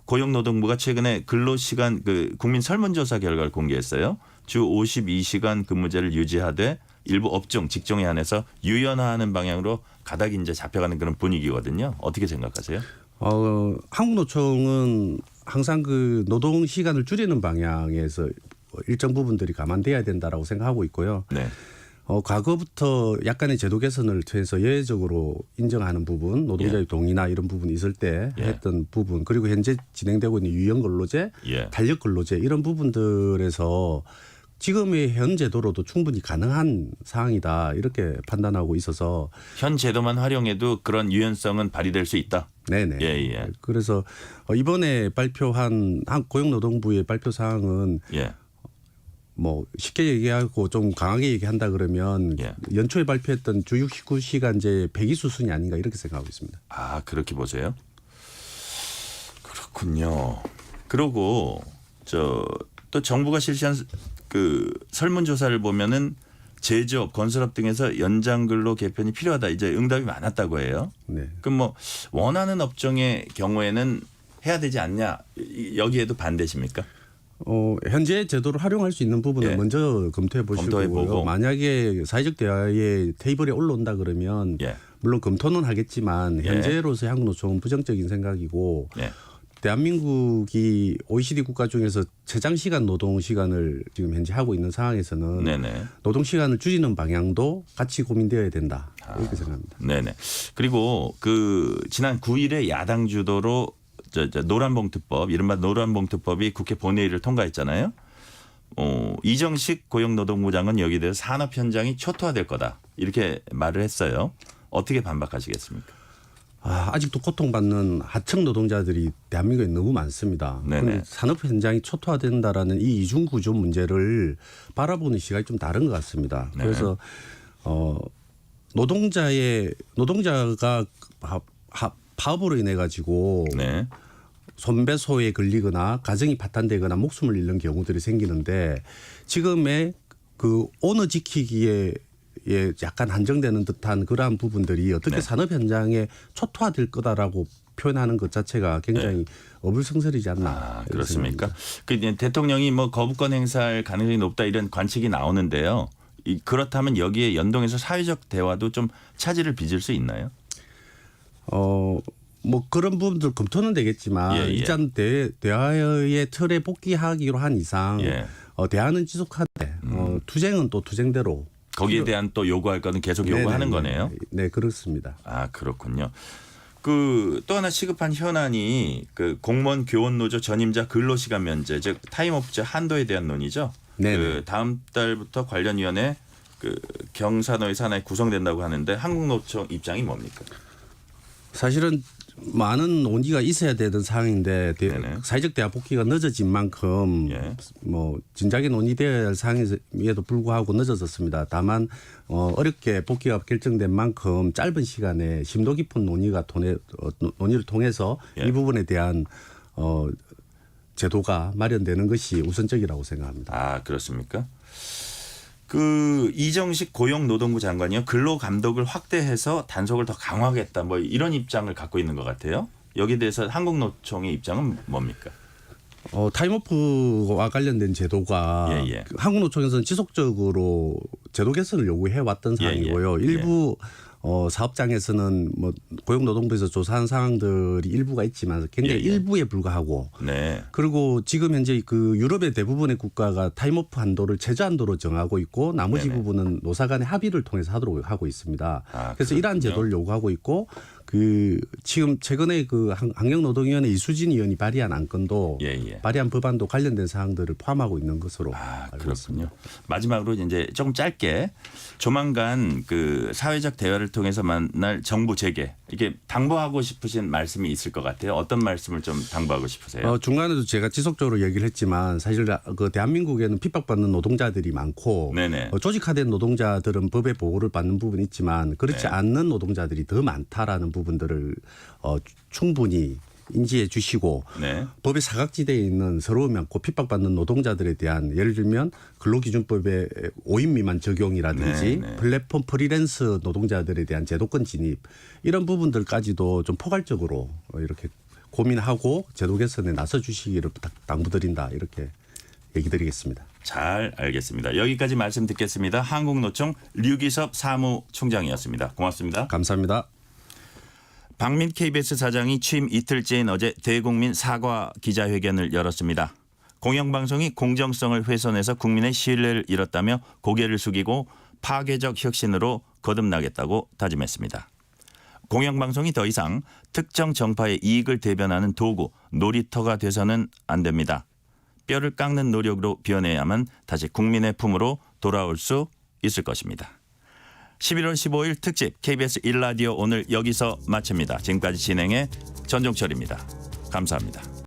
고용노동부가 최근에 근로시간 그 국민 설문조사 결과를 공개했어요. 주 52시간 근무제를 유지하되 일부 업종, 직종에 한해서 유연화하는 방향으로 가닥이 이제 잡혀가는 그런 분위기거든요. 어떻게 생각하세요? 한국노총은 항상 그 노동 시간을 줄이는 방향에서 일정 부분들이 감안돼야 된다라고 생각하고 있고요. 과거부터 약간의 제도 개선을 통해서 예외적으로 인정하는 부분, 노동자의 동의나 이런 부분이 있을 때 했던 부분, 그리고 현재 진행되고 있는 유연 근로제, 탄력 근로제 이런 부분들에서 지금의 현 제도로도 충분히 가능한 사항이다 이렇게 판단하고 있어서 현 제도만 활용해도 그런 유연성은 발휘될 수 있다. 네네. 그래서 이번에 발표한 고용노동부의 발표 사항은 뭐 쉽게 얘기하고 좀 강하게 얘기한다 그러면 연초에 발표했던 주 69시간제 100일 수순이 아닌가 이렇게 생각하고 있습니다. 아 그렇게 보세요? 그렇군요. 그리고 또 정부가 실시한 그 설문조사를 보면은 제조업, 건설업 등에서 연장근로 개편이 필요하다. 이제 응답이 많았다고 해요. 그럼 뭐 원하는 업종의 경우에는 해야 되지 않냐? 여기에도 반대십니까? 현재 제도를 활용할 수 있는 부분을 먼저 검토해 보시고요. 만약에 사회적 대화의 테이블에 올라온다 그러면 물론 검토는 하겠지만 현재로서의 한국노총은 부정적인 생각이고 대한민국이 OECD 국가 중에서 최장시간 노동시간을 지금 현재 하고 있는 상황에서는 노동시간을 줄이는 방향도 같이 고민되어야 된다. 이렇게 생각합니다. 네네. 그리고 그 지난 9일에 야당 주도로 노란봉투법, 이른바 노란봉투법이 국회 본회의를 통과했잖아요. 이정식 고용노동부 장관 여기에 대해서 산업 현장이 초토화될 거다. 이렇게 말을 했어요. 어떻게 반박하시겠습니까? 아직도 고통받는 하청 노동자들이 대한민국에 너무 많습니다. 그런데 산업 현장이 초토화된다라는 이 이중 구조 문제를 바라보는 시각이 좀 다른 것 같습니다. 그래서 노동자가 파업으로 인해 가지고 손배소에 걸리거나 가정이 파탄되거나 목숨을 잃는 경우들이 생기는데 지금의 그 오너 지키기에 약간 한정되는 듯한 그러한 부분들이 어떻게 산업 현장에 초토화될 거다라고 표현하는 것 자체가 굉장히 어불성설이지 않나. 그렇습니까? 그 대통령이 뭐 거부권 행사할 가능성이 높다 이런 관측이 나오는데요. 그렇다면 여기에 연동해서 사회적 대화도 좀 차질을 빚을 수 있나요? 뭐 그런 부분들 검토는 되겠지만 일단 대화의 틀에 복귀하기로 한 이상 대화는 지속하되 투쟁은 또 투쟁대로 거기에 대한 또 요구할 거는 계속 요구하는 거네요. 네, 그렇습니다. 그렇군요. 그 또 하나 시급한 현안이 그 공무원 교원 노조 전임자 근로시간 면제, 즉 타임오프제 한도에 대한 논의죠. 그 다음 달부터 관련 위원회 그 경사노위 산하에 구성된다고 하는데 한국노총 입장이 뭡니까? 사실은 많은 논의가 있어야 되는 상황인데 사회적 대화 복귀가 늦어진 만큼 뭐 진작에 논의되어야 할 상황에도 불구하고 늦어졌습니다. 다만 어렵게 복귀가 결정된 만큼 짧은 시간에 심도 깊은 논의를 통해서 이 부분에 대한 제도가 마련되는 것이 우선적이라고 생각합니다. 그렇습니까? 그 이정식 고용노동부 장관이요. 근로감독을 확대해서 단속을 더 강화하겠다 뭐 이런 입장을 갖고 있는 것 같아요. 여기에 대해서 한국노총의 입장은 뭡니까? 타임오프와 관련된 제도가 한국노총에서는 지속적으로 제도 개선을 요구해 왔던 사항이고요. 일부 사업장에서는 뭐 고용노동부에서 조사한 상황들이 일부가 있지만 굉장히 일부에 불과하고 그리고 지금 현재 그 유럽의 대부분의 국가가 타임오프 한도를 최저 한도로 정하고 있고 나머지 부분은 노사 간의 합의를 통해서 하도록 하고 있습니다. 그래서 이러한 제도를 요구하고 있고 그 지금 최근에 그 환경노동위원회 이수진 의원이 발의한 안건도 발의한 법안도 관련된 사항들을 포함하고 있는 것으로 알고 있습니다. 마지막으로 이제 조금 짧게 조만간 그 사회적 대화를 통해서 만날 정부 재개 이게 당부하고 싶으신 말씀이 있을 것 같아요. 어떤 말씀을 좀 당부하고 싶으세요? 중간에도 제가 지속적으로 얘기를 했지만 사실 그 대한민국에는 핍박받는 노동자들이 많고 조직화된 노동자들은 법의 보호를 받는 부분이 있지만 그렇지 않는 노동자들이 더 많다라는 부분들을 충분히 인지해 주시고 법의 사각지대에 있는 서러움이 많고 핍박받는 노동자들에 대한 예를 들면 근로기준법의 5인 미만 적용이라든지 플랫폼 프리랜서 노동자들에 대한 제도권 진입 이런 부분들까지도 좀 포괄적으로 이렇게 고민하고 제도 개선에 나서 주시기를 당부드린다 이렇게 얘기 드리겠습니다. 잘 알겠습니다. 여기까지 말씀 듣겠습니다. 한국노총 류기섭 사무총장이었습니다. 고맙습니다. 감사합니다. 박민 KBS 사장이 취임 이틀째인 어제 대국민 사과 기자회견을 열었습니다. 공영방송이 공정성을 훼손해서 국민의 신뢰를 잃었다며 고개를 숙이고 파괴적 혁신으로 거듭나겠다고 다짐했습니다. 공영방송이 더 이상 특정 정파의 이익을 대변하는 도구, 놀이터가 돼서는 안 됩니다. 뼈를 깎는 노력으로 변해야만 다시 국민의 품으로 돌아올 수 있을 것입니다. 11월 15일 특집 KBS 1라디오 오늘 여기서 마칩니다. 지금까지 진행의 전종철입니다. 감사합니다.